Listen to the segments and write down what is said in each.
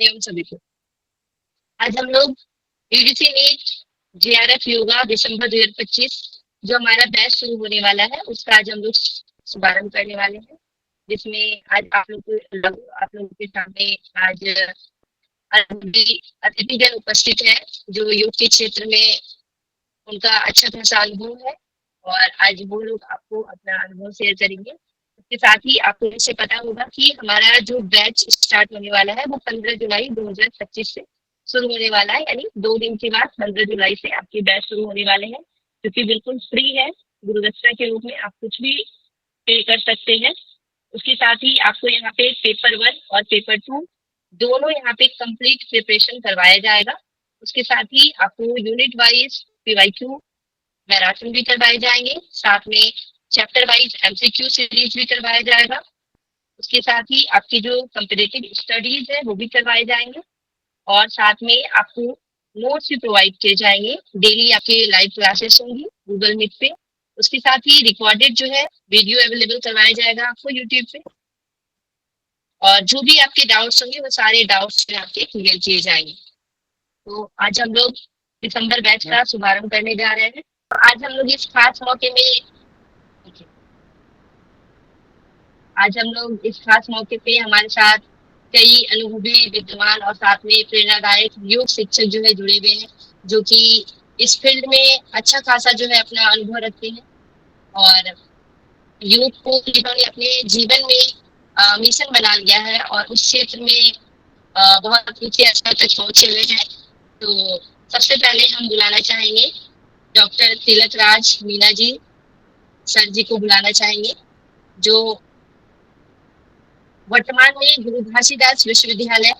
एवं सभी को। आज हम लोग यूजीसी नीट जेआरएफ योगा दिसंबर 2025 जो हमारा बैच शुरू होने वाला है उसका आज हम लोग शुभारंभ करने वाले हैं, जिसमें आज आप लोगों के सामने आज अतिथिगण उपस्थित है जो योग के क्षेत्र में उनका अच्छा खासा अनुभव है और आज वो लोग आपको अपना अनुभव शेयर करेंगे। इसके साथ ही आपको इससे पता होगा कि हमारा जो बैच स्टार्ट होने वाला है वो 15 जुलाई 2025 से शुरू होने वाला है, यानी 2 दिन के बाद 15 जुलाई से आपके बैच शुरू होने वाले हैं, जो कि बिल्कुल फ्री है। गुरुदक्षिणा के रूप में आप कुछ भी पे कर सकते हैं। उसके साथ ही आपको यहाँ पे पेपर 1 और पेपर 2 दोनों यहाँ पे कंप्लीट प्रिपरेशन करवाया जाएगा। उसके साथ ही आपको यूनिट वाइज पीवाईक्यू मैराथन भी करवाए जाएंगे, साथ में चैप्टर वाइज एमसीक्यू सीरीज भी करवाया जाएगा। उसके साथ ही आपकी जो कंपेरेटिव स्टडीज है वो भी करवाए जाएंगे और साथ में आपको नोट्स भी प्रोवाइड किए जाएंगे। डेली आपके लाइव क्लासेस होंगी गूगल मीट पे। उसके साथ ही रिकॉर्डेड जो है वीडियो अवेलेबल करवाया जाएगा आपको यूट्यूब पे, और जो भी आपके डाउट्स होंगे वो सारे डाउट्स में आपके क्लियर किए जाएंगे। तो आज हम लोग दिसंबर बैच का शुभारंभ करने जा रहे हैं। आज हम लोग इस खास मौके पे हमारे साथ कई अनुभवी विद्वान और साथ में प्रेरणादायक योग शिक्षक जो है जुड़े हुए हैं, जो कि इस फील्ड में अच्छा खासा जो है अपना अनुभव रखते हैं और योग को इन्होंने अपने जीवन में मिशन बना लिया है और उस क्षेत्र में बहुत ऊंचे स्तर तक पहुंचे हुए हैं। तो सबसे पहले हम बुलाना चाहेंगे डॉक्टर तिलक राज मीना जी सर जी को बुलाना चाहेंगे, जो वर्तमान में गुरु घासीदास विश्वविद्यालय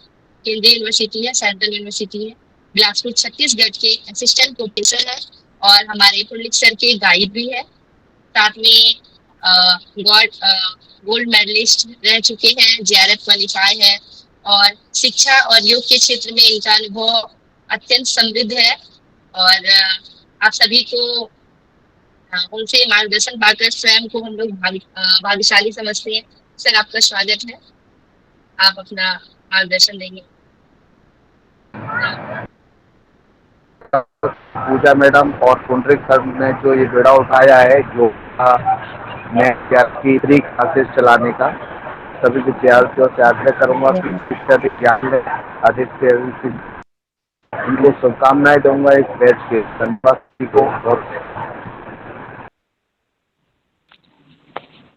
केंद्रीय यूनिवर्सिटी है, सेंट्रल यूनिवर्सिटी है बिलासपुर छत्तीसगढ़ के असिस्टेंट प्रोफेसर है और हमारे पुलिस सर के गाइड भी है। साथ में गोल्ड मेडलिस्ट रह चुके हैं, जेआरएफ क्वालिफाई है और शिक्षा और योग के क्षेत्र में इनका अनुभव अत्यंत समृद्ध है और आप सभी को उनसे मार्गदर्शन पाकर स्वयं को हम लोग भाग्यशाली समझते हैं। सर आपका स्वागत है, आप अपना मार्गदर्शन देंगे। पूजा मैडम और पुंडरिक सर ने जो ये बेड़ा उठाया है जो मैं की फ्री क्लासेस चलाने का, सभी विद्यार्थियों से आग्रह करूंगा कि इससे अधिक ज्ञान में अधिक से उनको शुभकामनाएं दूंगा इस बैच के धन्यवाद को।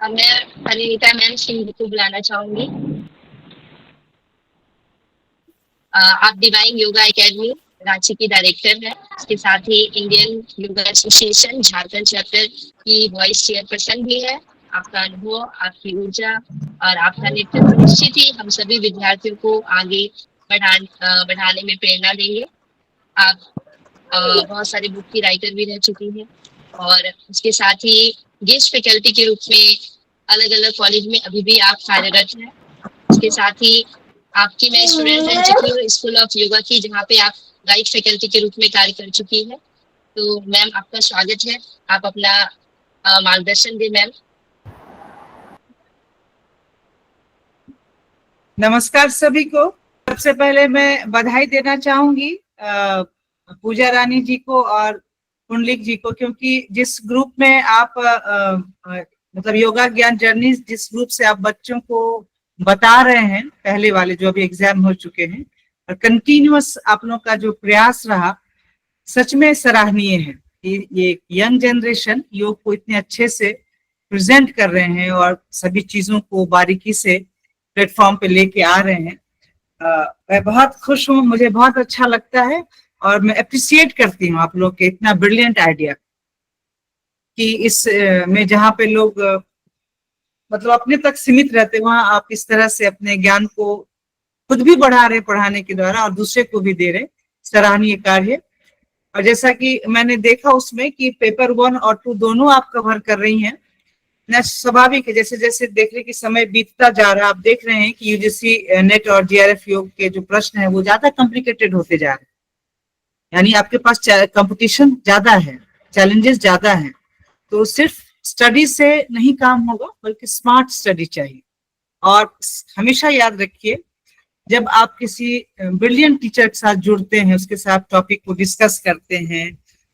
और मैं परिणीता मैम सिंह को बुलाना चाहूंगी। आप डिवाइन योगा एकेडमी रांची की डायरेक्टर है, इसके साथ ही Indian yoga association Jharkhand chapter की वाइस चेयरपर्सन भी है। आपका अनुभव, आपकी ऊर्जा और आपका नेतृत्व निश्चित ही हम सभी विद्यार्थियों को आगे बढ़ाने में प्रेरणा देंगे। आप बहुत सारे बुक की राइटर भी रह चुकी हैं और उसके साथ ही गेस्ट फैकल्टी के रूप में अलग अलग कॉलेज में अभी भी आप कार्यरत हैं। इसके साथ ही आपकी मैं स्टूडेंट रह चुकी हूँ स्कूल ऑफ योगा की, जहाँ पे आप गाइड फैकल्टी के रूप में कार्य कर चुकी है। तो मैम आपका स्वागत है, आप अपना मार्गदर्शन दें मैम। नमस्कार सभी को। सबसे पहले मैं बधाई देना चाहूंगी पूजा रानी जी को और पुंडलिक जी को, क्योंकि जिस ग्रुप में आप मतलब योगा ज्ञान जर्नी जिस ग्रुप से आप बच्चों को बता रहे हैं, पहले वाले जो अभी एग्जाम हो चुके हैं, और कंटिन्यूअस आप लोगों का जो प्रयास रहा सच में सराहनीय है। ये यंग जनरेशन योग को इतने अच्छे से प्रेजेंट कर रहे हैं और सभी चीजों को बारीकी से प्लेटफॉर्म पे लेके आ रहे हैं। मैं बहुत खुश हूँ, मुझे बहुत अच्छा लगता है और मैं अप्रिशिएट करती हूँ आप लोग के इतना ब्रिलियंट आइडिया कि इस में जहाँ पे लोग मतलब अपने तक सीमित रहते वहां आप इस तरह से अपने ज्ञान को खुद भी बढ़ा रहे पढ़ाने के द्वारा और दूसरे को भी दे रहे, सराहनीय कार्य। और जैसा कि मैंने देखा उसमें कि पेपर 1 और 2 दोनों आप कवर कर रही हैं, स्वाभाविक है। जैसे जैसे देख रहे कि समय बीतता जा रहा है, आप देख रहे हैं कि यूजीसी नेट और जेआरएफ योग के जो प्रश्न है वो ज्यादा कॉम्प्लिकेटेड होते जा रहे हैं, यानी आपके पास कंपटीशन ज्यादा है, चैलेंजेस ज्यादा है। तो सिर्फ स्टडी से नहीं काम होगा, बल्कि स्मार्ट स्टडी चाहिए। और हमेशा याद रखिए जब आप किसी ब्रिलियंट टीचर के साथ जुड़ते हैं, उसके साथ टॉपिक को डिस्कस करते हैं,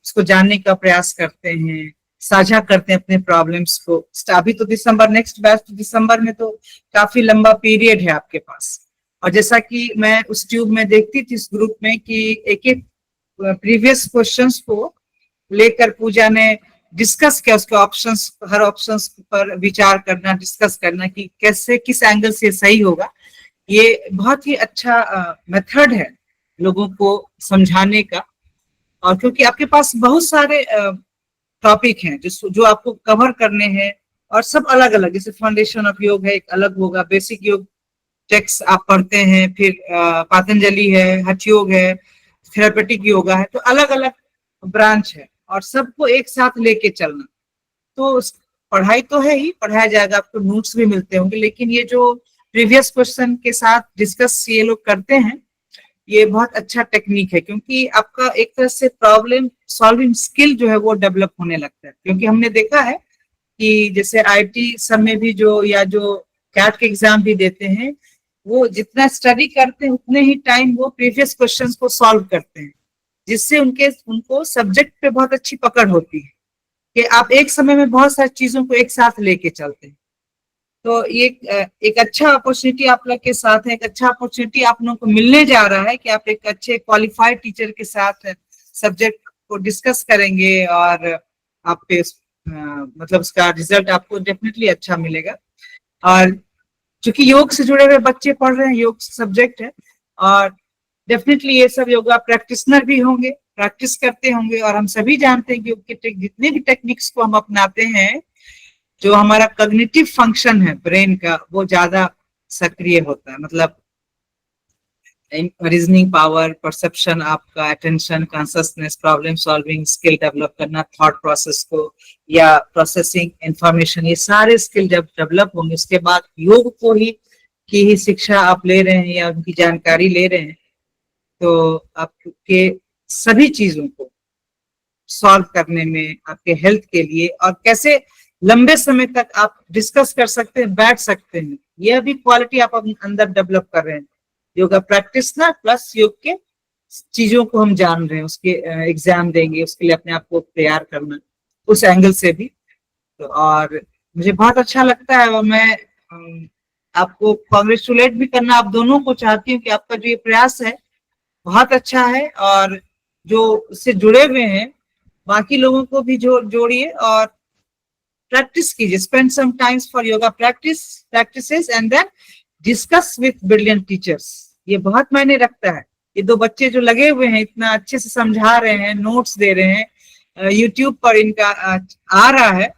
उसको जानने का प्रयास करते हैं, साझा करते हैं अपने प्रॉब्लम्स को। अभी तो दिसंबर, नेक्स्ट बैच तो दिसंबर में, तो काफी लंबा पीरियड है आपके पास। और जैसा कि मैं उस ट्यूब में देखती थी इस ग्रुप में कि एक एक प्रीवियस क्वेश्चंस को लेकर पूजा ने डिस्कस किया, उसके ऑप्शंस, हर ऑप्शंस पर विचार करना, डिस्कस करना कि कैसे, किस एंगल से सही होगा। ये बहुत ही अच्छा मेथड है लोगों को समझाने का। और क्योंकि आपके पास बहुत सारे टॉपिक हैं जो आपको कवर करने हैं, और सब अलग अलग, जैसे फाउंडेशन ऑफ योग है, एक अलग होगा, बेसिक योग टेक्स्ट आप पढ़ते हैं, फिर पातंजलि है, हठ योग है, थेरापेटिक योगा है, तो अलग अलग ब्रांच है, और सबको एक साथ लेके चलना। तो पढ़ाई तो है ही, पढ़ाया जाएगा, आपको नोट्स भी मिलते होंगे, लेकिन ये जो प्रीवियस क्वेश्चन के साथ डिस्कस ये लोग करते हैं, ये बहुत अच्छा टेक्निक है, क्योंकि आपका एक तरह से प्रॉब्लम सॉल्विंग स्किल जो है वो डेवलप होने लगता है। क्योंकि हमने देखा है कि जैसे आईटी सब में भी या जो कैट के एग्जाम भी देते हैं, वो जितना स्टडी करते हैं उतने ही टाइम वो प्रीवियस क्वेश्चंस को सॉल्व करते हैं, जिससे उनको सब्जेक्ट पे बहुत अच्छी पकड़ होती है कि आप एक समय में बहुत सारी चीजों को एक साथ लेके चलते हैं। तो ये एक अच्छा अपॉर्चुनिटी आप लोग के साथ है, एक अच्छा अपॉर्चुनिटी आप लोगों को मिलने जा रहा है कि आप एक अच्छे क्वालिफाइड टीचर के साथ सब्जेक्ट को डिस्कस करेंगे, और आप पे मतलब उसका रिजल्ट आपको डेफिनेटली अच्छा मिलेगा। और चूंकि योग से जुड़े हुए बच्चे पढ़ रहे हैं, योग सब्जेक्ट है, और डेफिनेटली ये सब योगा प्रैक्टिशनर भी होंगे, प्रैक्टिस करते होंगे। और हम सभी जानते हैं कि योग के जितने भी टेक्निक्स को हम अपनाते हैं, जो हमारा कॉग्निटिव फंक्शन है ब्रेन का, वो ज्यादा सक्रिय होता है। मतलब रीजनिंग पावर, परसेप्शन, आपका attention, consciousness, problem solving skill develop करना, थॉट प्रोसेस को या प्रोसेसिंग इंफॉर्मेशन, ये सारे स्किल जब डेवलप होंगे, उसके बाद योग को ही शिक्षा आप ले रहे हैं या उनकी जानकारी ले रहे हैं, तो आपके सभी चीजों को सॉल्व करने में, आपके हेल्थ के लिए, और कैसे लंबे समय तक आप डिस्कस कर सकते हैं, बैठ सकते हैं, यह भी क्वालिटी आप अपने अंदर डेवलप कर रहे हैं। योगा प्रैक्टिशनर प्लस योग के चीजों को हम जान रहे हैं, उसके एग्जाम देंगे, उसके लिए अपने आप को तैयार करना, उस एंगल से भी। तो और मुझे बहुत अच्छा लगता है, और मैं आपको कॉन्ग्रेचुलेट भी करना आप दोनों को चाहती हूँ कि आपका जो ये प्रयास है बहुत अच्छा है, और जो उससे जुड़े हुए हैं बाकी लोगों को भी जोड़िए और प्रैक्टिस कीजिए। Spend some times for yoga practices and then discuss with brilliant teachers. ये बहुत मायने रखता है। ये दो बच्चे जो लगे हुए हैं, इतना अच्छे से समझा रहे हैं, नोट्स दे रहे हैं, यूट्यूब पर इनका आ रहा है,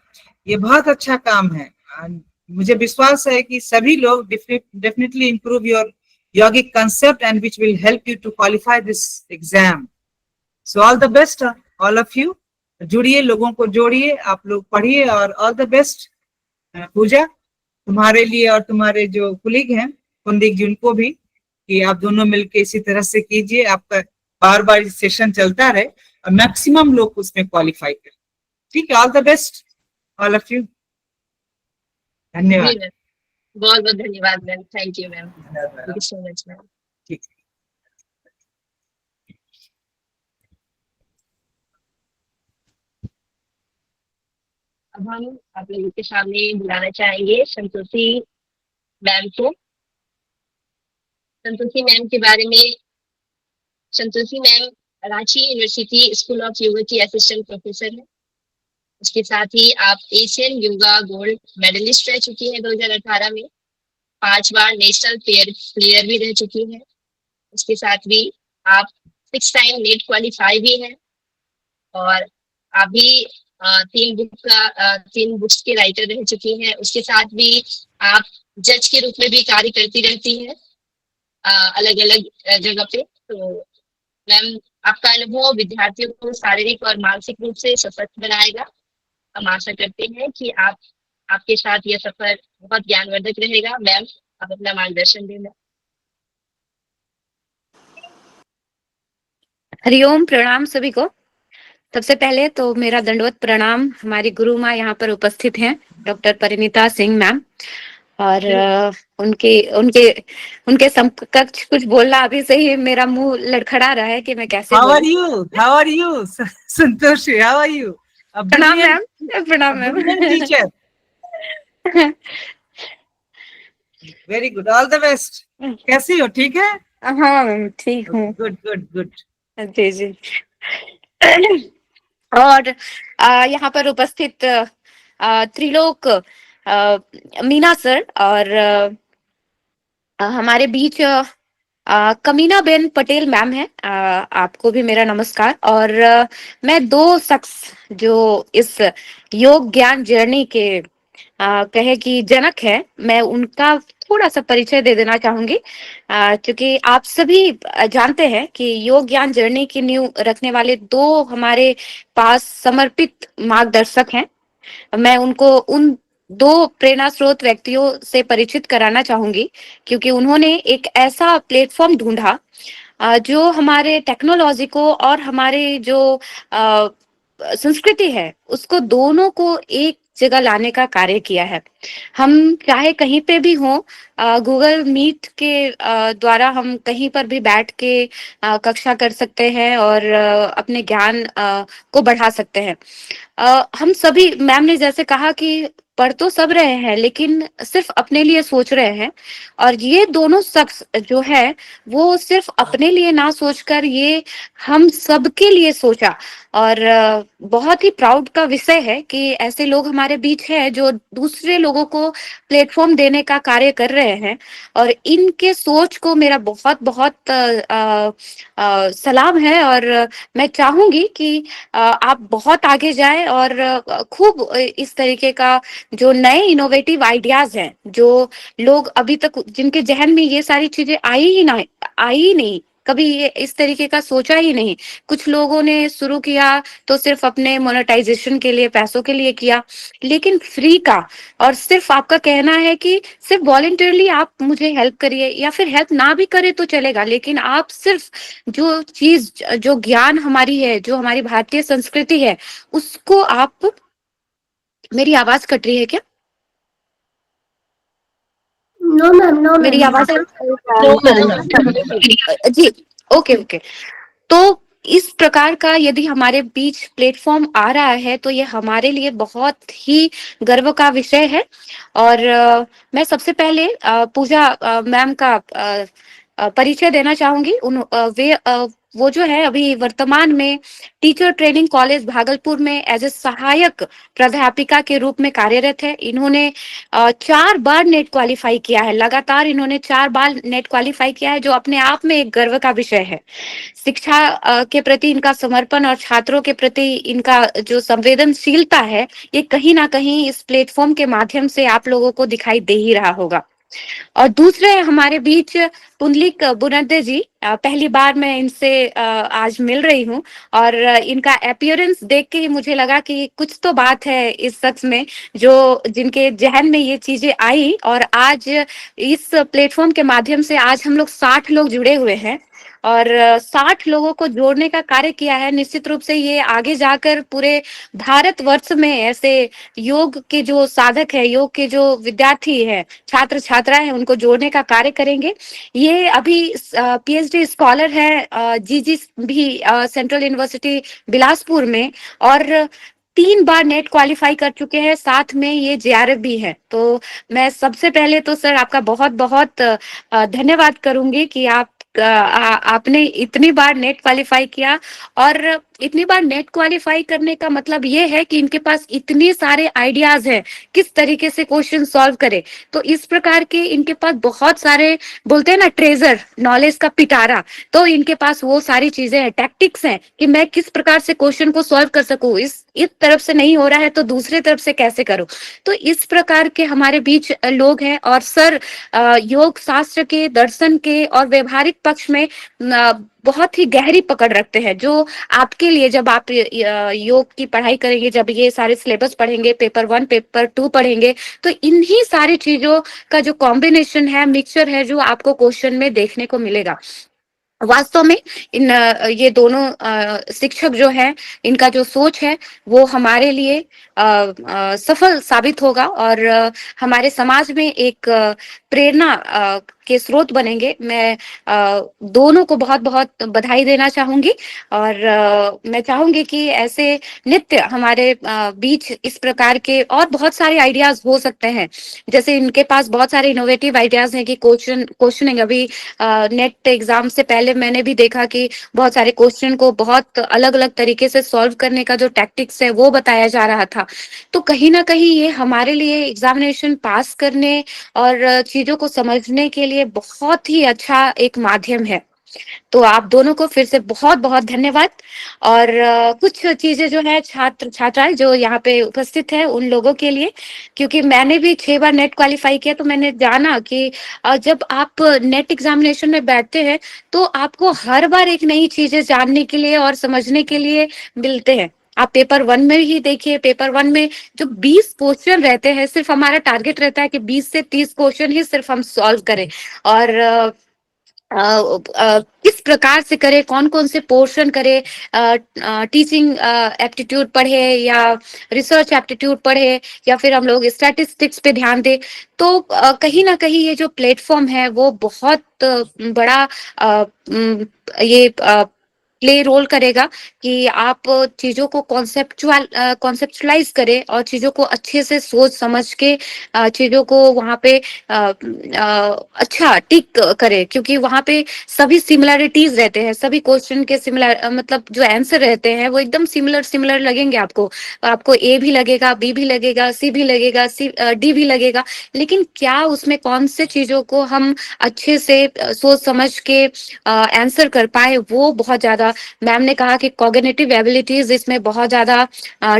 ये बहुत अच्छा काम है। मुझे विश्वास है कि सभी लोग definitely improve your yogic concept and which will help you to qualify this exam. So all the best all of you. जुड़िए, लोगों को जोड़िए, आप लोग पढ़िए, और ऑल द बेस्ट पूजा तुम्हारे लिए और तुम्हारे जो कुलीग हैं कुंदिक जी, उनको भी, कि आप दोनों मिलके इसी तरह से कीजिए, आपका बार बार सेशन चलता रहे और मैक्सिमम लोग उसमें क्वालिफाई करें। ठीक है, all the best all of you. धन्यवाद। बहुत बहुत धन्यवाद ma'am, thank you ma'am, thank you so much ma'am. ठीक। अब हम आप लोगों के सामने बुलाना चाहेंगे संतोषी मैम को। संतोषी मैम के बारे में, Santoshi ma'am Ranchi university school of yoga की असिस्टेंट प्रोफेसर है। उसके साथ ही आप एशियन योगा गोल्ड मेडलिस्ट रह चुकी है 2018 में, 5 बार नेशनल प्लेयर भी रह चुकी है। उसके साथ भी आप 6 टाइम नेट क्वालिफाई भी हैं, और अभी 3 बुक्स के राइटर रह चुकी हैं। उसके साथ भी आप जज के रूप में भी कार्य करती रहती हैं अलग अलग जगह पे। तो मैम, आपका अनुभव विद्यार्थियों को शारीरिक और मानसिक रूप से सशक्त बनाएगा। हम आशा करते हैं कि आपके साथ यह सफर बहुत ज्ञानवर्धक रहेगा। मैम, आप अपना मार्गदर्शन देना। हरिओम, प्रणाम सभी को। सबसे पहले तो मेरा दंडवत प्रणाम हमारी गुरु माँ यहाँ पर उपस्थित हैं, डॉक्टर परिणीता सिंह मैम, और उनके उनके उनके समकक्ष कुछ बोलना अभी से ही मेरा मुंह लड़खड़ा रहा है कि मैं कैसे हाउ आर बोलूं। You, how are you Santoshi, how are you? Uh प्रणाम ब्रिलियंट, मैम, प्रणाम ma'am. Brilliant teacher, very good, all the best. कैसी हो, ठीक है? हाँ मैम ठीक हूँ। Good good good. जी जी। और यहाँ पर उपस्थित त्रिलोक, मीना सर और हमारे बीच कमीना बेन पटेल मैम है, आपको भी मेरा नमस्कार। और मैं दो शख्स जो इस योग ज्ञान जर्नी के कहे कि जनक है, मैं उनका थोड़ा सा परिचय दे देना चाहूंगी। क्योंकि आप सभी जानते हैं कि योग ज्ञान जर्नी की नींव रखने वाले दो हमारे पास समर्पित मार्गदर्शक हैं। मैं उनको उन दो प्रेरणा स्रोत व्यक्तियों से परिचित कराना चाहूंगी, क्योंकि उन्होंने एक ऐसा प्लेटफॉर्म ढूंढा जो हमारे टेक्नोलॉजी को और हमारे जो अ, संस्कृति है उसको दोनों को एक जगह लाने का कार्य किया है। हम चाहे कहीं पे भी हों, गूगल मीट के द्वारा हम कहीं पर भी बैठ के कक्षा कर सकते हैं और अपने ज्ञान को बढ़ा सकते हैं। हम सभी, मैम ने जैसे कहा कि पढ़ तो सब रहे हैं लेकिन सिर्फ अपने लिए सोच रहे हैं, और ये दोनों शख्स जो है वो सिर्फ अपने लिए ना सोचकर ये हम सबके लिए सोचा। और बहुत ही प्राउड का विषय है कि ऐसे लोग हमारे बीच हैं जो दूसरे लोगों को प्लेटफॉर्म देने का कार्य कर रहे हैं। और इनके सोच को मेरा बहुत बहुत सलाम है। और मैं चाहूंगी कि आप बहुत आगे जाएं और खूब इस तरीके का जो नए इनोवेटिव आइडियाज हैं, जो लोग अभी तक जिनके जहन में ये सारी चीजें आई ही नहीं, कभी ये इस तरीके का सोचा ही नहीं। कुछ लोगों ने शुरू किया तो सिर्फ अपने मोनेटाइजेशन के लिए, पैसों के लिए किया, लेकिन फ्री का। और सिर्फ आपका कहना है कि सिर्फ वॉलेंटरली आप मुझे हेल्प करिए, या फिर हेल्प ना भी करे तो चलेगा, लेकिन आप सिर्फ जो चीज, जो ज्ञान हमारी है, जो हमारी भारतीय संस्कृति है, उसको आप, मेरी आवाज कट रही है क्या? नो मैम, नो मेरी मैम। आवाज नो मैम। जी, ओके ओके। तो इस प्रकार का यदि हमारे बीच प्लेटफॉर्म आ रहा है तो ये हमारे लिए बहुत ही गर्व का विषय है। और मैं सबसे पहले पूजा मैम का परिचय देना चाहूंगी। वो जो है अभी वर्तमान में टीचर ट्रेनिंग कॉलेज भागलपुर में एज ए सहायक प्राध्यापिका के रूप में कार्यरत है। इन्होंने 4 बार नेट क्वालिफाई किया है, लगातार इन्होंने 4 बार नेट क्वालिफाई किया है, जो अपने आप में एक गर्व का विषय है। शिक्षा के प्रति इनका समर्पण और छात्रों के प्रति इनका जो संवेदनशीलता है, ये कहीं ना कहीं इस प्लेटफॉर्म के माध्यम से आप लोगों को दिखाई दे ही रहा होगा। और दूसरे हमारे बीच पुंडलिक बुनद्दे जी, पहली बार मैं इनसे आज मिल रही हूँ। और इनका अपीयरेंस देख के ही मुझे लगा कि कुछ तो बात है इस शख्स में, जो जिनके जहन में ये चीजें आई। और आज इस प्लेटफॉर्म के माध्यम से आज हम लोग 60 लोग जुड़े हुए हैं, और 60 लोगों को जोड़ने का कार्य किया है। निश्चित रूप से ये आगे जाकर पूरे भारतवर्ष में ऐसे योग के जो साधक है, योग के जो विद्यार्थी है, छात्र छात्राएं हैं, उनको जोड़ने का कार्य करेंगे। ये अभी पीएचडी स्कॉलर है जीजी भी सेंट्रल यूनिवर्सिटी बिलासपुर में, और 3 बार नेट क्वालिफाई कर चुके हैं, साथ में ये जेआरएफ भी है। तो मैं सबसे पहले तो सर आपका बहुत बहुत धन्यवाद करूंगी कि आपने इतनी बार नेट क्वालिफाई किया। और इतनी बार नेट क्वालिफाई करने का मतलब ये है कि इनके पास इतने सारे आइडियाज हैं किस तरीके से क्वेश्चन सॉल्व करे। तो इस प्रकार के इनके पास बहुत सारे, बोलते हैं ना ट्रेजर, नॉलेज का पिटारा, तो इनके पास वो सारी चीजें हैं, टैक्टिक्स हैं कि मैं किस प्रकार से क्वेश्चन को सॉल्व कर सकूं, इस तरफ से नहीं हो रहा है तो दूसरे तरफ से कैसे करूं। तो इस प्रकार के हमारे बीच लोग हैं। और सर योग शास्त्र के, दर्शन के और व्यवहारिक पक्ष में बहुत ही गहरी पकड़ रखते हैं, जो आपके लिए जब आप योग की पढ़ाई करेंगे, जब ये सारे सिलेबस पढ़ेंगे, पेपर 1 पेपर 2 पढ़ेंगे, तो इन्हीं सारी चीजों का जो कॉम्बिनेशन है, मिक्सचर है, जो आपको क्वेश्चन में देखने को मिलेगा। वास्तव में ये दोनों शिक्षक जो हैं, इनका जो सोच है वो हमारे लिए सफल साबित होगा और हमारे समाज में एक प्रेरणा के स्रोत बनेंगे। मैं दोनों को बहुत बहुत बधाई देना चाहूंगी और मैं चाहूंगी कि ऐसे नित्य हमारे बीच इस प्रकार के और बहुत सारे आइडियाज हो सकते हैं। जैसे इनके पास बहुत सारे इनोवेटिव आइडियाज हैं कि क्वेश्चनिंग अभी नेट एग्जाम से पहले मैंने भी देखा कि बहुत सारे क्वेश्चन को बहुत अलग अलग तरीके से सॉल्व करने का जो टैक्टिक्स है वो बताया जा रहा था। तो कहीं ना कहीं ये हमारे लिए एग्जामिनेशन पास करने और चीजों को समझने के लिए बहुत ही अच्छा एक माध्यम है। तो आप दोनों को फिर से बहुत बहुत धन्यवाद। और कुछ चीजें जो है छात्र छात्राएं जो यहाँ पे उपस्थित है उन लोगों के लिए, क्योंकि मैंने भी 6 बार नेट क्वालिफाई किया, तो मैंने जाना कि जब आप नेट एग्जामिनेशन में बैठते हैं तो आपको हर बार एक नई चीजें जानने के लिए और समझने के लिए मिलते हैं। आप पेपर 1 में ही देखिए, पेपर 1 में जो 20 क्वेश्चन रहते हैं, सिर्फ हमारा टारगेट रहता है कि 20 से 30 क्वेश्चन ही सिर्फ हम सॉल्व करें। और किस प्रकार से करे, कौन कौन से पोर्शन करे, टीचिंग एप्टीट्यूड पढ़े या रिसर्च एप्टीट्यूड पढ़े या फिर हम लोग स्टैटिस्टिक्स पे ध्यान दे। तो कहीं ना कहीं ये जो प्लेटफॉर्म है वो बहुत बड़ा ये प्ले रोल करेगा कि आप चीजों को कॉन्सेप्चुअलाइज करें और चीजों को अच्छे से सोच समझ के चीजों को वहां पे अच्छा टिक करें, क्योंकि वहां पे सभी सिमिलरिटीज रहते हैं। सभी क्वेश्चन के सिमिलर मतलब जो आंसर रहते हैं वो एकदम सिमिलर सिमिलर लगेंगे आपको। आपको ए भी लगेगा, बी भी लगेगा, सी भी लगेगा, डी भी लगेगा, लेकिन क्या उसमें कौन से चीजों को हम अच्छे से सोच समझ के आंसर कर पाए, वो बहुत ज्यादा मैम ने कहा कि कॉग्निटिव एबिलिटीज इसमें बहुत ज्यादा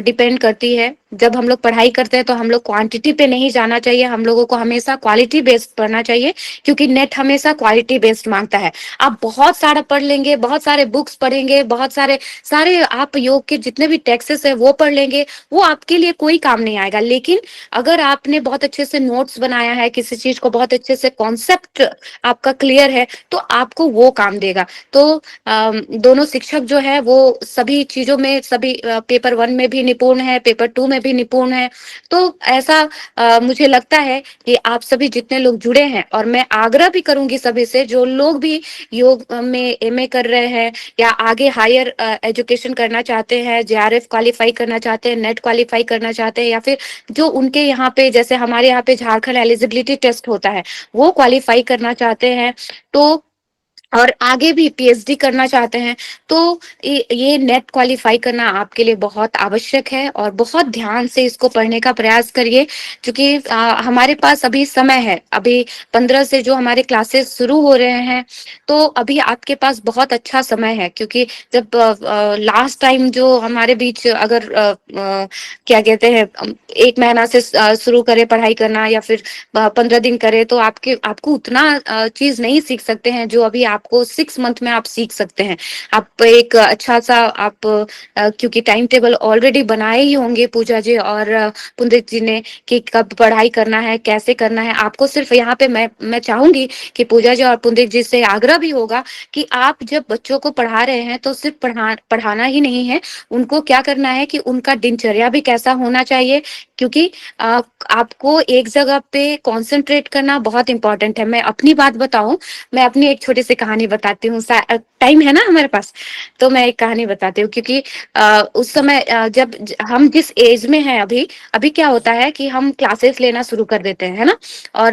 डिपेंड करती है। जब हम लोग पढ़ाई करते हैं तो हम लोग क्वांटिटी पे नहीं जाना चाहिए, हम लोगों को हमेशा क्वालिटी बेस्ड पढ़ना चाहिए, क्योंकि नेट हमेशा क्वालिटी बेस्ड मांगता है। आप बहुत सारा पढ़ लेंगे, बहुत सारे बुक्स पढ़ेंगे, बहुत सारे आप योग के जितने भी टेक्सेस है वो पढ़ लेंगे, वो आपके लिए कोई काम नहीं आएगा। लेकिन अगर आपने बहुत अच्छे से नोट्स बनाया है, किसी चीज को बहुत अच्छे से कॉन्सेप्ट आपका क्लियर है, तो आपको वो काम देगा। तो दोनों शिक्षक जो है वो सभी चीजों में, सभी पेपर 1 में भी निपुण है, पेपर 2 में भी निपुण है। तो ऐसा मुझे लगता है कि आप सभी जितने लोग जुड़े हैं, और मैं आग्रह भी करूंगी सभी से जो लोग भी योग में एमए कर रहे हैं या आगे हायर एजुकेशन करना चाहते हैं, जेआरएफ क्वालिफाई करना चाहते हैं, नेट क्वालिफाई करना चाहते हैं, या फिर जो उनके यहाँ पे, जैसे हमारे यहाँ पे झारखंड एलिजिबिलिटी टेस्ट होता है, वो क्वालिफाई करना चाहते हैं, तो और आगे भी पीएचडी करना चाहते हैं, तो ये नेट क्वालिफाई करना आपके लिए बहुत आवश्यक है। और बहुत ध्यान से इसको पढ़ने का प्रयास करिए, क्योंकि हमारे पास अभी समय है। अभी 15 से जो हमारे क्लासेस शुरू हो रहे हैं, तो अभी आपके पास बहुत अच्छा समय है। क्योंकि जब लास्ट टाइम जो हमारे बीच अगर क्या कहते हैं 1 महीना से शुरू करे पढ़ाई करना या फिर 15 दिन करे, तो आपको उतना चीज नहीं सीख सकते हैं जो अभी आपको 6 मंथ में आप सीख सकते हैं। आप एक अच्छा सा आप क्योंकि टाइम टेबल ऑलरेडी बनाए ही होंगे पूजा जी और पुंडित जी ने कि कब पढ़ाई करना है, कैसे करना है। आपको सिर्फ यहाँ पे मैं चाहूंगी कि पूजा जी और पुंडित जी से आग्रह भी होगा कि आप जब बच्चों को पढ़ा रहे हैं तो सिर्फ पढ़ाना ही नहीं है, उनको क्या करना है कि उनका दिनचर्या भी कैसा होना चाहिए, क्योंकि आपको एक जगह पे कंसंट्रेट करना बहुत इंपॉर्टेंट है। मैं अपनी बात बताऊं, मैं अपनी एक छोटी सी कहानी बताती हूँ। टाइम है ना हमारे पास, तो मैं एक कहानी बताती हूँ। क्योंकि उस समय जब हम जिस एज में हैं अभी अभी क्या होता है कि हम क्लासेस लेना शुरू कर देते हैं, है ना। और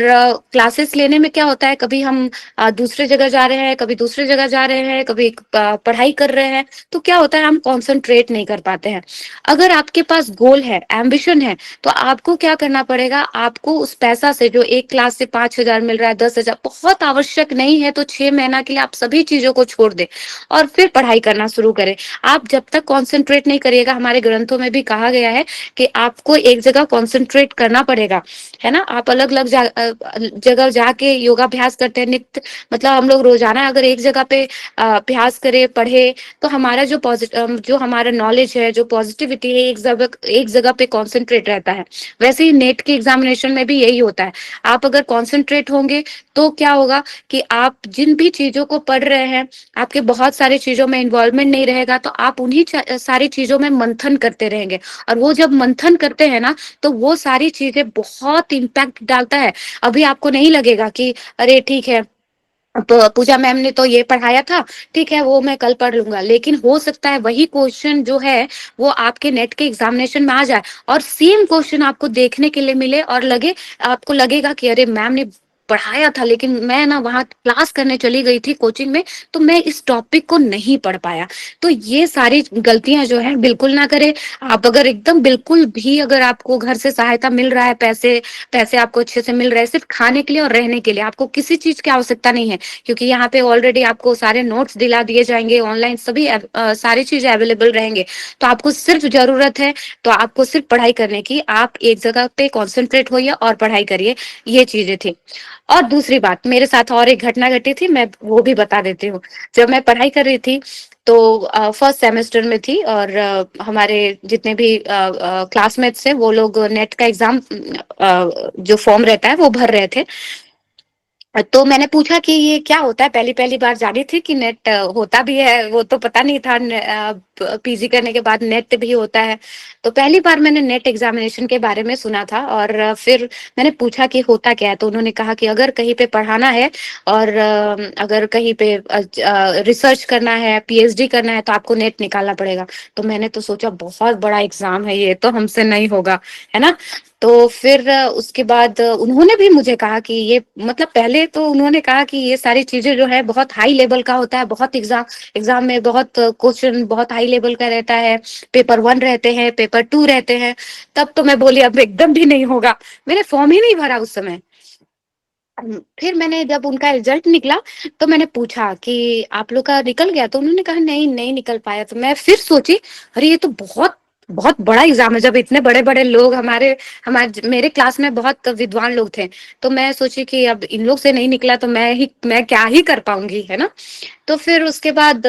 क्लासेस लेने में क्या होता है, कभी हम दूसरे जगह जा रहे हैं, कभी दूसरे जगह जा रहे हैं, कभी पढ़ाई कर रहे हैं, तो क्या होता है हम कॉन्सेंट्रेट नहीं कर पाते हैं। अगर आपके पास गोल है, एम्बिशन है, तो आपको क्या करना पड़ेगा, आपको उस पैसा से जो एक क्लास से 5,000 मिल रहा है, 10,000 बहुत आवश्यक नहीं है, तो 6 महीना के लिए आप सभी चीजों को छोड़ दे और फिर पढ़ाई करना शुरू करें। आप जब तक कंसंट्रेट नहीं करिएगा, हमारे ग्रंथों में भी कहा गया है कि आपको एक जगह कंसंट्रेट करना पड़ेगा, है ना। आप अलग अलग जगह जाके योगाभ्यास करते हैं नित्य, मतलब हम लोग रोजाना अगर एक जगह पे अभ्यास करें, पढ़े, तो हमारा जो हमारा नॉलेज है, जो पॉजिटिविटी है, एक जगह पे कॉन्सेंट्रेट रहता है। वैसे ही नेट के एग्जामिनेशन में भी यही होता है। आप अगर कॉन्सेंट्रेट होंगे तो क्या होगा कि आप जिन भी चीजों चीजों को पढ़ रहे हैं, आपके बहुत सारी चीजों में इन्वॉल्वमेंट नहीं रहेगा, तो आप उन्हीं सारी चीजों में मंथन करते रहेंगे। और वो जब मंथन करते हैं ना, तो वो सारी चीजें बहुत इम्पैक्ट डालता है। अभी आपको नहीं लगेगा कि अरे ठीक है, पूजा मैम ने तो ये पढ़ाया था, ठीक है वो मैं कल पढ़ लूंगा, लेकिन हो सकता है वही क्वेश्चन जो है वो आपके नेट के एग्जामिनेशन में आ जाए और सेम क्वेश्चन आपको देखने के लिए मिले और आपको लगेगा कि अरे मैम ने पढ़ाया था लेकिन मैं ना वहां क्लास करने चली गई थी कोचिंग में, तो मैं इस टॉपिक को नहीं पढ़ पाया। तो ये सारी गलतियां जो है बिल्कुल ना करें। आप अगर एकदम बिल्कुल भी, अगर आपको घर से सहायता मिल रहा है, पैसे पैसे आपको अच्छे से मिल रहे हैं सिर्फ खाने के लिए और रहने के लिए, आपको किसी चीज की आवश्यकता नहीं है, क्योंकि यहाँ पे ऑलरेडी आपको सारे नोट्स दिला दिए जाएंगे, ऑनलाइन सभी सारी चीजें अवेलेबल रहेंगे। तो आपको सिर्फ जरूरत है, तो आपको सिर्फ पढ़ाई करने की, आप एक जगह पे कॉन्सेंट्रेट होइए और पढ़ाई करिए। ये चीजें थी। और दूसरी बात, मेरे साथ और एक घटना घटी थी, मैं वो भी बता देती हूँ। जब मैं पढ़ाई कर रही थी तो फर्स्ट सेमेस्टर में थी, और हमारे जितने भी क्लासमेट्स हैं वो लोग नेट का एग्जाम जो फॉर्म रहता है वो भर रहे थे। तो मैंने पूछा कि ये क्या होता है, पहली पहली बार जानी थी कि नेट होता भी है, वो तो पता नहीं था। पीजी करने के बाद नेट भी होता है, तो पहली बार मैंने नेट एग्जामिनेशन के बारे में सुना था। और फिर मैंने पूछा कि होता क्या है, तो उन्होंने कहा कि अगर कहीं पे पढ़ाना है और अगर कहीं पे रिसर्च करना है, पीएचडी करना है, तो आपको नेट निकालना पड़ेगा। तो मैंने तो सोचा बहुत बड़ा एग्जाम है ये, तो हमसे नहीं होगा, है ना। तो फिर उसके बाद उन्होंने भी मुझे कहा कि ये, मतलब पहले तो उन्होंने कहा कि ये सारी चीजें जो है बहुत हाई लेवल का होता है, बहुत एग्जाम में बहुत क्वेश्चन बहुत हाई लेवल का रहता है, पेपर 1 रहते हैं, पेपर 2 रहते हैं। तब तो मैं बोली अब एकदम भी नहीं होगा, मैंने फॉर्म ही नहीं भरा उस समय। फिर मैंने जब उनका रिजल्ट निकला तो मैंने पूछा कि आप लोग का निकल गया, तो उन्होंने कहा नहीं नहीं निकल पाया। तो मैं फिर सोची अरे ये तो बहुत बहुत बड़ा एग्जाम है, जब इतने बड़े बड़े लोग हमारे हमारे मेरे क्लास में बहुत विद्वान लोग थे। तो मैं सोची कि अब इन लोग से नहीं निकला तो मैं क्या ही कर पाऊंगी, है ना। तो फिर उसके बाद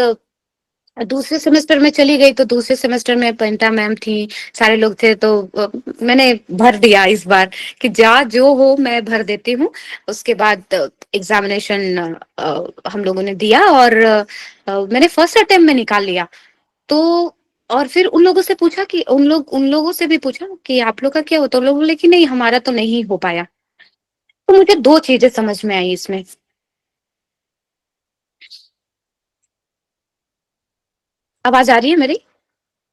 दूसरे सेमेस्टर में चली गई, तो दूसरे सेमेस्टर में पंटा मैम थी, सारे लोग थे, तो मैंने भर दिया इस बार कि जो हो मैं भर देती हूँ। उसके बाद एग्जामिनेशन हम लोगों ने दिया और मैंने फर्स्ट अटेम्प्ट में निकाल लिया। तो और फिर उन लोगों से पूछा कि उन लोगों से भी पूछा कि आप लोग का क्या होता है, लोग बोले कि नहीं हमारा तो नहीं हो पाया। तो मुझे दो चीजें समझ में आई इसमें। आवाज आ रही है मेरी?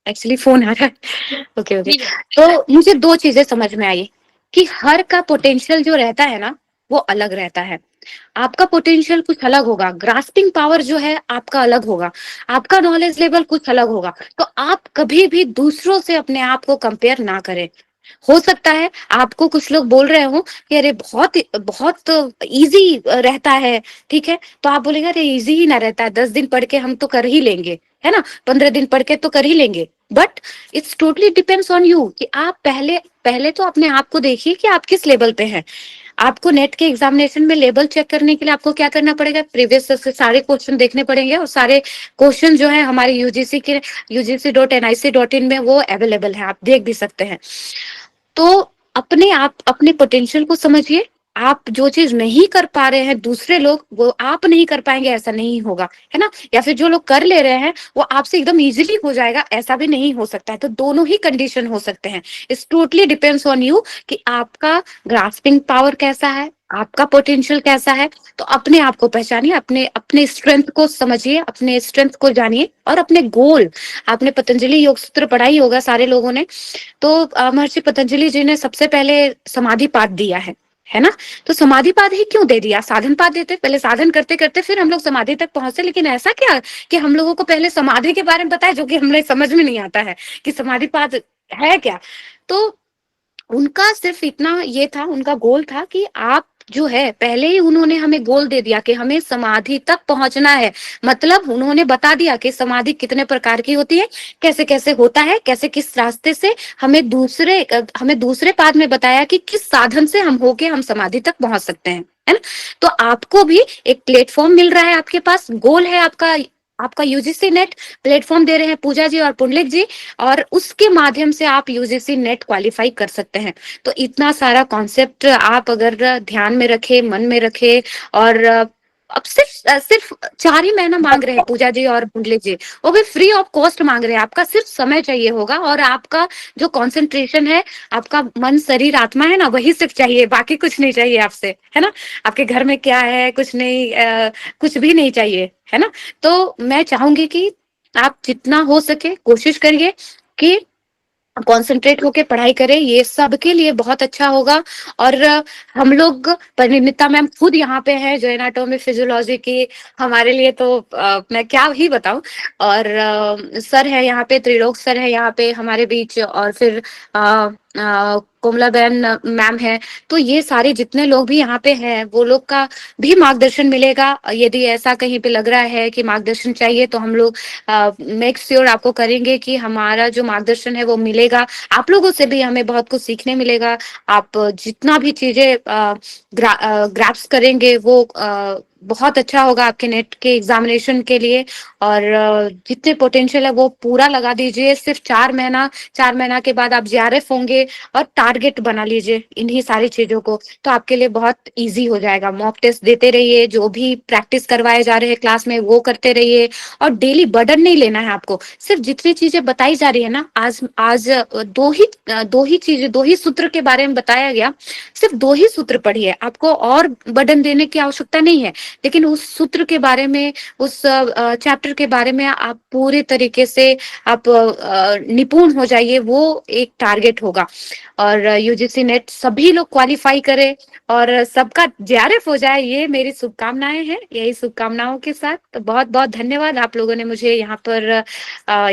एक्चुअली फोन आ रहा है। Okay okay. तो मुझे दो चीजें समझ में आई कि हर का पोटेंशियल जो रहता है ना वो अलग रहता है। आपका पोटेंशियल कुछ अलग होगा, ग्रास्पिंग पावर जो है आपका अलग होगा, आपका नॉलेज लेवल कुछ अलग होगा। तो आप कभी भी दूसरों से अपने आप को कंपेयर ना करें। हो सकता है आपको कुछ लोग बोल रहे हो कि अरे बहुत बहुत इजी रहता है, ठीक है, तो आप बोलेंगे अरे इजी ही ना रहता है, 10 दिन पढ़ के हम तो कर ही लेंगे, है ना, 15 दिन पढ़ के तो कर ही लेंगे। But it's totally depends on you कि आप पहले पहले तो अपने आप को देखिए कि आप किस लेवल पे हैं। आपको नेट के एग्जामिनेशन में लेवल चेक करने के लिए आपको क्या करना पड़ेगा, प्रीवियस से सारे क्वेश्चन देखने पड़ेंगे, और सारे क्वेश्चन जो है हमारे यूजीसी के UGC.nic.in में वो अवेलेबल है, आप देख भी सकते हैं। तो अपने आप अपने पोटेंशियल को समझिए। आप जो चीज नहीं कर पा रहे हैं दूसरे लोग वो आप नहीं कर पाएंगे ऐसा नहीं होगा, है ना। या फिर जो लोग कर ले रहे हैं वो आपसे एकदम इजीली हो जाएगा ऐसा भी नहीं हो सकता है। तो दोनों ही कंडीशन हो सकते हैं। It's totally depends on you कि आपका ग्रास्पिंग पावर कैसा है, आपका पोटेंशियल कैसा है। तो अपने आप को पहचानिए, अपने अपने स्ट्रेंथ को समझिए, अपने स्ट्रेंथ को जानिए, और अपने गोल। आपने पतंजलि योग सूत्र पढ़ा ही होगा सारे लोगों ने। तो महर्षि पतंजलि जी ने सबसे पहले समाधि पाद दिया है ना। तो समाधि पाद ही क्यों दे दिया, साधन पाद देते, पहले साधन करते करते फिर हम लोग समाधि तक पहुंचते। लेकिन ऐसा क्या कि हम लोगों को पहले समाधि के बारे में बताया, जो कि हमें समझ में नहीं आता है कि समाधि पाद है क्या। तो उनका सिर्फ इतना ये था, उनका गोल था कि आप जो है, पहले ही उन्होंने हमें गोल दे दिया कि हमें समाधि तक पहुंचना है। मतलब उन्होंने बता दिया कि समाधि कितने प्रकार की होती है, कैसे कैसे होता है, कैसे किस रास्ते से हमें दूसरे पाद में बताया कि किस साधन से हम होके हम समाधि तक पहुंच सकते हैं, है ना। तो आपको भी एक प्लेटफॉर्म मिल रहा है, आपके पास गोल है, आपका आपका यूजीसी नेट प्लेटफॉर्म दे रहे हैं पूजा जी और पुंडलिक जी, और उसके माध्यम से आप यूजीसी नेट क्वालिफाई कर सकते हैं। तो इतना सारा कॉन्सेप्ट आप अगर ध्यान में रखे, मन में रखे, और अब सिर्फ 4 ही महीना मांग रहे हैं पूजा जी और कुंडली जी, वो भी फ्री ऑफ कॉस्ट मांग रहे हैं। आपका सिर्फ समय चाहिए होगा और आपका जो कंसंट्रेशन है, आपका मन शरीर आत्मा है ना, वही सिर्फ चाहिए, बाकी कुछ नहीं चाहिए आपसे, है ना। आपके घर में क्या है, कुछ नहीं, कुछ भी नहीं चाहिए, है ना। तो मैं चाहूंगी कि आप जितना हो सके कोशिश करिए कि कंसंट्रेट होके पढ़ाई करें, ये सबके लिए बहुत अच्छा होगा। और हम लोग, परिणीता मैम खुद यहाँ पे है जो एनाटॉमी फिजियोलॉजी की, हमारे लिए तो मैं क्या ही बताऊं। और सर है यहाँ पे, त्रिलोक सर है यहाँ पे हमारे बीच, और फिर कोमला बहन मैम है। तो ये सारे जितने लोग भी यहाँ पे हैं, वो लोग का भी मार्गदर्शन मिलेगा। यदि ऐसा कहीं पे लग रहा है कि मार्गदर्शन चाहिए, तो हम लोग मेक श्योर आपको करेंगे कि हमारा जो मार्गदर्शन है वो मिलेगा। आप लोगों से भी हमें बहुत कुछ सीखने मिलेगा। आप जितना भी चीजें ग्रास्प करेंगे वो बहुत अच्छा होगा आपके नेट के एग्जामिनेशन के लिए। और जितने पोटेंशियल है वो पूरा लगा दीजिए। सिर्फ 4 महीना, 4 महीना के बाद आप जेआरएफ होंगे, और टारगेट बना लीजिए इन्हीं सारी चीजों को, तो आपके लिए बहुत इजी हो जाएगा। मॉक टेस्ट देते रहिए, जो भी प्रैक्टिस करवाए जा रहे हैं क्लास में वो करते रहिए। और डेली बर्डन नहीं लेना है आपको, सिर्फ जितनी चीजें बताई जा रही है ना, आज आज दो ही सूत्र के बारे में बताया गया, सिर्फ 2 ही सूत्र पढ़िए, आपको और बर्डन देने की आवश्यकता नहीं है। लेकिन उस सूत्र के बारे में, उस चैप्टर के बारे में आप पूरे तरीके से आप निपुण हो जाइए, वो एक टारगेट होगा। और यूजीसी नेट सभी लोग क्वालिफाई करें और सबका जेआरएफ हो जाए, ये मेरी शुभकामनाएं हैं। यही शुभकामनाओं के साथ तो बहुत बहुत धन्यवाद, आप लोगों ने मुझे यहाँ पर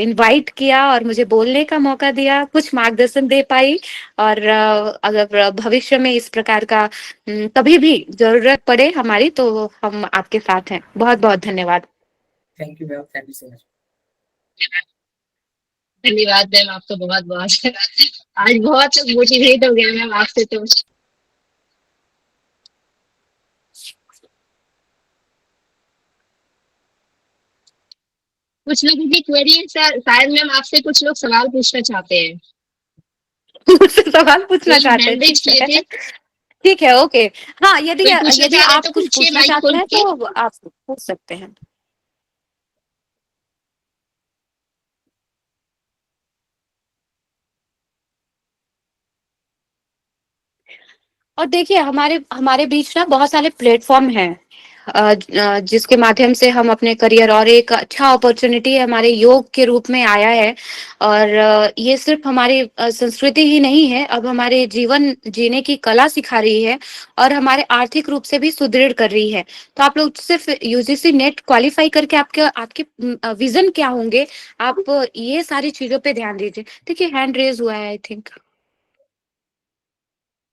इनवाइट किया और मुझे बोलने का मौका दिया, कुछ मार्गदर्शन दे पाई। और अगर भविष्य में इस प्रकार का कभी भी जरूरत पड़े हमारी, तो हम आपके साथ हैं। बहुत बहुत धन्यवाद। Thank you ma'am, thank you so much. धन्यवाद मैम, आपका बहुत बहुत। आज बहुत मोटिवेट हो गया मैम आपसे तो। कुछ लोगों की क्वेरी है सर, शायद मैम आपसे कुछ लोग सवाल पूछना चाहते हैं। मुझसे सवाल पूछना कोई चाहते हैं, हैंड रेज ठीक किए है। थे? ठीक है, ओके। हाँ, यदि कोई पूछना यदि चाह रहे आप तो कुछ पूछिए, पूछना माइक चाहते खोल हैं के। तो आप पूछ सकते हैं। और देखिए, हमारे हमारे बीच ना बहुत सारे प्लेटफॉर्म हैं, जिसके माध्यम से हम अपने करियर, और एक अच्छा अपॉर्चुनिटी हमारे योग के रूप में आया है। और ये सिर्फ हमारी संस्कृति ही नहीं है, अब हमारे जीवन जीने की कला सिखा रही है, और हमारे आर्थिक रूप से भी सुदृढ़ कर रही है। तो आप लोग सिर्फ यूजीसी नेट क्वालिफाई करके आपके आपके विजन क्या होंगे, आप ये सारी चीजों पे ध्यान दीजिए। देखिए, हैंड रेज हुआ है, आई थिंक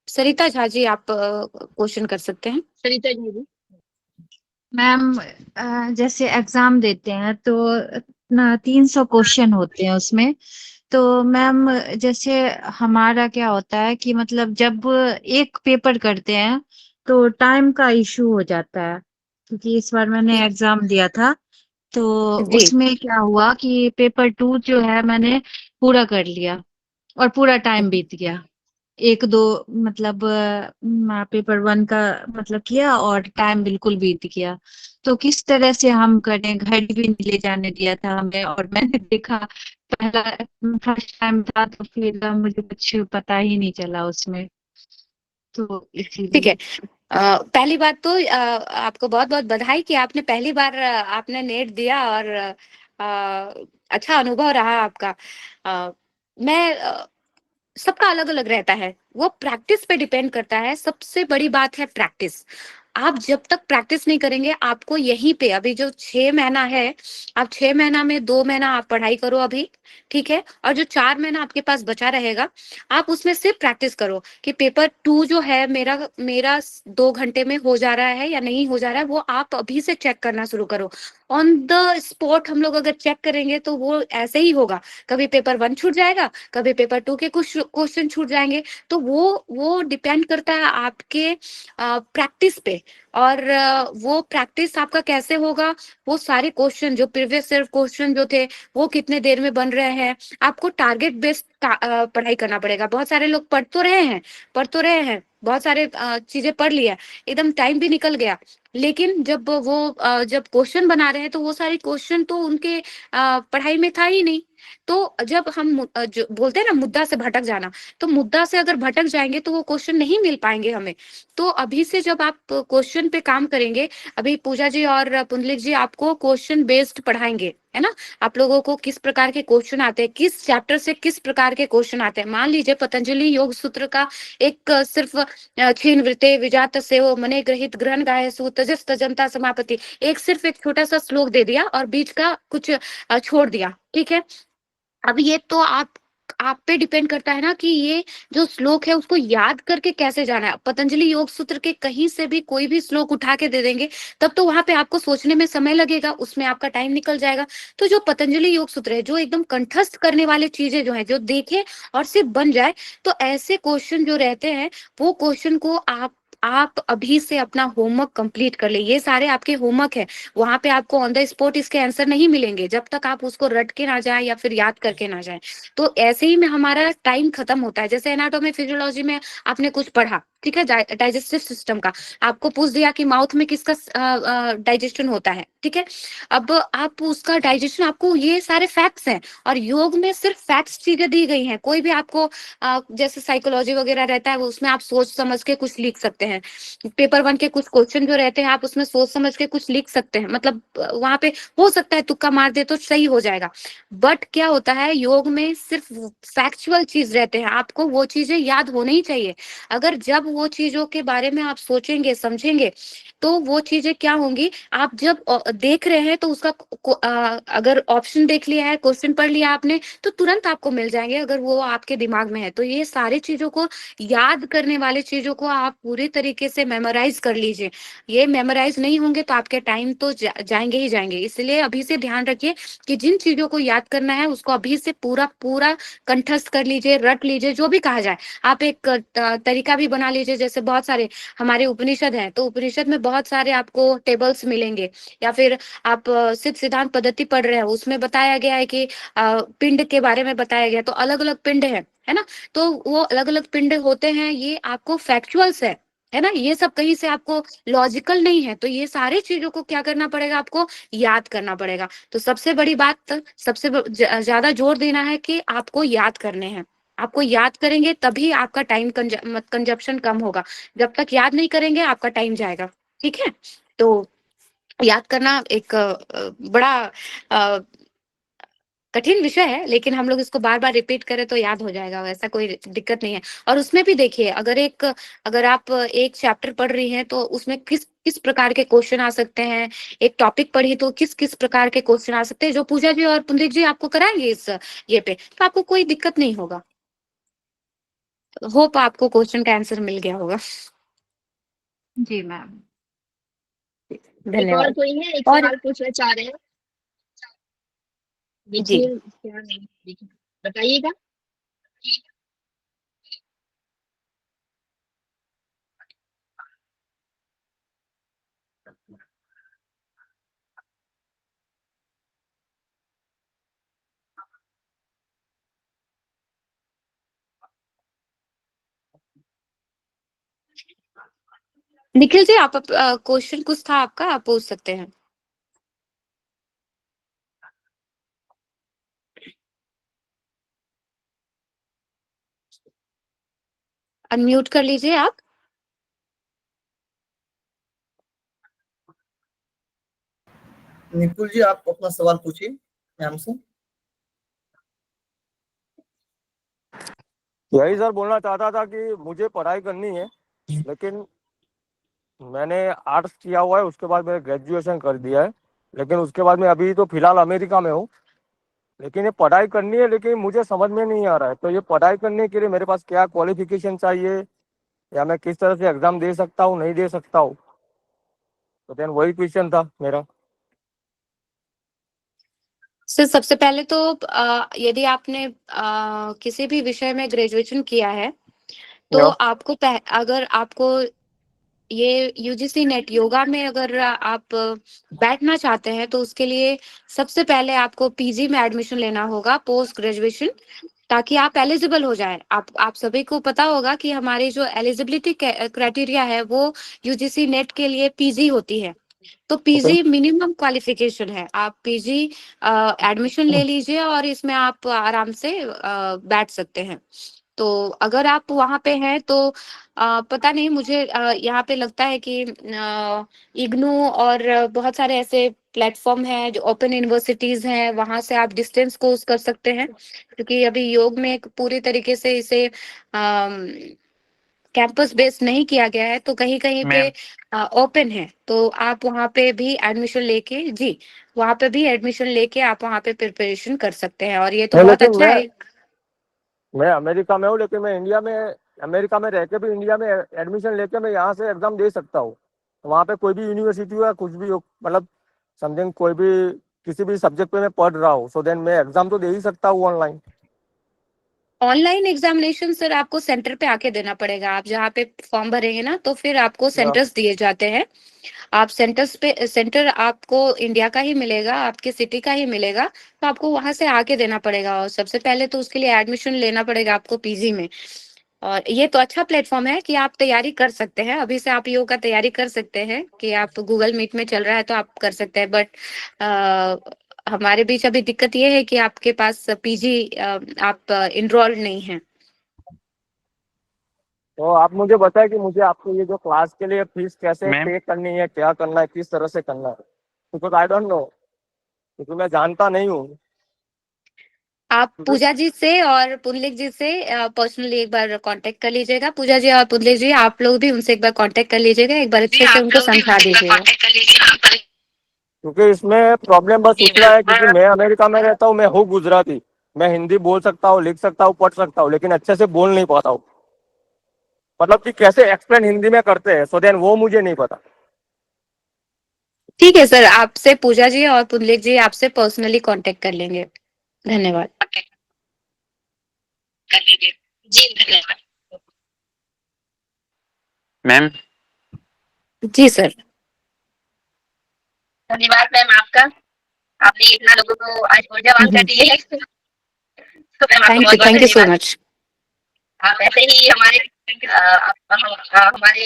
सरिता झा जी, आप क्वेश्चन कर सकते हैं। सरिता जी। मैम, जैसे एग्जाम देते हैं तो ना 300 क्वेश्चन होते हैं उसमें। तो मैम, जैसे हमारा क्या होता है कि मतलब जब एक पेपर करते हैं तो टाइम का इशू हो जाता है, क्योंकि इस बार मैंने एग्जाम दिया था। तो जी। उसमें क्या हुआ कि पेपर 2 जो है मैंने पूरा कर लिया और पूरा टाइम बीत गया। एक दो मतलब पेपर 1 का मतलब किया और टाइम बिल्कुल बीत गया। तो किस तरह से हम करें, घड़ी भी नहीं ले जाने दिया था हमें, और मैंने देखा पहला फर्स्ट टाइम था तो फिर मुझे कुछ पता ही नहीं चला उसमें, तो ठीक है। इसीलिए। पहली बात तो आपको बहुत बहुत बधाई कि आपने पहली बार आपने नेट दिया, और अच्छा अनुभव रहा आपका। मैं सबका अलग अलग रहता है, वो प्रैक्टिस पे डिपेंड करता है। सबसे बड़ी बात है प्रैक्टिस। आप जब तक प्रैक्टिस नहीं करेंगे, आपको यहीं पे अभी जो 6 महीना है, आप 6 महीना में 2 महीना आप पढ़ाई करो अभी, ठीक है। और जो 4 महीना आपके पास बचा रहेगा, आप उसमें सिर्फ प्रैक्टिस करो कि पेपर 2 जो है मेरा मेरा 2 घंटे में हो जा रहा है या नहीं हो जा रहा है, वो आप अभी से चेक करना शुरू करो। ऑन द स्पॉट हम लोग अगर चेक करेंगे तो वो ऐसे ही होगा, कभी पेपर 1 छूट जाएगा, कभी पेपर 2 के कुछ क्वेश्चन छूट जाएंगे। तो वो डिपेंड करता है आपके प्रैक्टिस पे। और वो प्रैक्टिस आपका कैसे होगा, वो सारे क्वेश्चन जो प्रीवियस ईयर क्वेश्चन जो थे, वो कितने देर में बन रहे हैं, आपको टारगेट बेस्ड पढ़ाई करना पड़ेगा। बहुत सारे लोग पढ़ तो रहे हैं, बहुत सारे चीजें पढ़ लिया, एकदम टाइम भी निकल गया, लेकिन जब वो जब क्वेश्चन बना रहे हैं तो वो सारे क्वेश्चन तो उनके पढ़ाई में था ही नहीं। तो जब हम जो बोलते हैं ना मुद्दा से भटक जाना, तो मुद्दा से अगर भटक जाएंगे तो वो क्वेश्चन नहीं मिल पाएंगे हमें। तो अभी से जब आप क्वेश्चन पे काम करेंगे, अभी पूजा जी और पुंडलिक जी आपको क्वेश्चन बेस्ड पढ़ाएंगे, है ना। आप लोगों को किस प्रकार के क्वेश्चन आते हैं, किस चैप्टर से किस प्रकार के क्वेश्चन आते हैं। मान लीजिए पतंजलि योग सूत्र का एक सिर्फ क्षीण वृत्ते विजात से वो मने ग्रहित ग्रहण गाय सुतजस तजंता समापति, एक सिर्फ एक छोटा सा श्लोक दे दिया और बीच का कुछ छोड़ दिया, ठीक है। अब ये तो आप पे डिपेंड करता है ना कि ये जो श्लोक है उसको याद करके कैसे जाना है। पतंजलि योग सूत्र के कहीं से भी कोई भी श्लोक उठा के दे देंगे, तब तो वहां पे आपको सोचने में समय लगेगा, उसमें आपका टाइम निकल जाएगा। तो जो पतंजलि योग सूत्र है, जो एकदम कंठस्थ करने वाले चीजें जो है, जो देखे और सिर्फ बन जाए, तो ऐसे क्वेश्चन जो रहते हैं वो क्वेश्चन को आप अभी से अपना होमवर्क कंप्लीट कर ले। ये सारे आपके होमवर्क है, वहां पे आपको ऑन द स्पॉट इसके आंसर नहीं मिलेंगे जब तक आप उसको रट के ना जाए या फिर याद करके ना जाए। तो ऐसे ही में हमारा टाइम खत्म होता है। जैसे एनाटॉमी फिजियोलॉजी में आपने कुछ पढ़ा, ठीक है, डाइजेस्टिव सिस्टम का, आपको पूछ दिया कि माउथ में किसका डाइजेशन होता है, ठीक है। अब आप उसका डाइजेशन, आपको ये सारे फैक्ट्स हैं, और योग में सिर्फ फैक्ट्स चीजें दी गई हैं। कोई भी आपको जैसे साइकोलॉजी वगैरह रहता है, वो उसमें आप सोच समझ के कुछ लिख सकते हैं। पेपर 1 के कुछ क्वेश्चन जो रहते हैं, आप उसमें सोच समझ के कुछ लिख सकते हैं, मतलब वहां पे हो सकता है तुक्का मार दे तो सही हो जाएगा। बट क्या होता है, योग में सिर्फ फैक्चुअल चीज रहते हैं, आपको वो चीजें याद होनी ही चाहिए। अगर जब वो चीजों के बारे में आप सोचेंगे समझेंगे, तो वो चीजें क्या होंगी, आप जब देख रहे हैं तो उसका अगर ऑप्शन देख लिया है, क्वेश्चन पढ़ लिया आपने, तो तुरंत आपको मिल जाएंगे अगर वो आपके दिमाग में है। तो ये सारी चीजों को याद करने वाले चीजों को आप पूरे तरीके से मेमोराइज कर लीजिए। ये मेमोराइज नहीं होंगे तो आपके टाइम तो जाएंगे ही जाएंगे। इसलिए अभी से ध्यान रखिए कि जिन चीजों को याद करना है उसको अभी से पूरा पूरा कंठस्थ कर लीजिए, रट लीजिए, जो भी कहा जाए। आप एक तरीका भी बना लीजिए, जैसे बहुत सारे हमारे उपनिषद हैं, तो उपनिषद में बहुत सारे आपको टेबल्स मिलेंगे, या फिर आप सिद्ध सिद्धांत पद्धति पढ़ रहे हैं, उसमें बताया गया है कि पिंड के बारे में बताया गया, तो अलग अलग पिंड है ना। तो वो अलग अलग पिंड होते हैं, ये आपको फैक्चुअल्स है ना। ये सब कहीं से आपको लॉजिकल नहीं है। तो ये सारी चीजों को क्या करना पड़ेगा, आपको याद करना पड़ेगा। तो सबसे बड़ी बात, सबसे ज्यादा जोर देना है कि आपको याद करने हैं। आपको याद करेंगे तभी आपका टाइम कंजप्शन कम होगा। जब तक याद नहीं करेंगे आपका टाइम जाएगा, ठीक है। तो याद करना एक बड़ा कठिन विषय है, लेकिन हम लोग इसको बार बार रिपीट करें तो याद हो जाएगा, वैसा कोई दिक्कत नहीं है। और उसमें भी देखिए, अगर आप एक चैप्टर पढ़ रही हैं तो उसमें किस किस प्रकार के क्वेश्चन आ सकते हैं, एक टॉपिक पढ़ी तो किस किस प्रकार के क्वेश्चन आ सकते हैं, जो पूजा जी और पुंडित जी आपको कराएंगे इस ये पे, तो आपको कोई दिक्कत नहीं होगा। होप आपको क्वेश्चन का आंसर मिल गया होगा। जी मैम। एक और धन्यवाद। कोई है, एक और सवाल पूछना चाह रहे हैं? जी, देखिए क्या नहीं, देखिए बताइएगा। निखिल जी, आप क्वेश्चन कुछ था आपका, आप पूछ सकते हैं। अनम्यूट कर लीजिए आप। निकुल जी, आप अपना सवाल पूछिए मैम से। यही सर बोलना चाहता था कि मुझे पढ़ाई करनी है, लेकिन मैंने आर्ट्स किया हुआ है, उसके बाद मैंने ग्रेजुएशन कर दिया है, लेकिन उसके बाद मैं अभी तो फिलहाल अमेरिका में हूँ। लेकिन ये पढ़ाई करनी है, लेकिन मुझे समझ में नहीं आ रहा है, तो ये पढ़ाई करने के लिए मेरे पास क्या क्वालिफिकेशन चाहिए, या मैं किस तरह से एग्जाम दे सकता हूँ, नहीं दे सकता हूँ। तो देन वही क्वेश्चन था मेरा। सर सबसे पहले तो यदि आपने किसी भी विषय में ग्रेजुएशन किया है, तो आपको अगर आपको ये यूजीसी नेट योगा में अगर आप बैठना चाहते हैं, तो उसके लिए सबसे पहले आपको पीजी में एडमिशन लेना होगा, पोस्ट ग्रेजुएशन। ताकि आप एलिजिबल हो जाए। आप सभी को पता होगा कि हमारी जो एलिजिबिलिटी क्राइटेरिया है वो यूजीसी नेट के लिए पीजी होती है। तो पीजी मिनिमम क्वालिफिकेशन है। आप पीजी एडमिशन ले लीजिए और इसमें आप आराम से बैठ सकते हैं। तो अगर आप वहाँ पे हैं तो पता नहीं, मुझे यहाँ पे लगता है कि इग्नू और बहुत सारे ऐसे प्लेटफॉर्म हैं जो ओपन यूनिवर्सिटीज हैं, वहां से आप डिस्टेंस कोर्स कर सकते हैं, क्योंकि अभी योग में एक पूरी तरीके से इसे कैंपस बेस्ड नहीं किया गया है, तो कहीं कहीं पे ओपन है। तो आप वहाँ पे भी एडमिशन लेके वहाँ पे भी एडमिशन लेके आप वहाँ पे प्रिपरेशन कर सकते हैं, और ये तो बहुत लेकिन अच्छा है। मैं अमेरिका में हूँ, लेकिन मैं इंडिया में, अमेरिका में रह के भी इंडिया में एडमिशन लेके मैं यहाँ से एग्जाम दे सकता हूँ। वहाँ पे कोई भी यूनिवर्सिटी हो या कुछ भी हो, मतलब समथिंग कोई भी किसी भी सब्जेक्ट पे मैं पढ़ रहा हूँ, सो देन मैं एग्जाम तो दे ही सकता हूँ ऑनलाइन। ऑनलाइन एग्जामिनेशन सर आपको सेंटर पे आके देना पड़ेगा। आप जहाँ पे फॉर्म भरेंगे ना, तो फिर आपको सेंटर्स दिए जाते हैं। आप सेंटर आपको इंडिया का ही मिलेगा, आपके सिटी का ही मिलेगा, तो आपको वहां से आके देना पड़ेगा। और सबसे पहले तो उसके लिए एडमिशन लेना पड़ेगा आपको पीजी में। और ये तो अच्छा प्लेटफॉर्म है कि आप तैयारी कर सकते हैं, अभी से आप योग का तैयारी कर सकते हैं कि आप गूगल मीट में चल रहा है तो आप कर सकते हैं। बट हमारे बीच अभी दिक्कत ये है कि आपके पास पीजी आप इनरोल्ड नहीं है। तो आप मुझे बताएं कि मुझे आपको ये जो क्लास के लिए फीस कैसे पे करनी है, क्या करना है, किस तरह से करना है, बिकॉज आई डोंट नो, क्योंकि मैं जानता नहीं हूँ। आप पूजा जी से और पुंडलिक जी से पर्सनली एक बार कांटेक्ट कर लीजिएगा। पूजा जी और पुंडलिक जी, आप लोग भी उनसे एक बार कांटेक्ट कर लीजिएगा, एक बार अच्छे से उनको समझा दीजिएगा। क्योंकि इसमें प्रॉब्लम बस इतना है, क्योंकि मैं अमेरिका में रहता हूँ, मैं हूँ गुजराती, मैं हिंदी बोल सकता हूँ, लिख सकता हूँ, पढ़ सकता हूँ, लेकिन अच्छे से बोल नहीं पाता हूँ। मतलब कि कैसे एक्सप्लेन हिंदी में करते हैं, सो देन वो मुझे नहीं पता। ठीक है सर, आपसे पूजा जी और पुंडलिक जी आपसे पर्सनली कांटेक्ट कर लेंगे। धन्यवाद। जी धन्यवाद मैम। जी सर। धन्यवाद मैम आपका, आपने इतना लोगों को आज ऊर्जावान कर दिए है। तो मैम आपको बहुत बहुत थैंक यू सो धन्यवाद। मच। आप ऐसे ही हमारे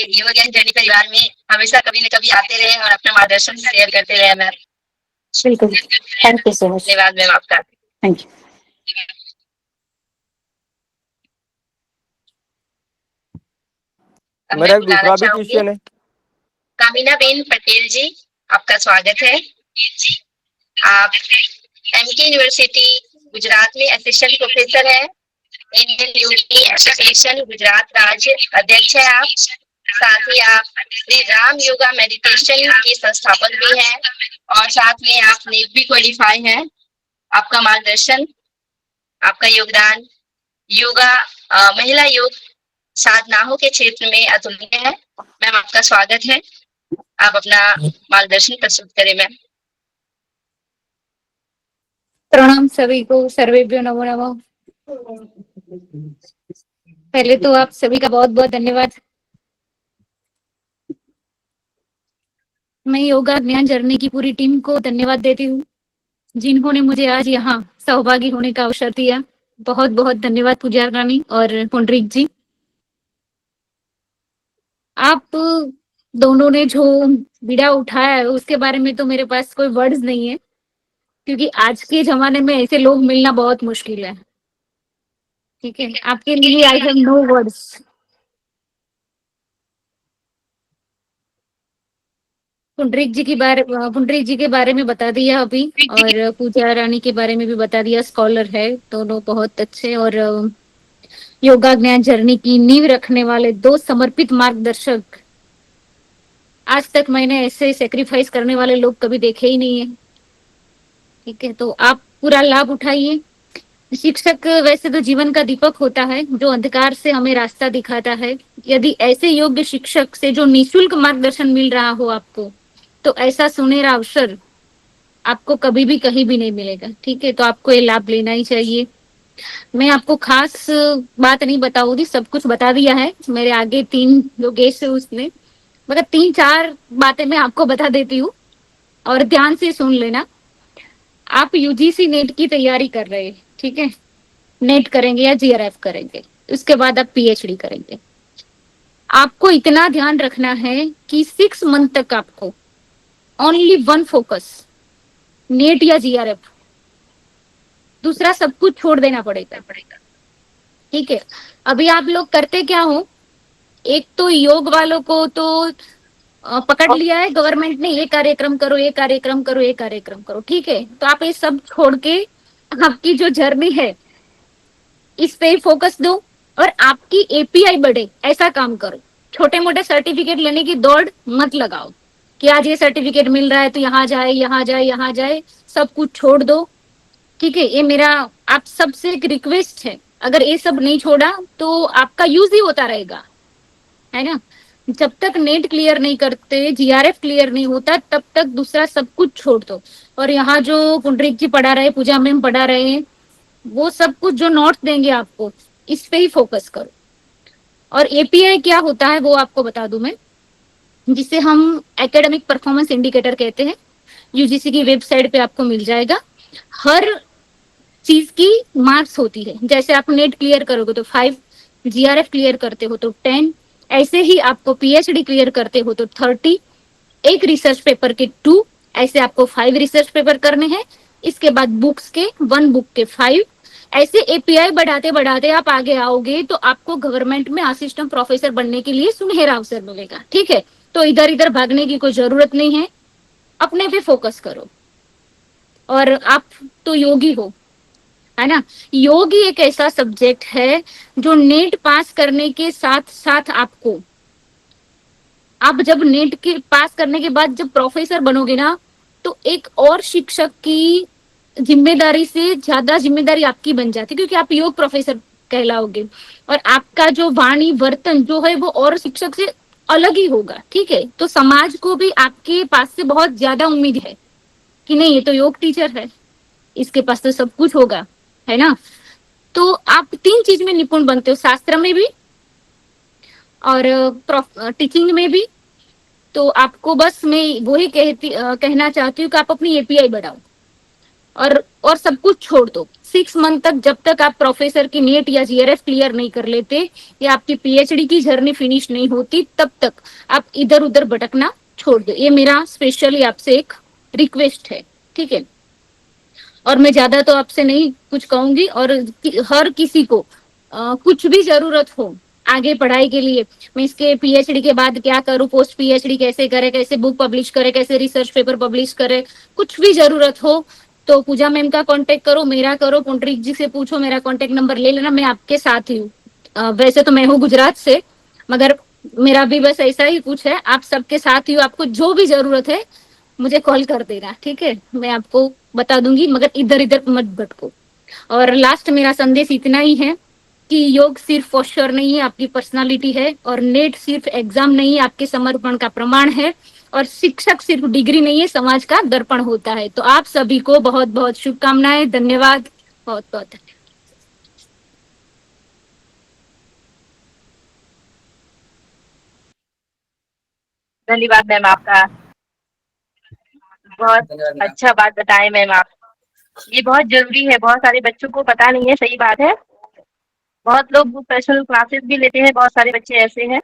योग ज्ञान जर्नी परिवार में हमेशा कभी न कभी आते रहे और अपना मार्गदर्शन शेयर करते रहे मैम। बिल्कुल, थैंक यू सो मच। धन्यवाद मैम आपका। Thank you. अब मेरा मैं एक बुलाना दूसरा भी चाहूंगी क्वेश्चन है। कामिना बेन पटेल जी, आपका स्वागत है। आप एमके यूनिवर्सिटी गुजरात में असिस्टेंट प्रोफेसर है, इंडियन योग एसोसिएशन गुजरात राज्य अध्यक्ष है आप। साथ ही आप श्री राम योगा मेडिटेशन के संस्थापक भी हैं, और साथ में आप नेट भी क्वालिफाई हैं। आपका मार्गदर्शन, आपका योगदान योगा महिला योग साधनाओं के क्षेत्र में अतुलनीय है। मैम आपका स्वागत है, आप अपना मार्गदर्शन प्रस्तुत करें मैम। प्रणाम सभी को, सर्वेभ्यो नमो नमः। पहले तो आप सभी का बहुत बहुत धन्यवाद। मैं योगा ज्ञान जर्नी की पूरी टीम को धन्यवाद देती हूँ, जिन्होंने मुझे आज यहाँ सहभागी होने का अवसर दिया। बहुत बहुत धन्यवाद पूजा रानी और पुंडरीक जी। आप दोनों ने जो बीड़ा उठाया है उसके बारे में तो मेरे पास कोई वर्ड्स नहीं है, क्योंकि आज के जमाने में ऐसे लोग मिलना बहुत मुश्किल है। ठीक है, आपके लिए I have no words. Pundarik जी के बारे में बता दिया अभी, और पूजा रानी के बारे में भी बता दिया। स्कॉलर है, दोनों बहुत अच्छे और योगा ज्ञान जर्नी की नींव रखने वाले दो समर्पित मार्गदर्शक। आज तक मैंने ऐसे सेक्रीफाइस करने वाले लोग कभी देखे ही नहीं है। ठीक है, तो आप पूरा लाभ उठाइए। शिक्षक वैसे तो जीवन का दीपक होता है, जो अंधकार से हमें रास्ता दिखाता है। यदि ऐसे योग्य शिक्षक से जो निःशुल्क मार्गदर्शन मिल रहा हो आपको, तो ऐसा सुनहरा अवसर आपको कभी भी कहीं भी नहीं मिलेगा। ठीक है, तो आपको ये लाभ लेना ही चाहिए। मैं आपको खास बात नहीं बताऊंगी, सब कुछ बता दिया है मेरे आगे तीन जो गेस्ट है उसने। मतलब 3-4 बातें मैं आपको बता देती हूँ और ध्यान से सुन लेना। आप यूजीसी नेट की तैयारी कर रहे हैं, ठीक है। नेट करेंगे या जीआरएफ करेंगे, उसके बाद आप पीएचडी करेंगे। आपको इतना ध्यान रखना है कि 6 मंथ तक आपको ओनली वन फोकस, नेट या जीआरएफ, दूसरा सब कुछ छोड़ देना पड़ेगा। ठीक है। अभी आप लोग करते क्या हो, एक तो योग वालों को तो पकड़ लिया है गवर्नमेंट ने, ये कार्यक्रम करो, ये कार्यक्रम करो, ये कार्यक्रम करो, ठीक है। तो आप ये सब छोड़ के आपकी जो जर्नी है इस पे फोकस दो और आपकी एपीआई बढ़े, ऐसा काम करो। छोटे मोटे सर्टिफिकेट लेने की दौड़ मत लगाओ कि आज ये सर्टिफिकेट मिल रहा है तो यहाँ जाए, यहाँ जाए, यहाँ जाए, सब कुछ छोड़ दो। ठीक है, ये मेरा आप सबसे एक रिक्वेस्ट है। अगर ये सब नहीं छोड़ा तो आपका यूज ही होता रहेगा, है ना। जब तक नेट क्लियर नहीं करते, जीआरएफ क्लियर नहीं होता, तब तक दूसरा सब कुछ छोड़ दो। और यहाँ जो पुंडरीक जी पढ़ा रहे, पूजा मैम पढ़ा रहे हैं, वो सब कुछ जो नोट्स देंगे आपको, इस पे ही फोकस करो। और एपीआई क्या होता है वो आपको बता दूं मैं, जिसे हम एकेडमिक परफॉर्मेंस इंडिकेटर कहते हैं। यूजीसी की वेबसाइट पे आपको मिल जाएगा। हर चीज की मार्क्स होती है। जैसे आप नेट क्लियर करोगे तो 5, जीआरएफ क्लियर करते हो तो 10, ऐसे ही आपको पीएचडी क्लियर करते हो तो 30, एक रिसर्च पेपर के 2, ऐसे आपको 5 रिसर्च पेपर करने हैं। इसके बाद बुक्स के 1 बुक के 5, ऐसे एपीआई बढ़ाते बढ़ाते आप आगे आओगे तो आपको गवर्नमेंट में असिस्टेंट प्रोफेसर बनने के लिए सुनहरा अवसर मिलेगा। ठीक है, तो इधर इधर भागने की कोई जरूरत नहीं है, अपने पे फोकस करो। और आप तो योगी हो, है ना। योग ही एक ऐसा सब्जेक्ट है जो नेट पास करने के साथ साथ आपको, आप जब नेट के पास करने के बाद जब प्रोफेसर बनोगे ना, तो एक और शिक्षक की जिम्मेदारी से ज्यादा जिम्मेदारी आपकी बन जाती है, क्योंकि आप योग प्रोफेसर कहलाओगे और आपका जो वाणी वर्तन जो है वो और शिक्षक से अलग ही होगा। ठीक है, तो समाज को भी आपके पास से बहुत ज्यादा उम्मीद है कि नहीं, ये तो योग टीचर है, इसके पास तो सब कुछ होगा, है ना। तो आप 3 चीज में निपुण बनते हो, शास्त्र में भी और टीचिंग में भी। तो आपको बस मैं वही कहना चाहती हूँ कि आप अपनी एपीआई बढ़ाओ और सब कुछ छोड़ दो। 6 मंथ तक, जब तक आप प्रोफेसर की नेट या जीआरएफ क्लियर नहीं कर लेते या आपकी पीएचडी की जर्नी फिनिश नहीं होती, तब तक आप इधर उधर भटकना छोड़ दो। ये मेरा स्पेशली आपसे एक रिक्वेस्ट है। ठीक है, और मैं ज्यादा तो आपसे नहीं कुछ कहूंगी। और हर किसी को कुछ भी जरूरत हो आगे पढ़ाई के लिए, मैं इसके पीएचडी के बाद क्या करूं, पोस्ट पीएचडी कैसे करे, कैसे बुक पब्लिश करे, कैसे रिसर्च पेपर पब्लिश करे, कुछ भी जरूरत हो तो पूजा मैम का कांटेक्ट करो, मेरा करो, पुंडरीक जी से पूछो, मेरा कांटेक्ट नंबर ले लेना, मैं आपके साथ ही हूँ। वैसे तो मैं हूँ गुजरात से, मगर मेरा भी बस ऐसा ही कुछ है, आप सबके साथ ही हूँ। आपको जो भी जरूरत है मुझे कॉल कर देना, ठीक है, मैं आपको बता दूंगी, मगर इधर इधर मत भटको। और लास्ट मेरा संदेश इतना ही है कि योग सिर्फ पोस्चर नहीं है, आपकी पर्सनालिटी है। और नेट सिर्फ एग्जाम नहीं है, आपके समर्पण का प्रमाण है। और शिक्षक सिर्फ डिग्री नहीं है, समाज का दर्पण होता है। तो आप सभी को बहुत बहुत शुभकामनाएं, धन्यवाद, बहुत बहुत धन्यवाद। धन्यवाद मैम आपका, बहुत अच्छा बात बताए मैम आप। ये बहुत जरूरी है, बहुत सारे बच्चों को पता नहीं है, सही बात है। बहुत लोग पर्सनल क्लासेस भी लेते हैं, बहुत सारे बच्चे ऐसे हैं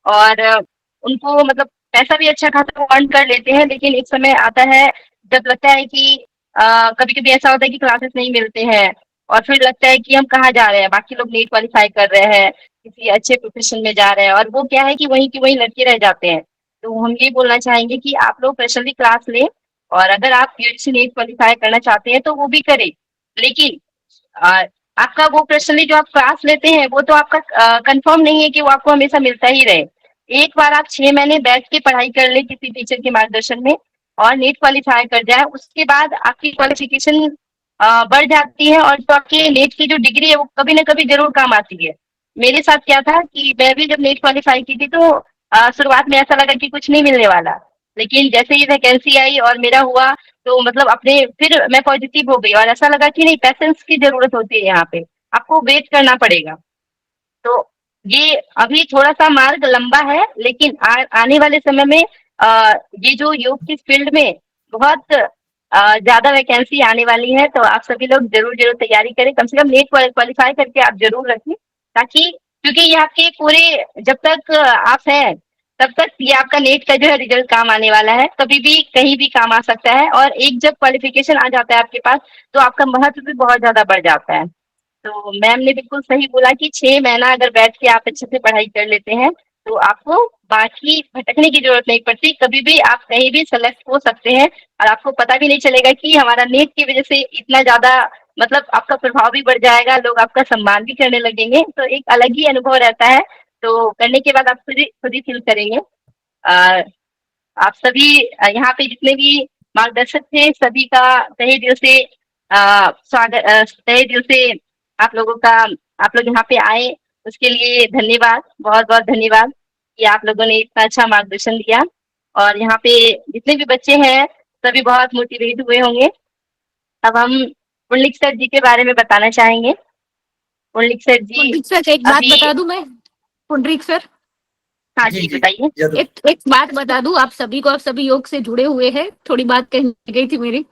और उनको मतलब पैसा भी अच्छा खासा अर्न कर लेते हैं, लेकिन एक समय आता है जब लगता है कि कभी कभी ऐसा होता है कि क्लासेस नहीं मिलते हैं और फिर लगता है कि हम कहाँ जा रहे हैं, बाकी लोग नीट क्वालिफाई कर रहे हैं, किसी अच्छे प्रोफेशन में जा रहे हैं और वो क्या है कि वहीं की वहीं लटके रह जाते हैं। तो हम ये बोलना चाहेंगे कि आप लोग पर्सनली क्लास लें और अगर आप यूजीसी नीट क्वालिफाई करना चाहते हैं तो वो भी करें, लेकिन आपका वो पर्सनली जो आप क्लास लेते हैं वो तो आपका कंफर्म नहीं है कि वो आपको हमेशा मिलता ही रहे। एक बार आप 6 महीने बैठ के पढ़ाई कर ले किसी टीचर के मार्गदर्शन में और नीट क्वालिफाई कर जाए, उसके बाद आपकी क्वालिफिकेशन बढ़ जाती है और जो आपके नेट की जो डिग्री है वो कभी ना कभी जरूर काम आती है। मेरे साथ क्या था कि मैं भी जब नेट क्वालिफाई की थी तो शुरुआत में ऐसा लगा कि कुछ नहीं मिलने वाला, लेकिन जैसे ही वैकेंसी आई और मेरा हुआ तो मतलब अपने फिर मैं पॉजिटिव हो गई और ऐसा लगा कि नहीं, पैसेंस की जरूरत होती है, यहाँ पे आपको वेट करना पड़ेगा। तो ये अभी थोड़ा सा मार्ग लंबा है, लेकिन आने वाले समय में ये जो योग की फील्ड में बहुत ज्यादा वैकेंसी आने वाली है, तो आप सभी लोग जरूर जरूर तैयारी करें, कम से कम नेट क्वालिफाई करके आप जरूर रखें, ताकि क्योंकि ये आपके पूरे जब तक आप हैं तब तक ये आपका नेट का जो है रिजल्ट काम आने वाला है, कभी भी कहीं भी काम आ सकता है। और एक जब क्वालिफिकेशन आ जाता है आपके पास, तो आपका महत्व भी बहुत ज्यादा बढ़ जाता है। तो मैम ने बिल्कुल सही बोला कि 6 महीना अगर बैठ के आप अच्छे से पढ़ाई कर लेते हैं, तो आपको बाकी भटकने की जरूरत नहीं पड़ती, कभी भी आप कहीं भी सेलेक्ट हो सकते हैं, और आपको पता भी नहीं चलेगा कि हमारा नेट की वजह से इतना ज्यादा, मतलब आपका प्रभाव भी बढ़ जाएगा, लोग आपका सम्मान भी करने लगेंगे, तो एक अलग ही अनुभव रहता है। तो करने के बाद आप खुद ही फील करेंगे। अ, आप सभी यहाँ पे जितने भी मार्गदर्शक थे, सभी का तहे दिल से स्वागत, तहे दिल से आप लोगों का, आप लोग यहाँ पे आए उसके लिए धन्यवाद, बहुत बहुत धन्यवाद कि आप लोगों ने इतना अच्छा मार्गदर्शन दिया। और यहाँ पे जितने भी बच्चे हैं सभी बहुत मोटिवेट हुए होंगे। अब हम पुंडलिक सर जी के बारे में बताना चाहेंगे। पुंडलिक सर जी पुंडरीक सर एक बात अभी, बता दूं मैं, पुंडरीक सर हाँ जी जी जी बताइए। जरूर। एक बात बता दूं आप सभी को, आप सभी योग से जुड़े हुए हैं, थोड़ी बात कहनी गई थी मेरी।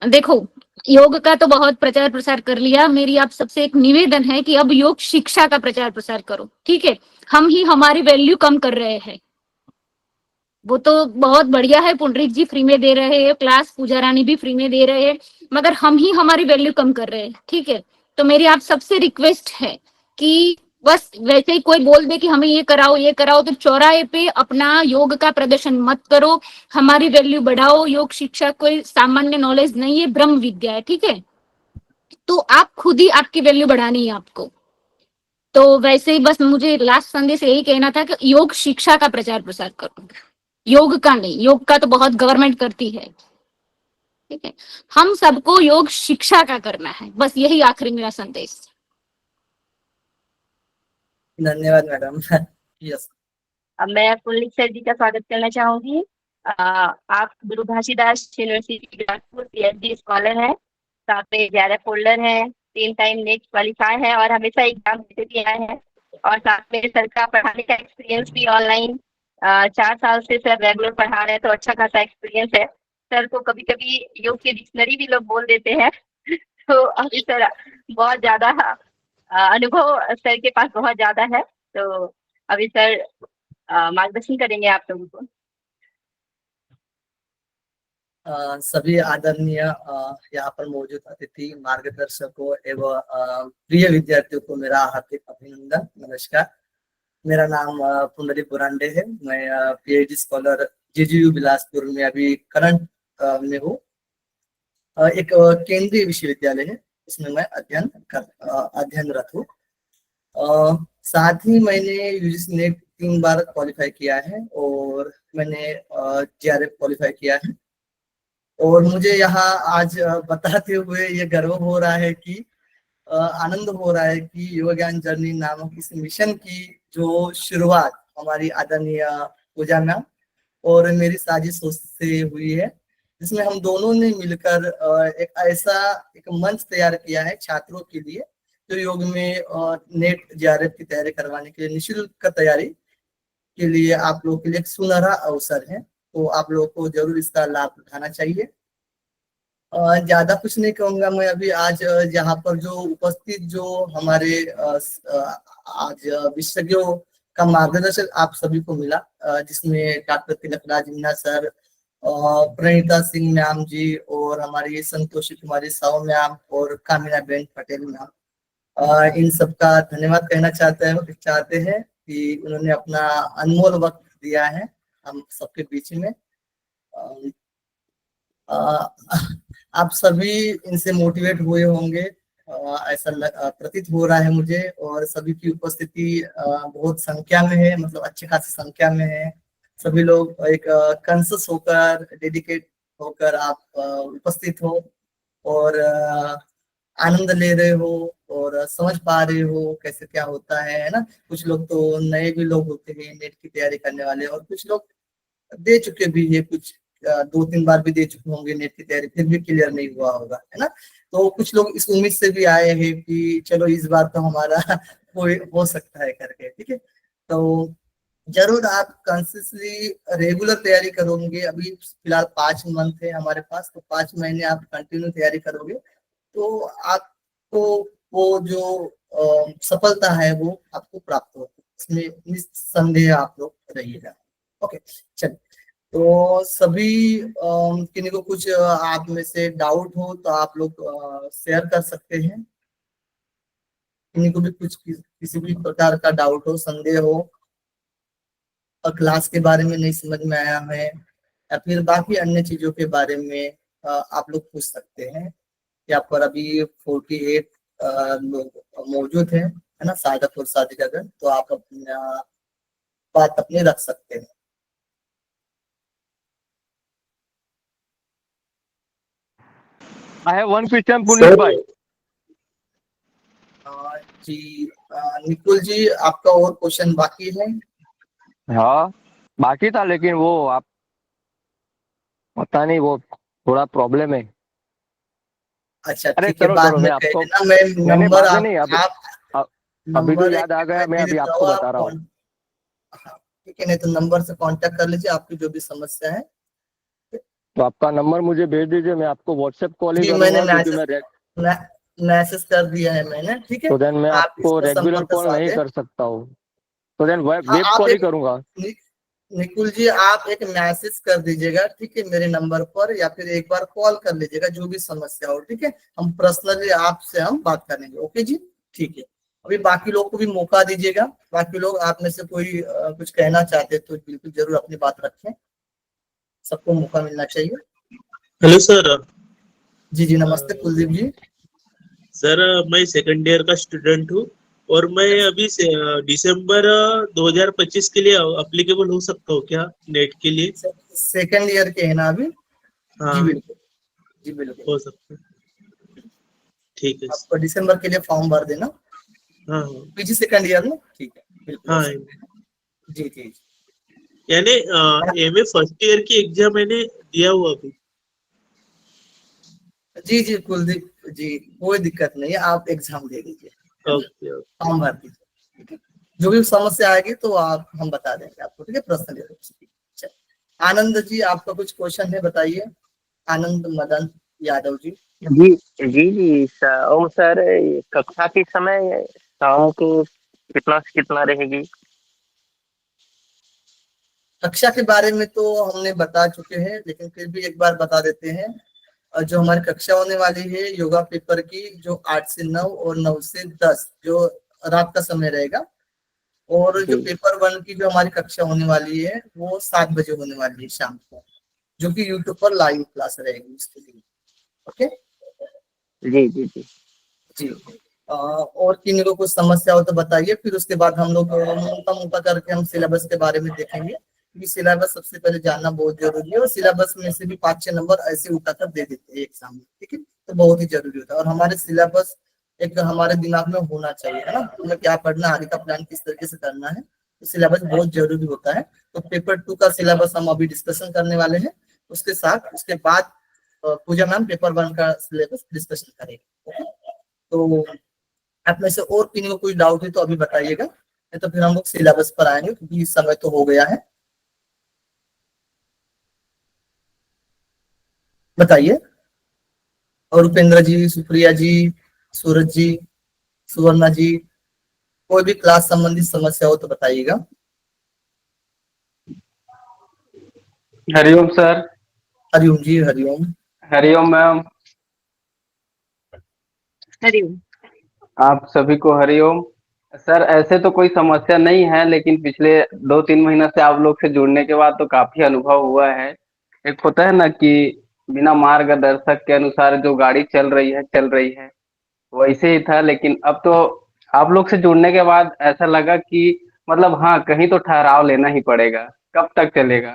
देखो, योग का तो बहुत प्रचार प्रसार कर लिया, मेरी आप सबसे एक निवेदन है कि अब योग शिक्षा का प्रचार प्रसार करो, ठीक है। हम ही हमारी वैल्यू कम कर रहे हैं। वो तो बहुत बढ़िया है, पुंडरीक जी फ्री में दे रहे हैं क्लास, पूजा रानी भी फ्री में दे रहे हैं, मगर हम ही हमारी वैल्यू कम कर रहे हैं, ठीक है। तो मेरी आप सबसे रिक्वेस्ट है कि बस वैसे ही कोई बोल दे कि हमें ये कराओ, तो चौराहे पे अपना योग का प्रदर्शन मत करो, हमारी वैल्यू बढ़ाओ। योग शिक्षा कोई सामान्य नॉलेज नहीं है, ब्रह्म विद्या है, ठीक है। तो आप खुद ही आपकी वैल्यू बढ़ानी है आपको। तो वैसे ही बस मुझे लास्ट संदेश यही कहना था कि योग शिक्षा का प्रचार प्रसार करो, योग का नहीं। योग का तो बहुत गवर्नमेंट करती है, ठीक है। हम सबको योग शिक्षा का करना है, बस यही आखिरी मेरा संदेश। धन्यवाद मैडम। यस। अब मैं पुंडलिक सर जी का स्वागत करना चाहूंगी। आप गुरु Ghasidas university Bilaspur PhD scholar हैं, साथ में 11 फोल्डर हैं, 3 टाइम नेट क्वालिफाई है और हमेशा एग्जाम देते भी आए हैं। और साथ में सर का पढ़ाने का एक्सपीरियंस भी ऑनलाइन 4 साल से सर रेगुलर पढ़ा रहे हैं, तो अच्छा खासा एक्सपीरियंस है। सर को कभी कभी योग की डिक्शनरी भी लोग बोल देते हैं। तो अभी सर बहुत ज्यादा अनुभव सर के पास बहुत ज्यादा है। तो अभी सर मार्गदर्शन करेंगे आप लोगों को। सभी आदरणीय यहाँ पर मौजूद अतिथि मार्गदर्शकों एवं प्रिय विद्यार्थियों को मेरा हार्दिक अभिनंदन, नमस्कार। मेरा नाम पुंडलिक बुरांडे है। मैं पीएचडी स्कॉलर जेजीयू बिलासपुर में अभी करंट में हूँ। एक केंद्रीय विश्वविद्यालय है, इसमें मैं अध्ययनरत हूँ। साथ ही मैंने यूजीसी नेट 3 बार क्वालिफाई किया है और मैंने जेआरएफ क्वालिफाई किया है। और मुझे यहाँ आज बताते हुए ये गर्व हो रहा है कि आनंद हो रहा है कि योग ज्ञान जर्नी नामक इस मिशन की जो शुरुआत हमारी आदरणीय पूजा मैम और मेरी साजिश से हुई है, जिसमें हम दोनों ने मिलकर एक ऐसा एक मंच तैयार किया है छात्रों के लिए, जो योग में नेट जेआरएफ की तैयारी करवाने के लिए निःशुल्क तैयारी के लिए आप लोगों के लिए एक सुनहरा अवसर है। तो आप लोगों को जरूर इसका लाभ उठाना चाहिए। ज्यादा कुछ नहीं कहूंगा मैं अभी। आज यहाँ पर जो उपस्थित जो हमारे आज विशेषज्ञों का मार्गदर्शन आप सभी को मिला, जिसमें doctor Tilakraj Meena sir, Praneeta Singh ma'am ji और हमारी संतोषी कुमारी साहू मैम और कामिना बेन पटेल मैम, इन सबका धन्यवाद कहना चाहते हैं कि उन्होंने अपना अनमोल वक्त दिया है हम सबके बीच में। आप सभी इनसे मोटिवेट हुए होंगे, ऐसा प्रतीत हो रहा है मुझे। और सभी की उपस्थिति बहुत संख्या में है, मतलब अच्छी खासी संख्या में है। सभी लोग एक कंसस होकर, डेडिकेट होकर आप उपस्थित हो और आनंद ले रहे हो और समझ पा रहे हो कैसे क्या होता है ना। कुछ लोग तो नए भी लोग होते हैं नेट की तैयारी करने वाले, और कुछ लोग दे चुके भी है, कुछ 2-3 बार भी दे चुके होंगे नेट की तैयारी, फिर भी क्लियर नहीं हुआ होगा, है ना। तो कुछ लोग इस उम्मीद से भी आए हैं कि चलो इस बार तो हमारा हो सकता है करके, ठीक है। तो जरूर आप कंसिस्टली रेगुलर तैयारी करोगे। अभी फिलहाल 5 मंथ है हमारे पास, तो 5 महीने आप कंटिन्यू तैयारी करोगे तो आपको वो जो सफलता है वो आपको प्राप्त होगी, इसमें निस्संदेह आप लोग रहिएगा। ओके चलिए, तो सभी किन्हीं को कुछ आप में से डाउट हो तो आप लोग शेयर कर सकते हैं। किन्हीं को भी कुछ किसी भी प्रकार का डाउट हो, संदेह हो, और क्लास के बारे में नहीं समझ में आया है या फिर बाकी अन्य चीजों के बारे में आप लोग पूछ सकते हैं। यहाँ पर अभी 48 लोग मौजूद हैं, है ना, साधक और साधिकागण, तो आप अपना बात अपनी रख सकते हैं। I have one question, Punit bhai. जी निकुल जी, आपका और क्वेश्चन बाकी है? हाँ बाकी था, लेकिन वो आप पता नहीं, वो थोड़ा प्रॉब्लम है। अच्छा अरे ठीक है, चलो बाद चलो, में मैं कह आपको देना। मैं मैंने नंबर बाद में नहीं, अभी आप अभी तो नंबर याद आ गया, मैं दे अभी देता आपको हूँ, बता रहा हूँ। हाँ ठीक है, नहीं तो नंबर से कांटेक्ट कर लीजिए, आपकी जो भी समस्या है। तो आपका नंबर मुझे भेज दीजिए, मैं आपको व्हाट्सएप कॉल ही जी मैंने करूंगा, क्योंकि मैं मैसेज कर दिया है मैंने, ठीक है, तो देन मैं आप इस आपको पर रेगुलर संपर्क कॉल नहीं साधे। कर सकता हूँ, तो देन हाँ वेब आप कॉल ही एक करूंगा। निकुल जी, आप एक मैसेज कर दीजिएगा, ठीक है, मेरे नंबर पर, या फिर एक बार कॉल कर लीजिएगा, जो भी समस्या हो, ठीक है, हम पर्सनली आपसे हम बात करेंगे। ओके जी, ठीक है। अभी बाकी लोग को भी मौका दीजिएगा, बाकी लोग आप में से कोई कुछ कहना चाहते तो बिल्कुल जरूर अपनी बात रखें, सबको मौका मिलना चाहिए। Hello sir. जी जी नमस्ते कुलदीप जी। सर मैं सेकंड ईयर का स्टूडेंट हूँ और मैं अभी से दिसंबर 2025 के लिए अप्लीकेबल हो सकता हूँ क्या नेट के लिए? सेकंड ईयर के है ना अभी? जी हाँ बिल्कुल, जी बिल्कुल, हो सकता है, ठीक है। आपको दिसंबर के लिए फॉर्म भर देना। हाँ हाँ पीजी सेकंड ईयर में, ठीक है, बिल्कुल हो हाँ, सकता है। जी जी यानी एमए फर्स्ट ईयर की एग्जाम मैंने दिया हुआ अभी। जी जी कुलदीप जी, कोई दिक्कत नहीं है, आप एग्जाम दे दीजिए, ओके ओके, फॉर्म भर दीजिए, ठीक है। जो भी समस्या आएगी तो आप हम बता देंगे आपको, ठीक है, पर्सनली रूप से। चलिए आनंद जी, आपका कुछ क्वेश्चन है, बताइए। आनंद मदन यादव जी। जी जी जी सर, ओम सर, ये कक्षा के समय शाम को कितना से कितना रहेगी? कक्षा के बारे में तो हमने बता चुके हैं, लेकिन फिर भी एक बार बता देते हैं। जो हमारी कक्षा होने वाली है योगा पेपर की, जो 8 से 9 और 9 से 10 जो रात का समय रहेगा, और जो जी पेपर 1 की जो हमारी कक्षा होने वाली है वो 7 बजे होने वाली है शाम को, जो कि यूट्यूब पर लाइव क्लास रहेगी उसके लिए। ओके जी जी जी जी। और किन्हीं को कुछ समस्या हो तो बताइए, फिर उसके बाद हम लोग मोटा मोटा करके हम सिलेबस के बारे में देखेंगे, क्योंकि सिलेबस सबसे पहले जानना बहुत जरूरी है, और सिलेबस में से भी 5-6 नंबर ऐसे उठाकर दे देते हैं एग्जाम में, ठीक है, तो बहुत ही जरूरी होता है। और हमारे सिलेबस एक हमारे दिमाग में होना चाहिए, है ना, हमें क्या पढ़ना, आगे का प्लान किस तरीके से करना है, तो सिलेबस बहुत जरूरी होता है। तो पेपर 2 का सिलेबस हम अभी डिस्कशन करने वाले हैं, उसके साथ उसके बाद पूजा मैम पेपर 1 का सिलेबस डिस्कशन करेंगे। तो आप में से और किन्हीं को कोई डाउट है तो अभी बताइएगा, नहीं तो फिर हम लोग सिलेबस पर आएंगे, क्योंकि समय तो हो गया है। बताइए। और उपेंद्र जी, सुप्रिया जी, सूरज जी, सुवर्णा जी, कोई भी क्लास संबंधी समस्या हो तो बताइएगा। हरिओम सर। हरिओम जी, हरिओम। हरिओम मैम। हरिओम। आप सभी को हरिओम। सर ऐसे तो कोई समस्या नहीं है, लेकिन पिछले 2-3 महीना से आप लोग से जुड़ने के बाद तो काफी अनुभव हुआ है। एक होता है ना कि बिना मार्गदर्शक के अनुसार जो गाड़ी चल रही है वैसे ही था, लेकिन अब तो आप लोग से जुड़ने के बाद ऐसा लगा कि मतलब हाँ, कहीं तो ठहराव लेना ही पड़ेगा, कब तक चलेगा।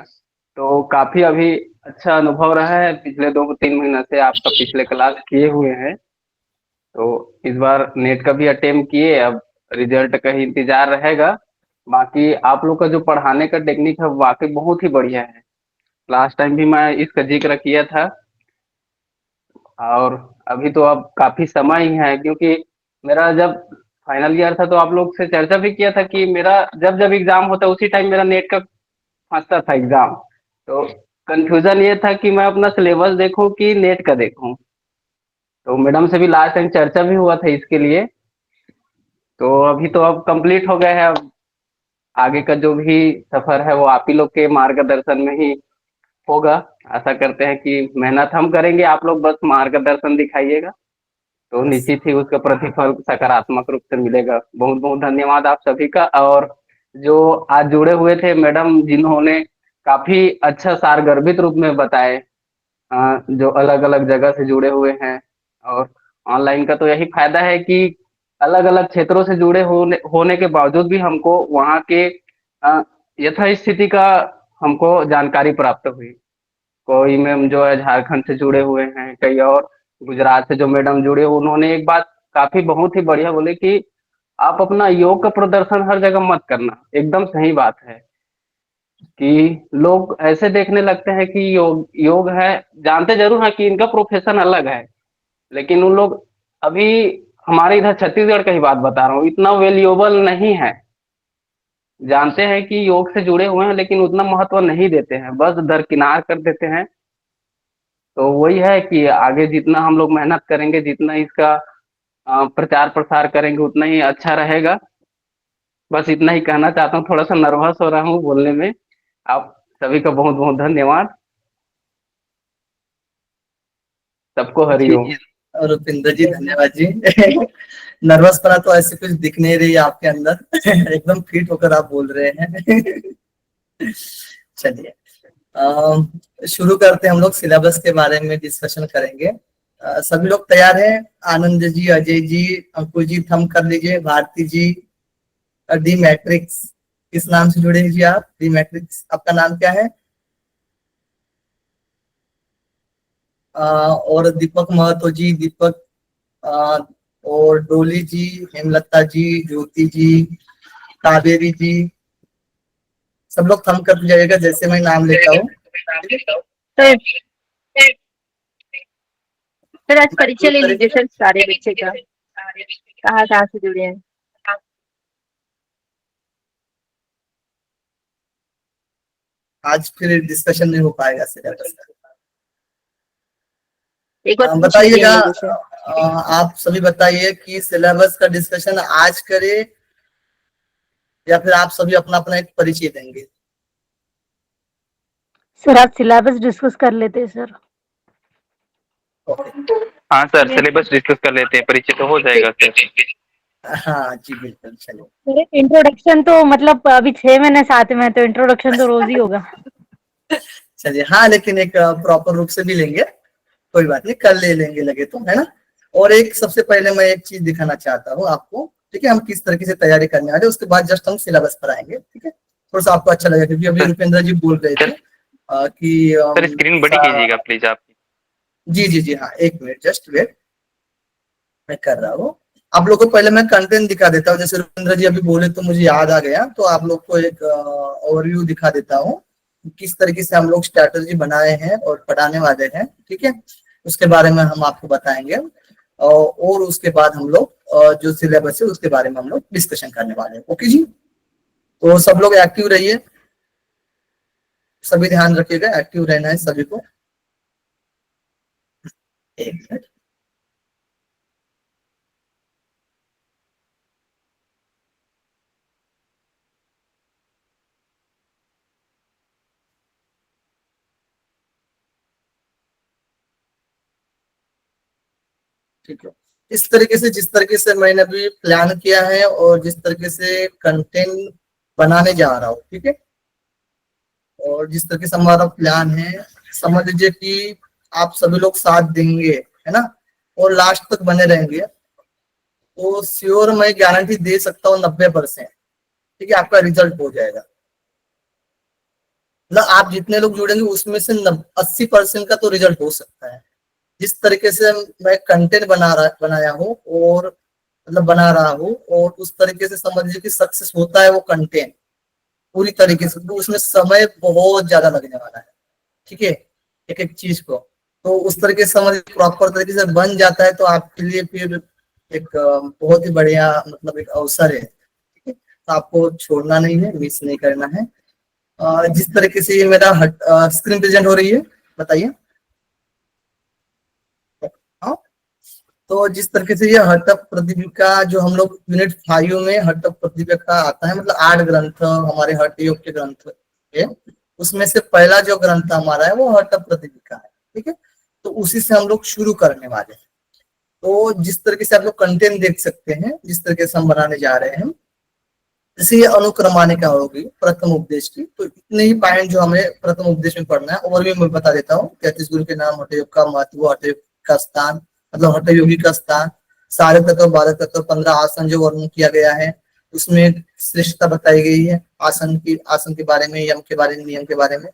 तो काफी अभी अच्छा अनुभव रहा है, पिछले 2-3 महीना से आपका पिछले क्लास किए हुए हैं, तो इस बार नेट का भी अटेम्प्ट किए, अब रिजल्ट का ही इंतजार रहेगा। बाकी आप लोग का जो पढ़ाने का टेक्निक है वाकई बहुत ही बढ़िया है। लास्ट टाइम भी मैं इसका जिक्र किया था, और अभी तो अब काफी समय ही है, क्योंकि मेरा जब फाइनल ईयर था तो आप लोग से चर्चा भी किया था कि मेरा जब जब एग्जाम होता है उसी टाइम मेरा नेट का फंसता था एग्जाम। तो कंफ्यूजन ये था कि मैं अपना सिलेबस देखूं कि नेट का देखूं। तो मैडम से भी लास्ट टाइम चर्चा भी हुआ था इसके लिए। तो अभी तो अब कंप्लीट हो गया है। अब आगे का जो भी सफर है वो आप ही लोग के मार्गदर्शन में ही होगा। आशा करते हैं कि मेहनत हम करेंगे, आप लोग बस मार्गदर्शन दिखाइएगा तो निश्चित ही उसका प्रतिफल सकारात्मक रूप से मिलेगा। बहुत बहुत धन्यवाद आप सभी का। और जो आज जुड़े हुए थे मैडम जिन्होंने काफी अच्छा सारगर्भित रूप में बताए, जो अलग अलग जगह से जुड़े हुए हैं। और ऑनलाइन का तो यही फायदा है कि अलग अलग क्षेत्रों से जुड़े होने के बावजूद भी हमको वहाँ के यथास्थिति का हमको जानकारी प्राप्त हुई। कोई मैम जो है झारखंड से जुड़े हुए हैं, कई और गुजरात से जो मैडम जुड़े, उन्होंने एक बात काफी बहुत ही बढ़िया बोले कि आप अपना योग का प्रदर्शन हर जगह मत करना। एकदम सही बात है कि लोग ऐसे देखने लगते हैं कि योग योग है, जानते जरूर हैं कि इनका प्रोफेशन अलग है, लेकिन उन लोग अभी हमारे इधर छत्तीसगढ़ का ही बात बता रहा हूँ, इतना वैल्यूएबल नहीं है। जानते हैं कि योग से जुड़े हुए हैं लेकिन उतना महत्व नहीं देते हैं, बस दरकिनार कर देते हैं। तो वही है कि आगे जितना हम लोग मेहनत करेंगे, जितना इसका प्रचार प्रसार करेंगे उतना ही अच्छा रहेगा। बस इतना ही कहना चाहता हूँ। थोड़ा सा नर्वस हो रहा हूँ बोलने में। आप सभी का बहुत बहुत धन्यवाद। सबको जी हरिओम। जी रुपिंदर जी, धन्यवाद जी। नर्वस पना तो ऐसे कुछ दिख नहीं रही आपके अंदर। एकदम फिट होकर आप बोल रहे हैं। चलिए शुरू करते हैं। हम लोग सिलेबस के बारे में डिस्कशन करेंगे। सभी लोग तैयार हैं? आनंद जी, अजय जी, अंकुर जी थम कर लीजिए। भारती जी, डी मैट्रिक्स किस नाम से जुड़े हैं जी आप? डी मैट्रिक्स आपका नाम क्या है? और दीपक महतो जी, दीपक, और डोली जी, हेमलता जी, ज्योति जी, कावेरी जी, सब लोग थम कर जाइएगा जैसे मैं नाम लेता हूँ। सर आज परिचय ले लीजिए सर सारे बच्चे का, कहाँ से जुड़े हैं। आज फिर डिस्कशन नहीं हो पाएगा सिलेबस का। एक बार बताइएगा, आप सभी बताइए कि सिलेबस का डिस्कशन आज करें या फिर आप सभी अपना अपना एक परिचय देंगे? सर आप सिलेबस डिस्कस कर लेते हैं सर। हाँ सर, सिलेबस डिस्कस कर लेते हैं, परिचय तो हो जाएगा सर। हाँ जी बिल्कुल। चलो इंट्रोडक्शन तो मतलब अभी 6 महीने साथ में, तो इंट्रोडक्शन तो रोज ही होगा। चलिए, हाँ लेकिन एक प्रॉपर रूप से भी लेंगे, कोई बात नहीं, कल ले लेंगे लगे तो, है ना। और एक सबसे पहले मैं एक चीज दिखाना चाहता हूँ आपको, ठीक है। हम किस तरीके से तैयारी करने वाले, उसके बाद जस्ट हम सिलेबस पर आएंगे, ठीक है। थोड़ा सा आपको अच्छा लगेगा क्योंकि अभी रुपेंद्र जी बोल रहे थे कि सर स्क्रीन बड़ी कीजिएगा प्लीज आप। जी जी जी हाँ, एक मिनट जस्ट वेट, मैं कर रहा हूँ। आप लोग को पहले मैं कंटेंट दिखा देता हूँ। जैसे रुपेंद्र जी अभी बोले तो मुझे याद आ गया, तो आप लोग को एक ओवरव्यू दिखा देता हूँ किस तरीके से हम लोग स्ट्रैटेजी बनाए हैं और पढ़ाने वाले हैं, ठीक है। उसके बारे में हम आपको बताएंगे और उसके बाद हम लोग जो सिलेबस है उसके बारे में हम लोग डिस्कशन करने वाले हैं। ओके जी, तो सब लोग एक्टिव रहिए, सभी ध्यान रखिएगा, एक्टिव रहना है सभी को। एक मिनट, ठीक है। इस तरीके से, जिस तरीके से मैंने अभी प्लान किया है और जिस तरीके से कंटेंट बनाने जा रहा हूँ, ठीक है, और जिस तरीके से हमारा प्लान है, समझ लीजिए कि आप सभी लोग साथ देंगे, है ना, और लास्ट तक बने रहेंगे, तो श्योर मैं गारंटी दे सकता हूँ 90%, ठीक है, आपका रिजल्ट हो जाएगा। मतलब आप जितने लोग जुड़ेंगे उसमें से 80% का तो रिजल्ट हो सकता है। जिस तरीके से मैं कंटेंट बनाया हूँ और मतलब बना रहा हूँ, और उस तरीके से समझ लीजिए कि सक्सेस होता है वो कंटेंट पूरी तरीके से, तो उसमें समय बहुत ज्यादा लगने वाला है, ठीक है, एक एक चीज को। तो उस तरीके से समझ प्रॉपर तरीके से बन जाता है तो आपके लिए फिर एक बहुत ही बढ़िया मतलब एक अवसर है, ठीक है। तो आपको छोड़ना नहीं है, मिस नहीं करना है। जिस तरीके से ये मेरा स्क्रीन प्रेजेंट हो रही है, बताइए। हाँ, तो जिस तरीके से ये हटप प्रतिभिका जो हम लोग यूनिट 5 में हटप प्रतिभिका आता है, मतलब 8 ग्रंथ हमारे हठ योग के ग्रंथ है, उसमें से पहला जो ग्रंथ हमारा है वो हटप प्रतिभिका है, ठीक है। तो उसी से हम लोग शुरू करने वाले हैं। तो जिस तरीके से आप लोग कंटेंट देख सकते हैं, जिस तरीके से हम बनाने जा रहे हैं, जैसे ये अनुक्रमानिका होगी प्रथम उपदेश की, तो इतने ही पॉइंट जो हमें प्रथम उपदेश में पढ़ना है ओवरव्यू में बता देता हूँ। 33 गुरु के नाम, हठयोग का महत्व, हठयोग का स्थान मतलब हठ योगी का स्थान, सारे तत्व, 12 तत्व, 15 आसन जो वर्णन किया गया है, उसमें श्रेष्ठता बताई गई है आसन के बारे में, यम के बारे में, नियम के बारे में।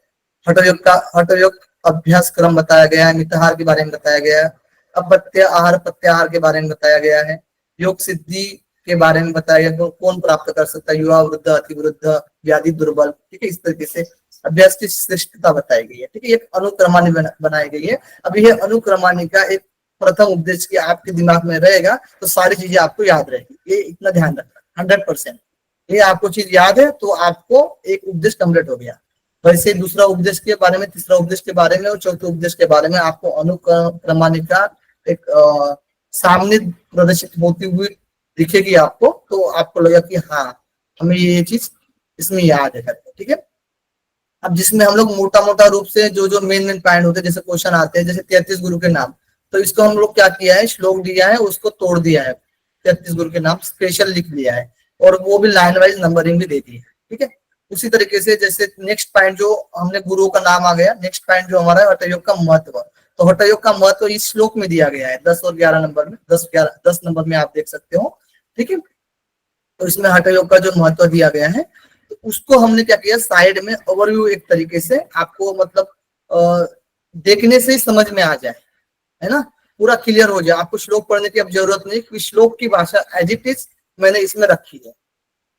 हठयोग अभ्यास क्रम बताया गया है, मिताहार के बारे में बताया गया है, अपत्य आहार प्रत्याहार के बारे में बताया गया है, योग सिद्धि के बारे में बताया गया, कौन प्राप्त कर सकता है, युवा, वृद्ध, अति वृद्ध, व्याधि, दुर्बल, ठीक है। इस तरीके से अभ्यास की श्रेष्ठता बताई गई है, ठीक है। एक अनुक्रमानिका बनाई गई है। अब यह अनुक्रमानिका एक प्रथम उपदेश की आपके दिमाग में रहेगा तो सारी चीजें आपको याद रहेगी, ये इतना ध्यान रखना 100%। ये आपको चीज याद है तो आपको एक उपदेश कंप्लीट हो गया। वैसे दूसरा उपदेश के बारे में, तीसरा उपदेश के बारे में और चौथे उपदेश के बारे में आपको अनुक्रमानिका एक सामने प्रदर्शित होती हुई दिखेगी आपको, तो आपको लगेगा कि हाँ हमें ये चीज इसमें याद है करके, ठीक है। अब जिसमें हम लोग मोटा मोटा रूप से जो मेन पॉइंट होते हैं, जैसे क्वेश्चन आते हैं, जैसे 33 गुरु के नाम, तो इसको हम लोग क्या किया है, श्लोक दिया है उसको तोड़ दिया है, 33 गुरु के नाम स्पेशल लिख दिया है और वो भी लाइन वाइज नंबरिंग भी दे दी है, ठीक है। उसी तरीके से जैसे नेक्स्ट पॉइंट जो हमने गुरुओं का नाम आ गया, नेक्स्ट पॉइंट जो हमारा है हठयोग का महत्व, तो हठयोग का महत्व इस श्लोक में दिया गया है 10 और 11 नंबर में, 10 नंबर में आप देख सकते हो, ठीक है। तो इसमें हठयोग का जो महत्व दिया गया है, तो उसको हमने क्या किया, साइड में ओवरव्यू एक तरीके से आपको मतलब देखने से ही समझ में आ जाए, है ना, पूरा क्लियर हो जाए, आपको श्लोक पढ़ने की अब जरूरत नहीं, क्योंकि श्लोक की भाषा एज इट इज मैंने इसमें रखी है,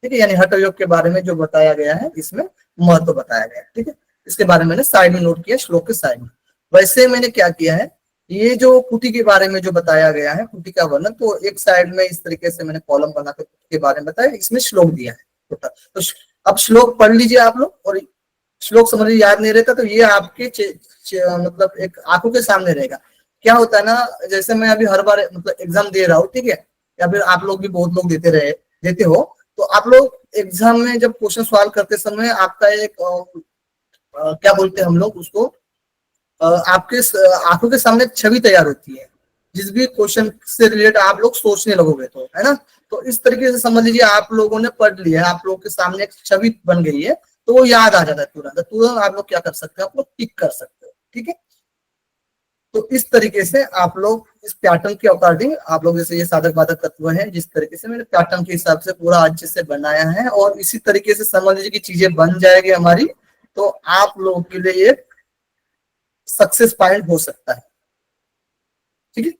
ठीक है। यानी हठयोग के बारे में जो बताया गया है इसमें महत्व बताया गया है, ठीक है। इसके बारे में मैंने साइड में नोट किया, श्लोक के साइड में। वैसे मैंने क्या किया है, ये जो कुटी के बारे में जो बताया गया है, कुटी का वर्णन, तो एक साइड में इस तरीके से मैंने कॉलम बना के बारे में बताया, इसमें श्लोक दिया है। तो अब श्लोक पढ़ लीजिए आप लोग, और श्लोक समझ याद नहीं रहता तो ये आपके मतलब एक आंखों के सामने रहेगा। क्या होता है ना, जैसे मैं अभी हर बार मतलब एग्जाम दे रहा हूँ, ठीक है, या फिर आप लोग भी बहुत लोग देते हो, तो आप लोग एग्जाम में जब क्वेश्चन सॉल्व करते समय आपका एक क्या बोलते हैं हम लोग उसको, आपके आंखों के सामने छवि तैयार होती है, जिस भी क्वेश्चन से रिलेटेड आप लोग सोचने लगोगे, तो है ना। तो इस तरीके से समझ लीजिए आप लोगों ने पढ़ लिया है, आप लोगों के सामने एक छवि बन गई है, तो वो याद आ जाता है तुरंत आप लोग क्या कर सकते हो, आप लोग टिक कर सकते हो, ठीक है। तो इस तरीके से आप लोग इस पैटर्न के अकॉर्डिंग आप लोग, जैसे ये साधक बाधक तत्व है, जिस तरीके से मैंने पैटर्न के हिसाब से पूरा अच्छे से बनाया है, और इसी तरीके से समझ लीजिए कि चीजें बन जाएगी हमारी, तो आप लोगों के लिए एक सक्सेस पॉइंट हो सकता है, ठीक है।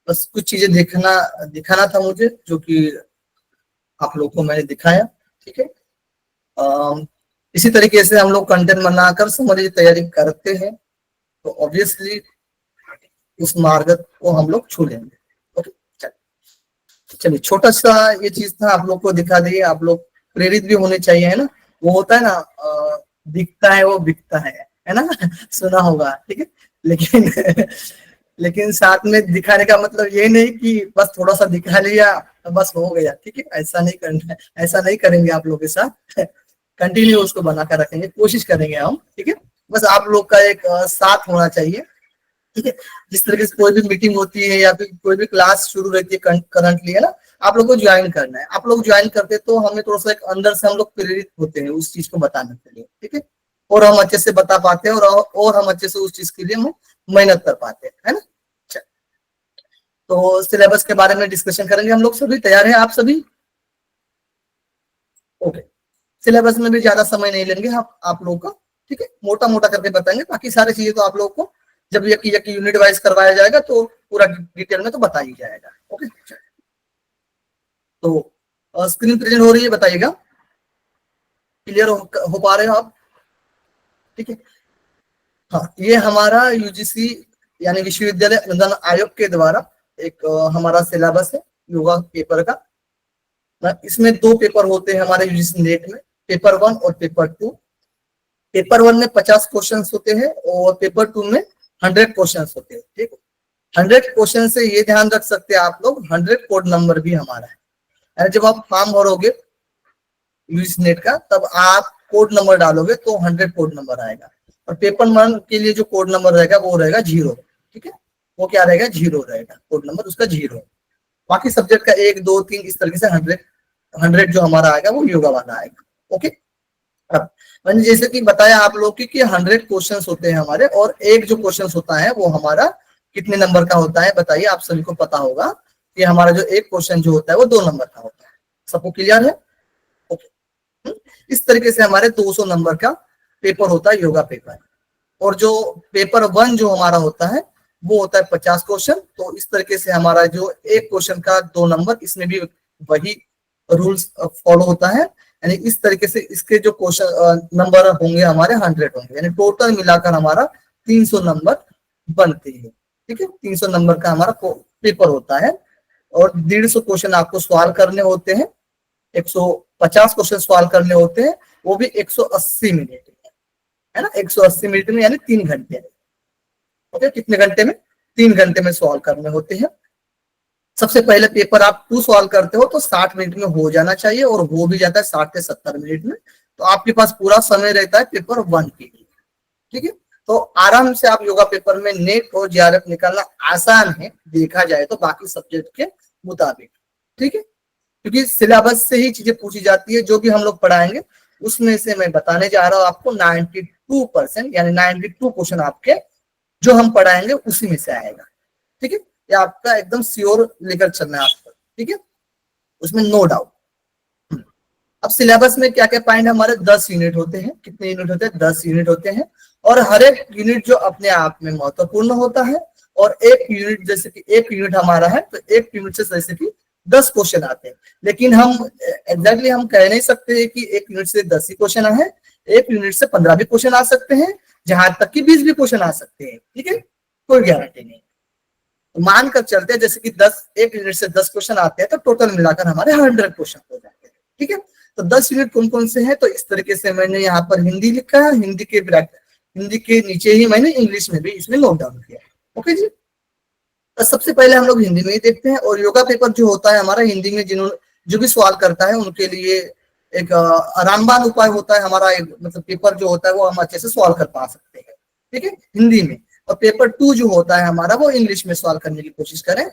बस कुछ चीजें दिखाना था मुझे, जो कि आप लोगों को मैंने दिखाया, ठीक है। इसी तरीके से हम लोग कंटेंट बनाकर समझ लीजिए तैयारी करते हैं, तो ऑब्वियसली उस मार्ग को हम लोग छू लेंगे। ओके, चलिए छोटा सा ये चीज था, आप लोग को दिखा दिए, आप लोग प्रेरित भी होने चाहिए, है ना। वो होता है ना, दिखता है वो बिकता है ना सुना होगा, ठीक है। लेकिन साथ में दिखाने का मतलब ये नहीं कि बस थोड़ा सा दिखा लिया तो बस हो गया, ठीक है। ऐसा नहीं करना है, ऐसा नहीं करेंगे आप लोग के साथ कंटिन्यू उसको बनाकर रखेंगे, कोशिश करेंगे हम, ठीक है। बस आप लोग का एक साथ होना चाहिए, ठीक है। जिस तरीके से कोई भी मीटिंग होती है या फिर कोई भी क्लास शुरू रहती है करंटली, है ना, आप लोग को ज्वाइन करना है। आप लोग ज्वाइन करते तो हमें थोड़ा सा एक अंदर से हम लोग प्रेरित होते हैं उस चीज को बताने के लिए, ठीक है, और हम अच्छे से बता पाते हैं, और हम अच्छे से उस चीज के लिए हम मेहनत कर पाते हैं, है ना। तो सिलेबस के बारे में डिस्कशन करेंगे हम लोग, सभी तैयार हैं आप सभी? ओके, सिलेबस में भी ज्यादा समय नहीं लेंगे आप लोगों का, ठीक है, मोटा मोटा करके बताएंगे, बाकी सारी चीजें तो आप लोगों को जब यकी यूनिट वाइज करवाया जाएगा तो पूरा डिटेल में तो बता ही जाएगा। ओके, तो स्क्रीन प्रेजेंट हो रही है, बताइएगा क्लियर हो पा रहे हो आप, ठीक है। हाँ, ये हमारा यूजीसी यानी विश्वविद्यालय अनुदान आयोग के द्वारा एक हमारा सिलेबस है योगा पेपर का। इसमें 2 पेपर होते हैं हमारे यूजीसी नेट में, पेपर 1 और पेपर 2। पेपर 1 में 50 क्वेश्चन होते हैं और पेपर 2 में 100 क्वेश्चन होते हैं। ठीक है, 100 क्वेश्चन से ये ध्यान रख सकते हैं आप लोग 100 कोड नंबर भी हमारा है। और जब आप फॉर्म भरोगे यूजीसी नेट का तब आप कोड नंबर डालोगे तो 100 कोड नंबर आएगा। और पेपर 1 के लिए जो कोड नंबर रहेगा वो रहेगा 0। ठीक है, वो क्या रहेगा, 0 रहेगा, कोड नंबर उसका 0। बाकी सब्जेक्ट का 1 2 3 इस तरीके से 100 जो हमारा आएगा वो योगा वाला आएगा। ओके, अब मैंने जैसे कि बताया आप लोग कि 100 क्वेश्चंस होते हैं हमारे, और एक जो क्वेश्चंस होता है वो हमारा कितने नंबर का होता है बताइए, आप सभी को पता होगा कि हमारा जो एक क्वेश्चन जो होता है वो 2 नंबर का होता है। सबको क्लियर है? ओके, इस तरीके से हमारे 200 नंबर का पेपर होता है योगा पेपर। और जो पेपर 1 जो हमारा होता है वो होता है 50 क्वेश्चन। तो इस तरीके से हमारा जो एक क्वेश्चन का 2 नंबर, इसमें भी वही रूल्स फॉलो होता है। यानी इस तरीके से इसके जो क्वेश्चन नंबर होंगे हमारे 100 होंगे, यानी टोटल मिलाकर हमारा 300 नंबर बनते हैं। ठीक है, 300 नंबर का हमारा पेपर होता है। और 150 क्वेश्चन आपको सवाल करने होते हैं, 150 क्वेश्चन सवाल करने होते हैं, वो भी 180 मिनट में, है ना, 180 मिनट में, यानी 3 घंटे में। ओके, कितने घंटे में? 3 घंटे में सवाल करने होते हैं। सबसे पहले पेपर आप 2 सवाल करते हो तो 60 मिनट में हो जाना चाहिए, और हो भी जाता है 60 से 70 मिनट में। तो आपके पास पूरा समय रहता है पेपर 1 के लिए। ठीक है, तो आराम से आप योगा पेपर में नेट और जेआरएफ निकालना आसान है देखा जाए तो बाकी सब्जेक्ट के मुताबिक। ठीक है, क्योंकि सिलेबस से ही चीजें पूछी जाती है। जो भी हम लोग पढ़ाएंगे उसमें से मैं बताने जा रहा हूँ आपको 92% यानी 92 क्वेश्चन आपके जो हम पढ़ाएंगे उसी में से आएगा। ठीक है, ये आपका एकदम श्योर लेकर चलना है आपको। ठीक है, उसमें नो डाउट। अब सिलेबस में क्या क्या पॉइंट हमारे 10 यूनिट होते हैं। कितने यूनिट होते हैं? 10 यूनिट होते हैं। और हर एक यूनिट जो अपने आप में महत्वपूर्ण होता है। और एक यूनिट जैसे कि एक यूनिट हमारा है तो एक यूनिट से जैसे कि 10 क्वेश्चन आते हैं। लेकिन हम एग्जैक्टली हम कह नहीं सकते कि एक यूनिट से 10 ही क्वेश्चन आए, एक यूनिट से 15 भी क्वेश्चन आ सकते हैं, जहां तक कि 20 भी क्वेश्चन आ सकते हैं। ठीक है, कोई गारंटी नहीं। मान कर चलते हैं जैसे कि 10 एक यूनिट से 10 क्वेश्चन आते हैं तो टोटल मिलाकर हमारे 100 क्वेश्चन हो जाते हैं। ठीक है, तो 10 यूनिट कौन कौन से हैं? तो इस तरीके से मैंने यहाँ पर हिंदी लिखा है, हिंदी के नीचे ही मैंने इंग्लिश में भी इसमें नोट डाउन किया। ओके जी, तो सबसे पहले हम लोग हिंदी में ही देखते हैं। और योगा पेपर जो होता है हमारा हिंदी में जो भी सवाल करता है उनके लिए एक रामबाण उपाय होता है हमारा, एक मतलब पेपर जो होता है वो हम अच्छे से सवाल कर पा सकते हैं। ठीक है, हिंदी में। और पेपर 2 जो होता है हमारा वो इंग्लिश में सवाल करने की कोशिश करें,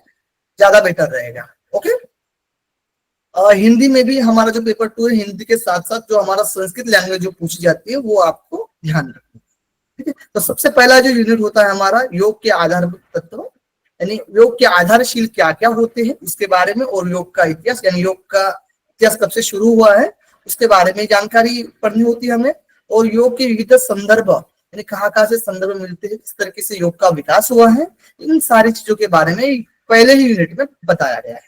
ज्यादा बेटर रहेगा। ओके, हिंदी में भी हमारा जो पेपर 2 है, हिंदी के साथ साथ जो हमारा संस्कृत लैंग्वेज जो पूछी जाती है वो आपको ध्यान रखना। ठीक है, तो सबसे पहला जो यूनिट होता है हमारा योग के आधारभूत तत्व, यानी योग के आधारशील क्या क्या होते हैं उसके बारे में, और योग का इतिहास यानी योग का इतिहास कब से शुरू हुआ है उसके बारे में जानकारी पढ़नी होती है हमें। और योग के विविध संदर्भ यानी कहाँ से संदर्भ मिलते हैं, किस तरीके से योग का विकास हुआ है, इन सारी चीजों के बारे में पहले ही यूनिट में बताया गया है।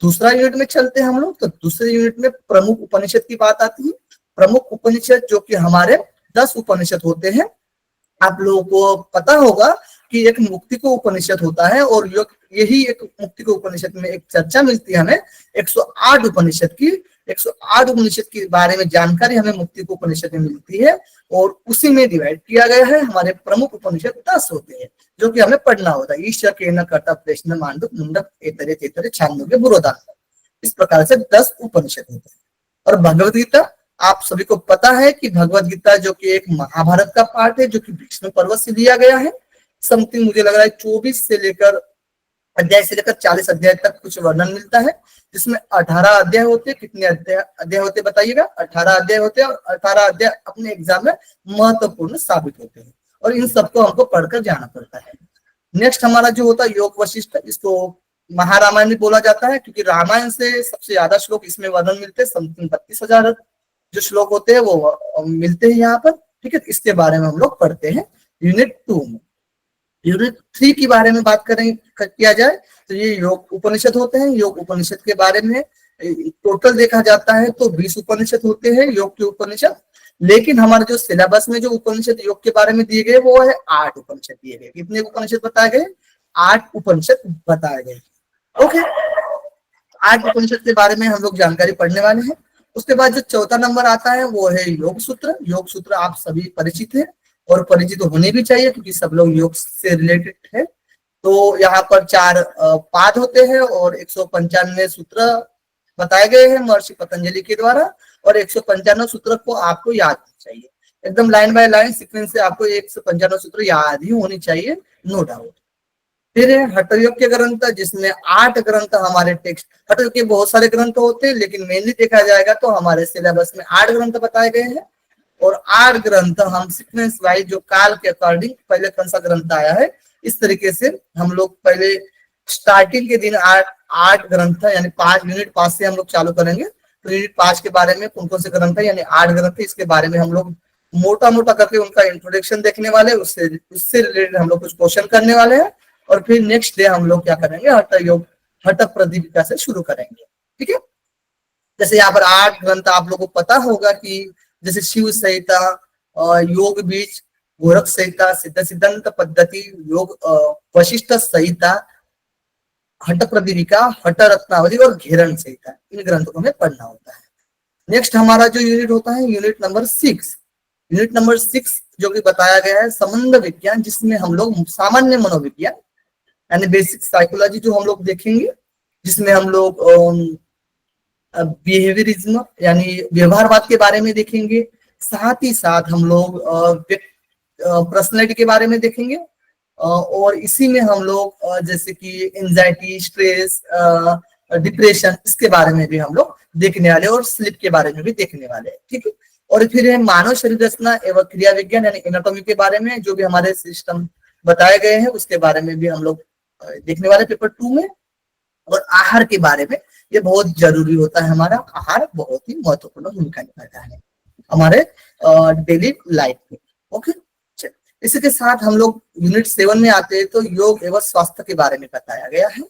दूसरा यूनिट में चलते हैं हम लोग, तो दूसरे यूनिट में प्रमुख उपनिषद की बात आती है। प्रमुख उपनिषद जो कि हमारे 10 उपनिषद होते हैं। आप लोगों को पता होगा कि एक मुक्ति को उपनिषद होता है, और यही एक मुक्ति को उपनिषद में एक चर्चा मिलती है हमें 108 उपनिषद की। 108 उपनिषद के बारे में जानकारी हमें मुक्ति को उपनिषद में मिलती है, और उसी में डिवाइड किया गया है। हमारे प्रमुख उपनिषद 10 होते हैं जो कि हमें पढ़ना होता है। ईश्वर के न कर्ता प्रश्न मांडव मुंडक एतरे तेतरे छांदोग्य बुरोधान, इस प्रकार से 10 उपनिषद होते हैं। और भगवद गीता, आप सभी को पता है कि भगवद गीता जो कि एक महाभारत का पार्ट है, जो कि भीष्म पर्वत से लिया गया है। समथिंग मुझे लग रहा है 24 से लेकर 40 अध्याय तक कुछ वर्णन मिलता है, जिसमें 18 अध्याय होते हैं। कितने अध्याय होते बताइएगा? 18 अध्याय होते हैं, और 18 अध्याय अपने एग्जाम में महत्वपूर्ण साबित होते हैं, और इन सबको हमको पढ़कर जाना पड़ता है। नेक्स्ट हमारा जो होता है योग वशिष्ठ, इसको महारामायण भी बोला जाता है, क्योंकि रामायण से सबसे ज्यादा श्लोक इसमें वर्णन मिलते हैं। समथिंग 32,000 जो श्लोक होते हैं वो मिलते हैं यहाँ पर। ठीक है, इसके बारे में हम लोग पढ़ते हैं यूनिट 2 में। यूनिट 3 के बारे में बात किया जाए तो ये योग उपनिषद होते हैं। योग उपनिषद के बारे में टोटल देखा जाता है तो 20 उपनिषद होते हैं योग के उपनिषद। लेकिन हमारे जो सिलेबस में जो उपनिषद योग के बारे में दिए गए वो है 8 उपनिषद दिए गए। कितने उपनिषद बताए गए? 8 उपनिषद बताए गए। ओके, 8 उपनिषद के बारे में हम लोग जानकारी पढ़ने वाले हैं। उसके बाद जो चौथा नंबर आता है वो है योग सूत्र। योग सूत्र आप सभी परिचित हैं और परिचित होने भी चाहिए क्योंकि सब लोग योग से रिलेटेड है। तो यहाँ पर 4 पाद होते हैं और 195 सूत्र बताए गए हैं महर्षि पतंजलि के द्वारा, और 195 सूत्र को आपको याद चाहिए एकदम लाइन बाय लाइन सीक्वेंस से। आपको 195 सूत्र याद ही होनी चाहिए, नो डाउट। फिर है हठयोग के ग्रंथ, जिसमें 8 ग्रंथ हमारे टेक्स्ट, हठयोग के बहुत सारे ग्रंथ होते हैं लेकिन मेनली देखा जाएगा तो हमारे सिलेबस में 8 ग्रंथ बताए गए हैं। और 8 ग्रंथ हम सीक्वेंस वाइज जो काल के अकॉर्डिंग पहले कौन सा ग्रंथ आया है इस तरीके से हम लोग पहले स्टार्टिंग के दिन 8 ग्रंथ यानी 5 यूनिट 5 से हम लोग चालू करेंगे। तो यूनिट 5 के बारे में कौन कौन से ग्रंथ है यानी 8 ग्रंथ है, इसके बारे में हम लोग मोटा मोटा करके उनका इंट्रोडक्शन देखने वाले, उससे रिलेटेड हम लोग कुछ क्वेश्चन करने वाले हैं। और फिर नेक्स्ट डे हम लोग क्या करेंगे, हठ योग हठ प्रदीपिका से शुरू करेंगे। ठीक है, जैसे यहाँ पर 8 ग्रंथ आप लोगों को पता होगा कि जैसे शिव संहिता, योग बीज, गोरख संहिता, सिद्ध सिद्धांत पद्धति, योग वशिष्ठ संहिता, हठ प्रदीपिका, हठ रत्नावली और घेरण संहिता, इन ग्रंथों को हमें पढ़ना होता है। नेक्स्ट हमारा जो यूनिट होता है यूनिट नंबर 6। यूनिट नंबर 6 जो कि बताया गया है संबंध विज्ञान, जिसमें हम लोग सामान्य मनोविज्ञान यानी बेसिक साइकोलॉजी जो हम लोग देखेंगे, जिसमें हम लोग बिहेवियरिज्म यानी व्यवहारवाद के बारे में देखेंगे। साथ ही साथ हम लोग पर्सनैलिटी के बारे में देखेंगे और इसी में हम लोग जैसे कि एंजाइटी, स्ट्रेस, डिप्रेशन, इसके बारे में भी हम लोग देखने वाले और स्लीप के बारे में भी देखने वाले हैं। ठीक है, और फिर है मानव शरीर रचना एवं क्रिया विज्ञान यानी एनाटॉमी के बारे में, जो भी हमारे सिस्टम बताए गए हैं उसके बारे में भी हम लोग देखने वाले पेपर 2 में। और आहार के बारे में, ये बहुत जरूरी होता है, हमारा आहार बहुत ही महत्वपूर्ण भूमिका निभाता है हमारे डेली लाइफ में। ओके, इसी के साथ हम लोग यूनिट 7 में आते हैं तो योग एवं स्वास्थ्य के बारे में बताया गया है।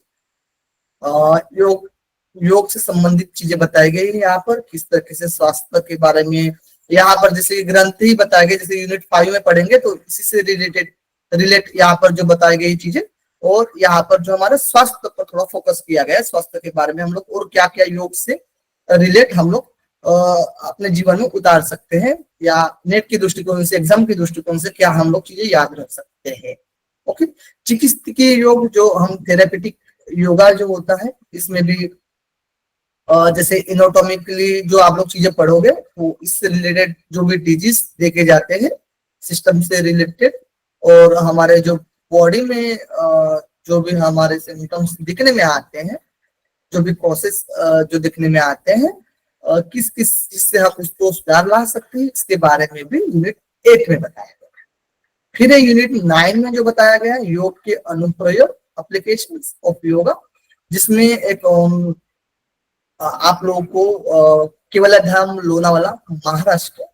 योग से संबंधित चीजें बताई गई है यहाँ पर, किस तरीके से स्वास्थ्य के बारे में यहाँ पर जैसे ग्रंथ ही बताए गए, जैसे यूनिट 5 में पढ़ेंगे तो इसी से रिलेट यहाँ पर जो बताई गई चीजें, और यहाँ पर जो हमारे स्वास्थ्य पर थोड़ा फोकस किया गया है, स्वास्थ्य के बारे में हम लोग और क्या क्या योग से रिलेट हम लोग अपने जीवन में उतार सकते हैं, या नेट के दृष्टिकोण से, एग्जाम के दृष्टिकोण से क्या हम लोग चीजें याद रख सकते हैं। ओके, चिकित्सकीय योग जो हम थेरेपेटिक योगा जो होता है, इसमें भी जैसे एनाटॉमिकली जो आप लोग चीजें पढ़ोगे तो इससे रिलेटेड जो भी डिजीज देखे जाते हैं सिस्टम से रिलेटेड, और हमारे जो बॉडी में जो भी हमारे सिम्टम्स दिखने में आते हैं, जो भी कॉसेस जो दिखने में आते हैं, किस किस चीज से हम उसको सुधार ला सकते हैं, इसके बारे में भी यूनिट 8 में बताया गया। फिर यूनिट 9 में जो बताया गया है योग के अनुप्रयोग, एप्लीकेशंस ऑफ योगा, जिसमें एक आप लोगों को केवलाधाम लोनावाला महाराष्ट्र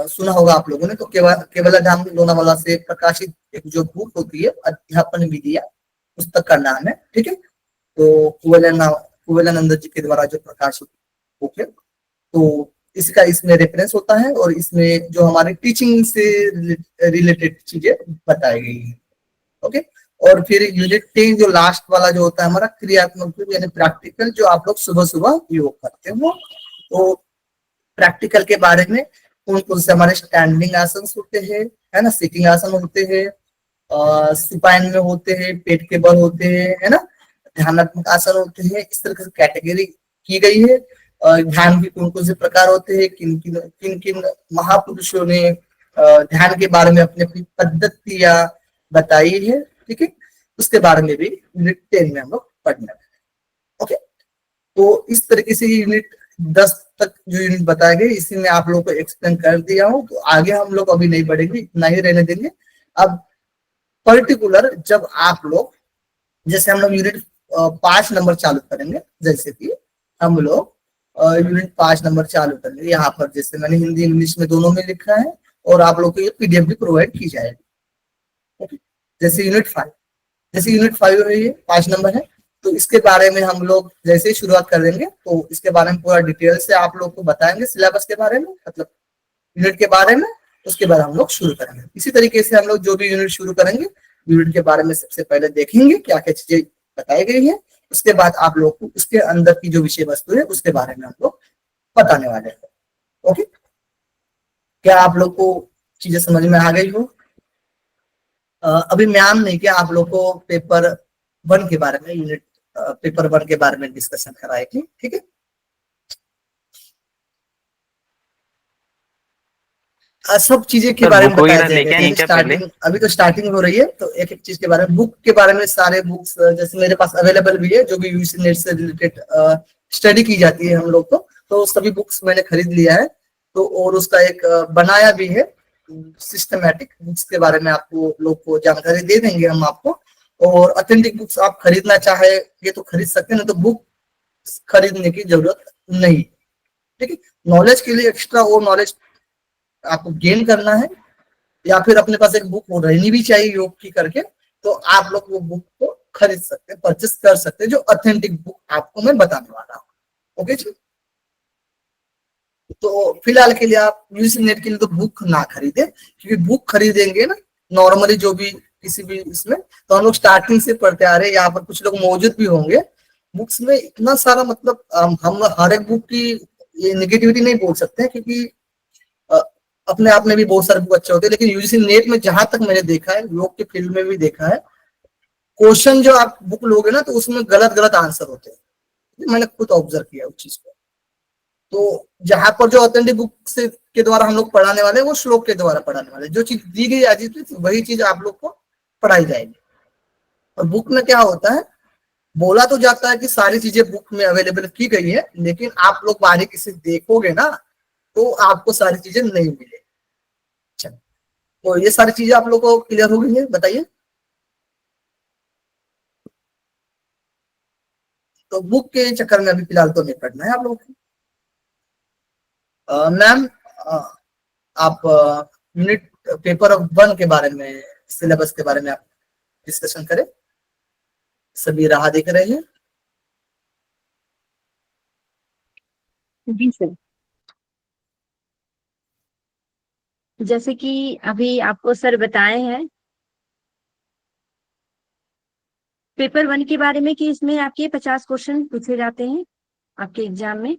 सुना होगा आप लोगों ने, तो केवलाधाम लोनावाला से प्रकाशित एक जो बुक होती है अध्यापन विधिया, पुस्तक का नाम है। ठीक है, तो कुवलानंद जी के द्वारा जो प्रकाशित बुक है, तो इसका इसमें रेफरेंस होता है और इसमें जो हमारे टीचिंग से रिलेटेड चीजें बताई गई है। ओके, और फिर यूनिट 10 जो लास्ट वाला जो होता है हमारा क्रियात्मक योग यानी प्रैक्टिकल, जो आप लोग सुबह सुबह योग करते हो, तो प्रैक्टिकल के बारे में कौन कौन से हमारे स्टैंडिंग आसन होते हैं, है ना, सिटिंग आसन होते हैं, सुपाइन में होते हैं, पेट के बल होते हैं, है ना, ध्यानात्मक आसन होते हैं, इस तरह से कैटेगरी की गई है। ध्यान के कौन कौन से प्रकार होते हैं, किन किन महापुरुषों ने ध्यान के बारे में अपनी अपनी पद्धतियां बताई है। ठीक है, उसके बारे में भी यूनिट 10 में हम लोग पढ़ना है। ओके, तो इस तरीके से यूनिट 10 तक जो यूनिट बताए गए इसी में आप लोगों को एक्सप्लेन कर दिया हूं, तो आगे हम लोग अभी नहीं बढ़ेंगे, इतना ही रहने देंगे। अब पर्टिकुलर जब आप लोग जैसे हम लोग यूनिट 5 नंबर चालू करेंगे, जैसे कि हम लोग यूनिट 5 नंबर चालू करेंगे, यहाँ पर जैसे मैंने हिंदी इंग्लिश में दोनों में लिखा है और आप लोग को ये पीडीएफ भी प्रोवाइड की जाएगी। ओके, जैसे यूनिट 5 है, ये 5 नंबर है, तो इसके बारे में हम लोग जैसे ही शुरुआत कर देंगे तो इसके बारे में पूरा डिटेल से आप लोग को बताएंगे, सिलेबस के बारे में, मतलब यूनिट के बारे में, उसके बाद हम लोग शुरू करेंगे। इसी तरीके से हम लोग जो भी यूनिट शुरू करेंगे यूनिट के बारे में सबसे पहले देखेंगे क्या क्या चीजें बताई गई है, उसके बाद आप लोग को उसके अंदर की जो विषय वस्तु है उसके बारे में हम लोग बताने वाले हैं। ओके, क्या आप लोग को चीजें समझ में आ गई हो? अभी मैम ने क्या आप लोग को पेपर 1 के बारे में यूनिट पेपर 1 के बारे में डिस्कशन कराएगी, ठीक है? सब चीजें के बारे में बताया जाएगा। स्टार्टिंग अभी तो स्टार्टिंग हो रही है, तो एक एक चीज के बारे में, बुक के बारे में सारे बुक्स जैसे मेरे पास अवेलेबल भी है जो भी यूजीसी नेट से रिलेटेड स्टडी की जाती है हम लोग को, तो सभी बुक्स मैंने खरीद लिया है। तो और उसका एक बनाया भी है सिस्टमैटिक, बुक्स के बारे में आपको लोग को जानकारी दे देंगे हम आपको। और ऑथेंटिक बुक्स आप खरीदना चाहेंगे तो खरीद सकते हैं, तो बुक खरीदने की जरूरत नहीं, ठीक है? नॉलेज के लिए एक्स्ट्रा और नॉलेज आपको गेन करना है, या फिर अपने पास एक बुक रहनी भी चाहिए योग की करके, तो आप लोग वो बुक को खरीद सकते हैं, परचेस कर सकते हैं, जो ऑथेंटिक बुक आपको मैं बताने वाला हूँ। ओके जी, तो फिलहाल के लिए आप यूजीसी नेट के लिए तो बुक ना खरीदे, क्योंकि बुक खरीदेंगे ना नॉर्मली जो भी किसी भी इसमें, तो हम लोग स्टार्टिंग से पढ़ते आ रहे हैं, यहाँ पर कुछ लोग मौजूद भी होंगे। बुक्स में इतना सारा मतलब हम हर एक बुक की ये निगेटिविटी नहीं बोल सकते हैं, क्योंकि अपने आप में भी बहुत सारे बुक अच्छे होते हैं, लेकिन यूजीसी नेट में जहां तक मैंने देखा है, योग के फील्ड में भी देखा है, क्वेश्चन जो आप बुक लोगे ना तो उसमें गलत गलत आंसर होते हैं। मैंने खुद ऑब्जर्व किया उस चीज को। तो जहां पर जो ऑथेंटिक बुक से के द्वारा हम लोग पढ़ाने वाले हैं, वो श्लोक के द्वारा पढ़ाने वाले, जो चीज दी गई आज वही चीज आप लोग को पढ़ाई जाएगी। और बुक में क्या होता है, बोला तो जाता है कि सारी चीजें बुक में अवेलेबल की गई है, लेकिन आप लोग बारीकी से देखोगे ना तो आपको सारी चीजें नहीं मिलेगी। तो ये सारी चीजें आप लोग को क्लियर हो गई है, बताइए। तो बुक के चक्कर में अभी फिलहाल तो नहीं पढ़ना है आप लोगों को। मैम आप यूनिट पेपर 1 के बारे में, सिलेबस के बारे में आप डिस्कशन करें। सभी राह देख रहे हैं? जी सर, जैसे कि अभी आपको सर बताए हैं पेपर 1 के बारे में कि इसमें आपके 50 क्वेश्चन पूछे जाते हैं आपके एग्जाम में।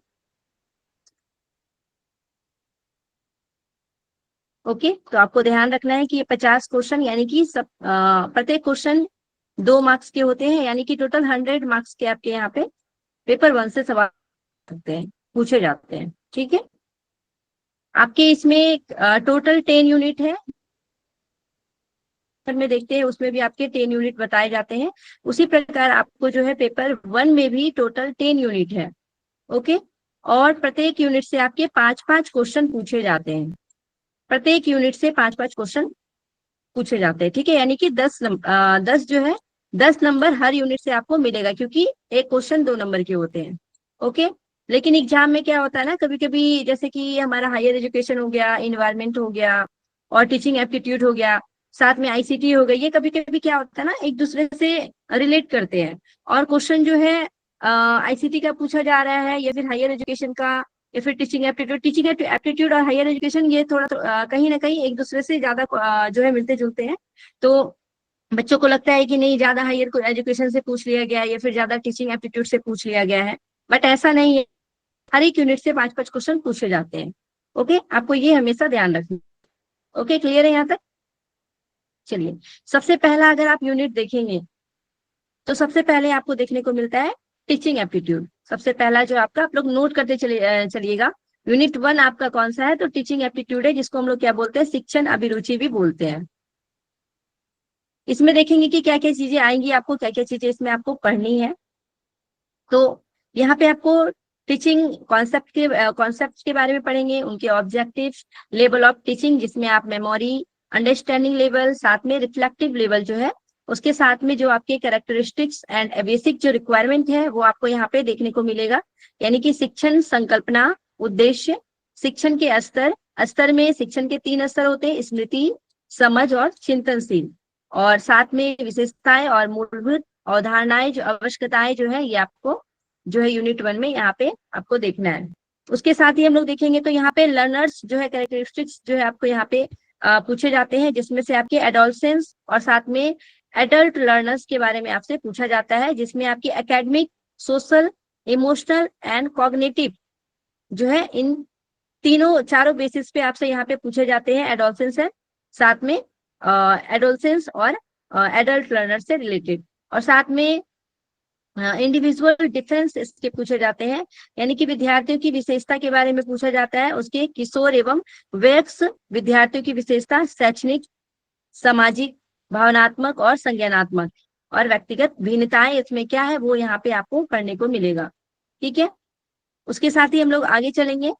ओके, तो आपको ध्यान रखना है कि ये 50 क्वेश्चन यानी कि सब प्रत्येक क्वेश्चन 2 मार्क्स के होते हैं, यानी कि टोटल 100 मार्क्स के आपके यहाँ पे पेपर 1 से सवाल सकते हैं, पूछे जाते हैं। ठीक है, आपके इसमें टोटल 10 यूनिट है में देखते हैं, उसमें भी आपके 10 यूनिट बताए जाते हैं। उसी प्रकार आपको जो है पेपर 1 में भी टोटल 10 यूनिट है। ओके, और प्रत्येक यूनिट से आपके 5-5 क्वेश्चन पूछे जाते हैं। प्रत्येक यूनिट से 5-5 क्वेश्चन पूछे जाते हैं। ठीक है, यानी कि 10 जो है 10 नंबर हर यूनिट से आपको मिलेगा, क्योंकि एक क्वेश्चन 2 नंबर के होते हैं। ओके, लेकिन एग्जाम में क्या होता है ना, कभी कभी जैसे कि हमारा हायर एजुकेशन हो गया, इन्वायरमेंट हो गया, और टीचिंग एप्टीट्यूड हो गया, साथ में आईसीटी हो गई, ये कभी कभी क्या होता है ना, एक दूसरे से रिलेट करते हैं। और क्वेश्चन जो है आईसीटी का पूछा जा रहा है, या फिर हायर एजुकेशन का, या फिर टीचिंग एप्टीट्यूड और हायर एजुकेशन, ये थोड़ा कहीं ना कहीं एक दूसरे से ज्यादा जो है मिलते जुलते हैं। तो बच्चों को लगता है कि नहीं, ज्यादा हायर एजुकेशन से पूछ लिया गया है, या फिर ज्यादा टीचिंग एप्टीट्यूड से पूछ लिया गया है, बट ऐसा नहीं है। हर एक यूनिट से 5-5 क्वेश्चन पूछे जाते हैं। ओके, आपको ये हमेशा ध्यान रखना। ओके, क्लियर है यहाँ तक? चलिए, सबसे पहला अगर आप यूनिट देखेंगे तो सबसे पहले आपको देखने को मिलता है टीचिंग एप्टीट्यूड। सबसे पहला जो आपका, आप लोग नोट करते चलिएगा, यूनिट 1 आपका कौन सा है, तो टीचिंग एप्टीट्यूड है, जिसको हम लोग क्या बोलते हैं, शिक्षण अभिरुचि भी बोलते हैं। इसमें देखेंगे कि क्या क्या चीजें आएंगी, आपको क्या क्या चीजें इसमें आपको पढ़नी है। तो यहाँ पे आपको टीचिंग कॉन्सेप्ट के बारे में पढ़ेंगे, उनके ऑब्जेक्टिव, लेवल ऑफ टीचिंग, जिसमें आप मेमोरी, अंडरस्टैंडिंग लेवल, साथ में रिफ्लेक्टिव लेवल जो है, उसके साथ में जो आपके कैरेक्टरिस्टिक्स एंड बेसिक जो रिक्वायरमेंट है वो आपको यहाँ पे देखने को मिलेगा। यानी कि शिक्षण संकल्पना, उद्देश्य, शिक्षण के स्तर में शिक्षण के 3 स्तर होते हैं, स्मृति, समझ और चिंतनशील, और साथ में विशेषताएं और मूलभूत अवधारणाएं, जो आवश्यकताएं जो है, ये आपको जो है यूनिट 1 में यहाँ पे आपको देखना है। उसके साथ ही हम लोग देखेंगे तो यहाँ पे लर्नर्स जो है कैरेक्टरिस्टिक्स जो है आपको यहाँ पे पूछे जाते हैं, जिसमें से आपके एडोलसेंस और साथ में एडल्ट लर्नर्स के बारे में आपसे पूछा जाता है, जिसमें आपकी academic, social, emotional and cognitive जो है, इन तीनों चारों बेसिस पे आपसे यहाँ पे पूछे जाते हैं एडोलसेंस है, साथ में एडोलसेंस और एडल्ट लर्नर से रिलेटेड, और साथ में इंडिविजुअल डिफरेंस इसके पूछे जाते हैं, यानी कि विद्यार्थियों की विशेषता के बारे में पूछा जाता है, उसके किशोर एवं वयस्क विद्यार्थियों की विशेषता, शैक्षणिक, सामाजिक, भावनात्मक और संज्ञानात्मक, और व्यक्तिगत भिन्नताएं इसमें क्या है वो यहाँ पे आपको पढ़ने को मिलेगा। ठीक है, उसके साथ ही हम लोग आगे चलेंगे।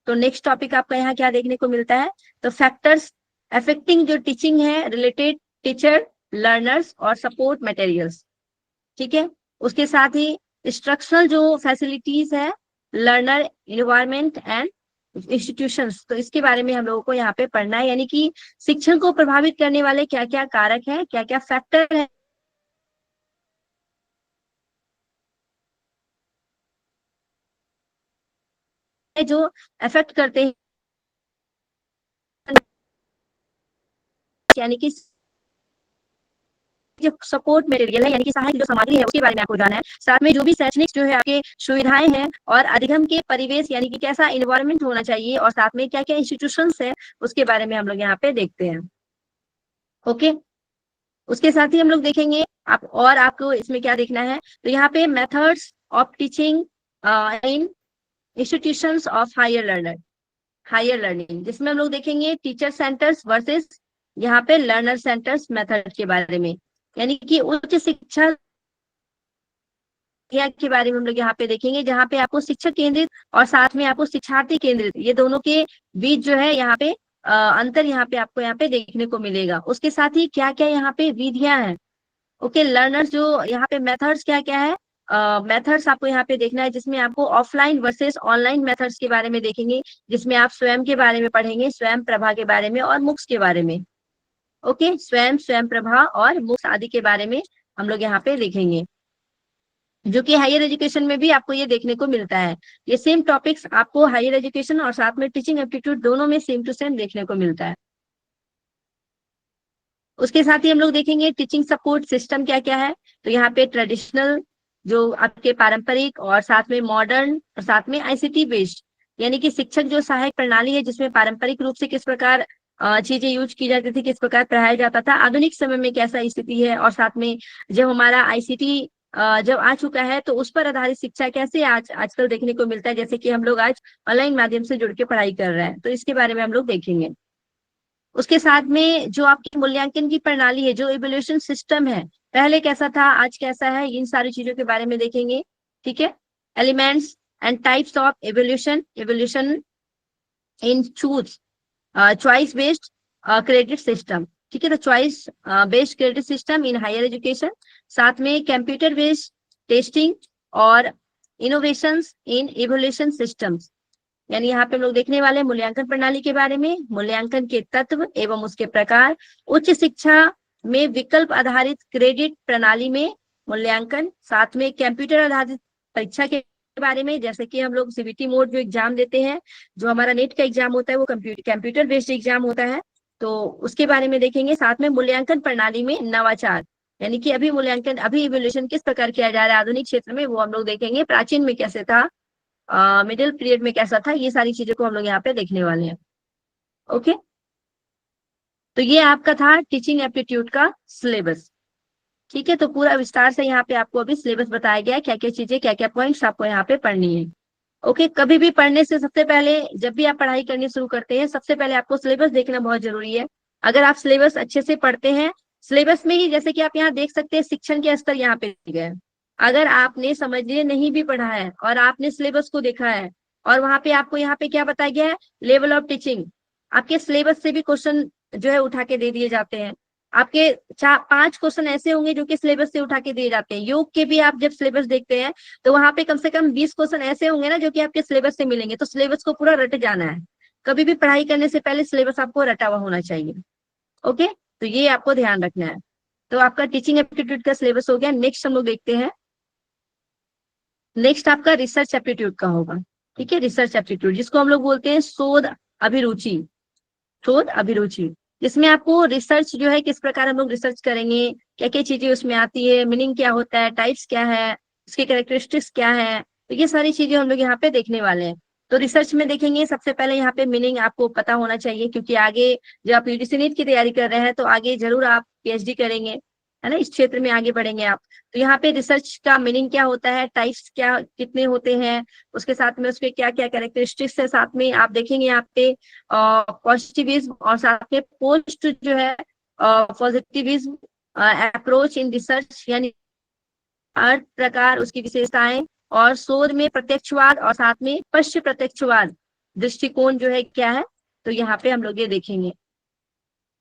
तो नेक्स्ट टॉपिक आपका यहाँ क्या देखने को मिलता है, तो फैक्टर्स अफेक्टिंग जो टीचिंग है रिलेटेड टीचर, लर्नर्स और सपोर्ट मटेरियल्स। ठीक है, उसके साथ ही इंस्ट्रक्शनल जो फैसिलिटीज है, लर्नर इन्वायरमेंट एंड इंस्टीट्यूशंस, तो इसके बारे में हम लोगों को यहाँ पे पढ़ना है, यानी कि शिक्षण को प्रभावित करने वाले क्या क्या कारक हैं, क्या क्या फैक्टर है जो अफेक्ट करते हैं, यानी कि जो सपोर्ट मटेरियल है, यानी कि सहायक जो सामग्री है उसके बारे में आपको जानना है, साथ में जो भी शैक्षणिक जो है आपके सुविधाएं हैं, और अधिगम के परिवेश यानी कि कैसा इन्वायरमेंट होना चाहिए, और साथ में क्या क्या इंस्टीट्यूशंस है उसके बारे में हम लोग यहाँ पे देखते हैं। ओके, उसके साथ ही हम लोग देखेंगे आप, और आपको इसमें क्या देखना है, तो यहाँ पे methods of teaching in institutions of higher learning, जिसमें हम लोग देखेंगे टीचर सेंटर्स वर्सेस यहाँ पे लर्नर सेंटर्स मेथड के बारे में, यानी कि उच्च शिक्षा के बारे में हम लोग यहाँ पे देखेंगे, जहाँ पे आपको शिक्षक केंद्रित और साथ में आपको शिक्षार्थी केंद्रित, ये दोनों के बीच जो है यहाँ पे अंतर यहाँ पे आपको यहाँ पे देखने को मिलेगा। उसके साथ ही क्या क्या यहाँ पे विधियां हैं, ओके, लर्नर्स जो यहाँ पे मेथड्स क्या क्या है, मेथड्स आपको यहाँ पे देखना है, जिसमें आपको ऑफलाइन वर्सेस ऑनलाइन मेथड्स के बारे में देखेंगे, जिसमें आप स्वयं के बारे में पढ़ेंगे, स्वयं प्रभा के बारे में और मुक्स के बारे में। ओके, स्वयं प्रभा और मुक्स आदि के बारे में हम लोग यहाँ पे देखेंगे, जो कि हायर एजुकेशन में भी आपको ये देखने को मिलता है। ये सेम टॉपिक्स आपको हायर एजुकेशन और साथ में टीचिंग एप्टीट्यूड दोनों में सेम टू सेम देखने को मिलता है। उसके साथ ही हम लोग देखेंगे टीचिंग सपोर्ट सिस्टम क्या क्या है, तो यहाँ पे ट्रेडिशनल जो आपके पारंपरिक और साथ में मॉडर्न और साथ में आईसीटी बेस्ड, यानी कि शिक्षक जो सहायक प्रणाली है, जिसमें पारंपरिक रूप से किस प्रकार चीजें यूज की जाती थी, किस प्रकार पढ़ाया जाता था, आधुनिक समय में कैसा स्थिति है, और साथ में जब हमारा आईसीटी जब आ चुका है तो उस पर आधारित शिक्षा कैसे आजकल देखने को मिलता है, जैसे कि हम लोग आज ऑनलाइन माध्यम से जुड़ के पढ़ाई कर रहे हैं, तो इसके बारे में हम लोग देखेंगे। उसके साथ में जो आपकी मूल्यांकन की प्रणाली है, जो इवैल्यूएशन सिस्टम है, पहले कैसा था आज कैसा है, इन सारी चीजों के बारे में देखेंगे। ठीक है, elements and types of evaluation in choice based credit system. ठीक है, तो choice based credit system in higher education, साथ में कंप्यूटर बेस्ड टेस्टिंग और इनोवेशंस इन इवैल्यूएशन सिस्टम्स, यानी यहाँ पे हम लोग देखने वाले मूल्यांकन प्रणाली के बारे में, मूल्यांकन के तत्व एवं उसके प्रकार, उच्च शिक्षा में विकल्प आधारित क्रेडिट प्रणाली में मूल्यांकन, साथ में कंप्यूटर आधारित परीक्षा के बारे में, जैसे कि हम लोग सीबीटी मोड जो एग्जाम देते हैं, जो हमारा नेट का एग्जाम होता है वो कंप्यूटर बेस्ड एग्जाम होता है, तो उसके बारे में देखेंगे। साथ में मूल्यांकन प्रणाली में नवाचार, यानी कि अभी मूल्यांकन, अभी इवैल्यूएशन किस प्रकार किया जा रहा है आधुनिक क्षेत्र में, वो हम लोग देखेंगे। प्राचीन में कैसे था, मिडिल पीरियड में कैसा था, ये सारी चीजों को हम लोग यहाँ पे देखने वाले हैं। ओके, तो ये आपका था टीचिंग एप्टीट्यूड का सिलेबस। ठीक है, तो पूरा विस्तार से यहाँ पे आपको अभी सिलेबस बताया गया है, क्या क्या चीजें, क्या क्या पॉइंट्स आपको यहाँ पे पढ़नी है। ओके, कभी भी पढ़ने से सबसे पहले, जब भी आप पढ़ाई करनी शुरू करते हैं, सबसे पहले आपको सिलेबस देखना बहुत जरूरी है। अगर आप सिलेबस अच्छे से पढ़ते हैं, सिलेबस में ही, जैसे कि आप यहाँ देख सकते हैं शिक्षण के स्तर यहाँ पे दिए गए, अगर आपने समझिए नहीं भी पढ़ा है और आपने सिलेबस को देखा है, और वहां पे आपको यहाँ पे क्या बताया गया है, लेवल ऑफ टीचिंग, आपके सिलेबस से भी क्वेश्चन जो है उठा के दे दिए जाते हैं। आपके 5 क्वेश्चन ऐसे होंगे जो कि सिलेबस से उठा के दिए जाते हैं। योग के भी आप जब सिलेबस देखते हैं तो वहां पे कम से कम 20 क्वेश्चन ऐसे होंगे ना जो कि आपके सिलेबस से मिलेंगे, तो सिलेबस को पूरा रट जाना है। कभी भी पढ़ाई करने से पहले सिलेबस आपको रटा हुआ होना चाहिए। ओके, तो ये आपको ध्यान रखना है। तो आपका टीचिंग एप्टीट्यूड का सिलेबस हो गया। नेक्स्ट हम लोग देखते हैं, नेक्स्ट आपका रिसर्च एप्टीट्यूड का होगा। ठीक है, रिसर्च एप्टीट्यूड जिसको हम लोग बोलते हैं शोध अभिरुचि, शोध अभिरुचि। जिसमें आपको रिसर्च जो है किस प्रकार हम लोग रिसर्च करेंगे, क्या क्या चीजें उसमें आती है, मीनिंग क्या होता है, टाइप्स क्या है, उसके कैरेक्टरिस्टिक्स क्या है, तो ये सारी चीजें हम लोग यहाँ पे देखने वाले हैं। तो रिसर्च में देखेंगे सबसे पहले यहाँ पे मीनिंग आपको पता होना चाहिए, क्योंकि आगे जब आप यूजीसी नीट की तैयारी कर रहे हैं तो आगे जरूर आप पीएचडी करेंगे, है ना, इस क्षेत्र में आगे बढ़ेंगे आप। तो यहाँ पे रिसर्च का मीनिंग क्या होता है, टाइप्स क्या कितने होते हैं, उसके साथ में उसके क्या क्या कैरेक्टरिस्टिक्स है, साथ में आप देखेंगे यहाँ पे पॉजिटिविज्म और साथ में पोस्ट जो है पॉजिटिविज्म अप्रोच इन रिसर्च, यानी अर्थ प्रकार उसकी विशेषताएं, और शोध में प्रत्यक्षवाद और साथ में पश्च प्रत्यक्षवाद दृष्टिकोण जो है क्या है, तो यहाँ पे हम लोग ये देखेंगे।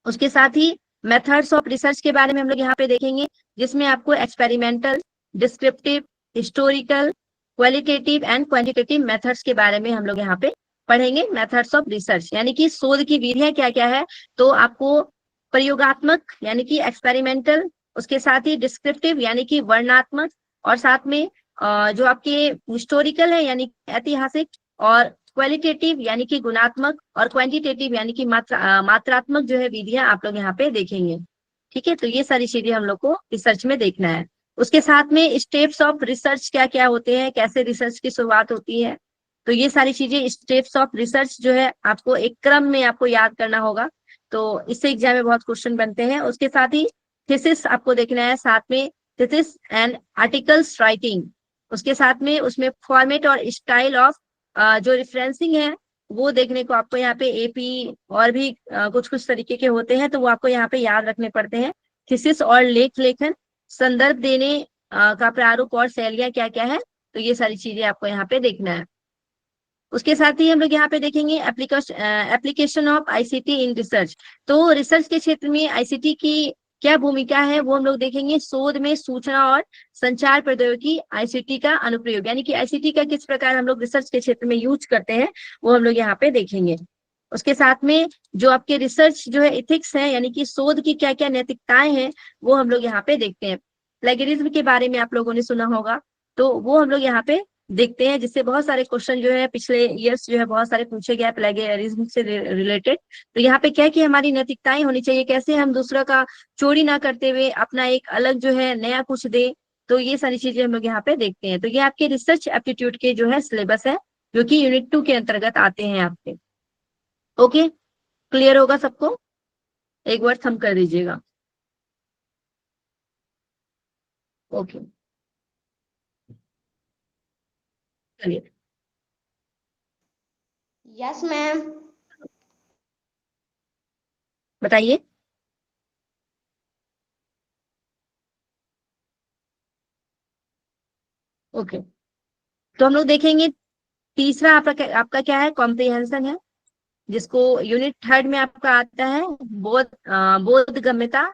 उसके साथ ही मेथड्स ऑफ रिसर्च के बारे में हम लोग यहाँ पे देखेंगे, जिसमें आपको experimental, descriptive, historical, qualitative and quantitative methods के बारे में हम लोग यहाँ पे पढ़ेंगे। मेथड्स ऑफ रिसर्च यानी कि शोध की विधियां क्या क्या है, तो आपको प्रयोगात्मक यानी कि एक्सपेरिमेंटल, उसके साथ ही डिस्क्रिप्टिव यानी कि वर्णनात्मक, और साथ में जो आपके हिस्टोरिकल है यानी ऐतिहासिक, और क्वालिटेटिव यानी कि गुणात्मक, और क्वांटिटेटिव यानी कि मात्रात्मक जो है विधियां आप लोग यहाँ पे देखेंगे। ठीक है, तो ये सारी चीजें हम लोग को रिसर्च में देखना है। उसके साथ में स्टेप्स ऑफ रिसर्च क्या क्या होते हैं, कैसे रिसर्च की शुरुआत होती है, तो ये सारी चीजें स्टेप्स ऑफ रिसर्च जो है आपको एक क्रम में आपको याद करना होगा, तो इससे एग्जाम में बहुत क्वेश्चन बनते हैं। उसके साथ ही थीसिस आपको देखना है, साथ में थीसिस एंड आर्टिकल्स राइटिंग, उसके साथ में उसमें फॉर्मेट और स्टाइल ऑफ जो रेफरेंसिंग है वो देखने को आपको यहाँ पे एपी और भी कुछ कुछ तरीके के होते हैं, तो वो आपको यहाँ पे याद रखने पड़ते हैं। थीसिस और लेख लेखन, संदर्भ देने का प्रारूप और शैलियां क्या क्या है, तो ये सारी चीजें आपको यहाँ पे देखना है। उसके साथ ही हम लोग यहाँ पे देखेंगे application of ICT in research, तो रिसर्च के क्षेत्र में आईसीटी की क्या भूमिका है वो हम लोग देखेंगे। शोध में सूचना और संचार प्रौद्योगिकी आईसीटी का अनुप्रयोग, यानी कि आईसीटी का किस प्रकार हम लोग रिसर्च के क्षेत्र में यूज करते हैं वो हम लोग यहाँ पे देखेंगे। उसके साथ में जो आपके रिसर्च जो है इथिक्स है, यानी कि शोध की क्या क्या नैतिकताएं हैं वो हम लोग यहाँ पे देखते हैं। प्लेगरिज्म के बारे में आप लोगों ने सुना होगा, तो वो हम लोग यहाँ पे देखते हैं, जिससे बहुत सारे क्वेश्चन जो है पिछले ईयर्स जो है बहुत सारे पूछे गए प्लेगरिज्म से रिलेटेड। तो यहाँ पे क्या कि हमारी नैतिकताएं होनी चाहिए, कैसे हम दूसरा का चोरी ना करते हुए अपना एक अलग जो है नया कुछ दे, तो ये सारी चीजें हम लोग यहाँ पे देखते हैं। तो ये आपके रिसर्च एप्टीट्यूड के जो है सिलेबस है, जो कि यूनिट 2 के अंतर्गत आते हैं आपके। ओके, क्लियर होगा सबको? एक बार थम कर दीजिएगा। ओके, चलिए। Yes ma'am. बताइए। ओके, तो हम लोग देखेंगे तीसरा आपका क्या है, कॉम्प्रिहेंशन है, जिसको यूनिट 3 में आपका आता है बोधगम्यता,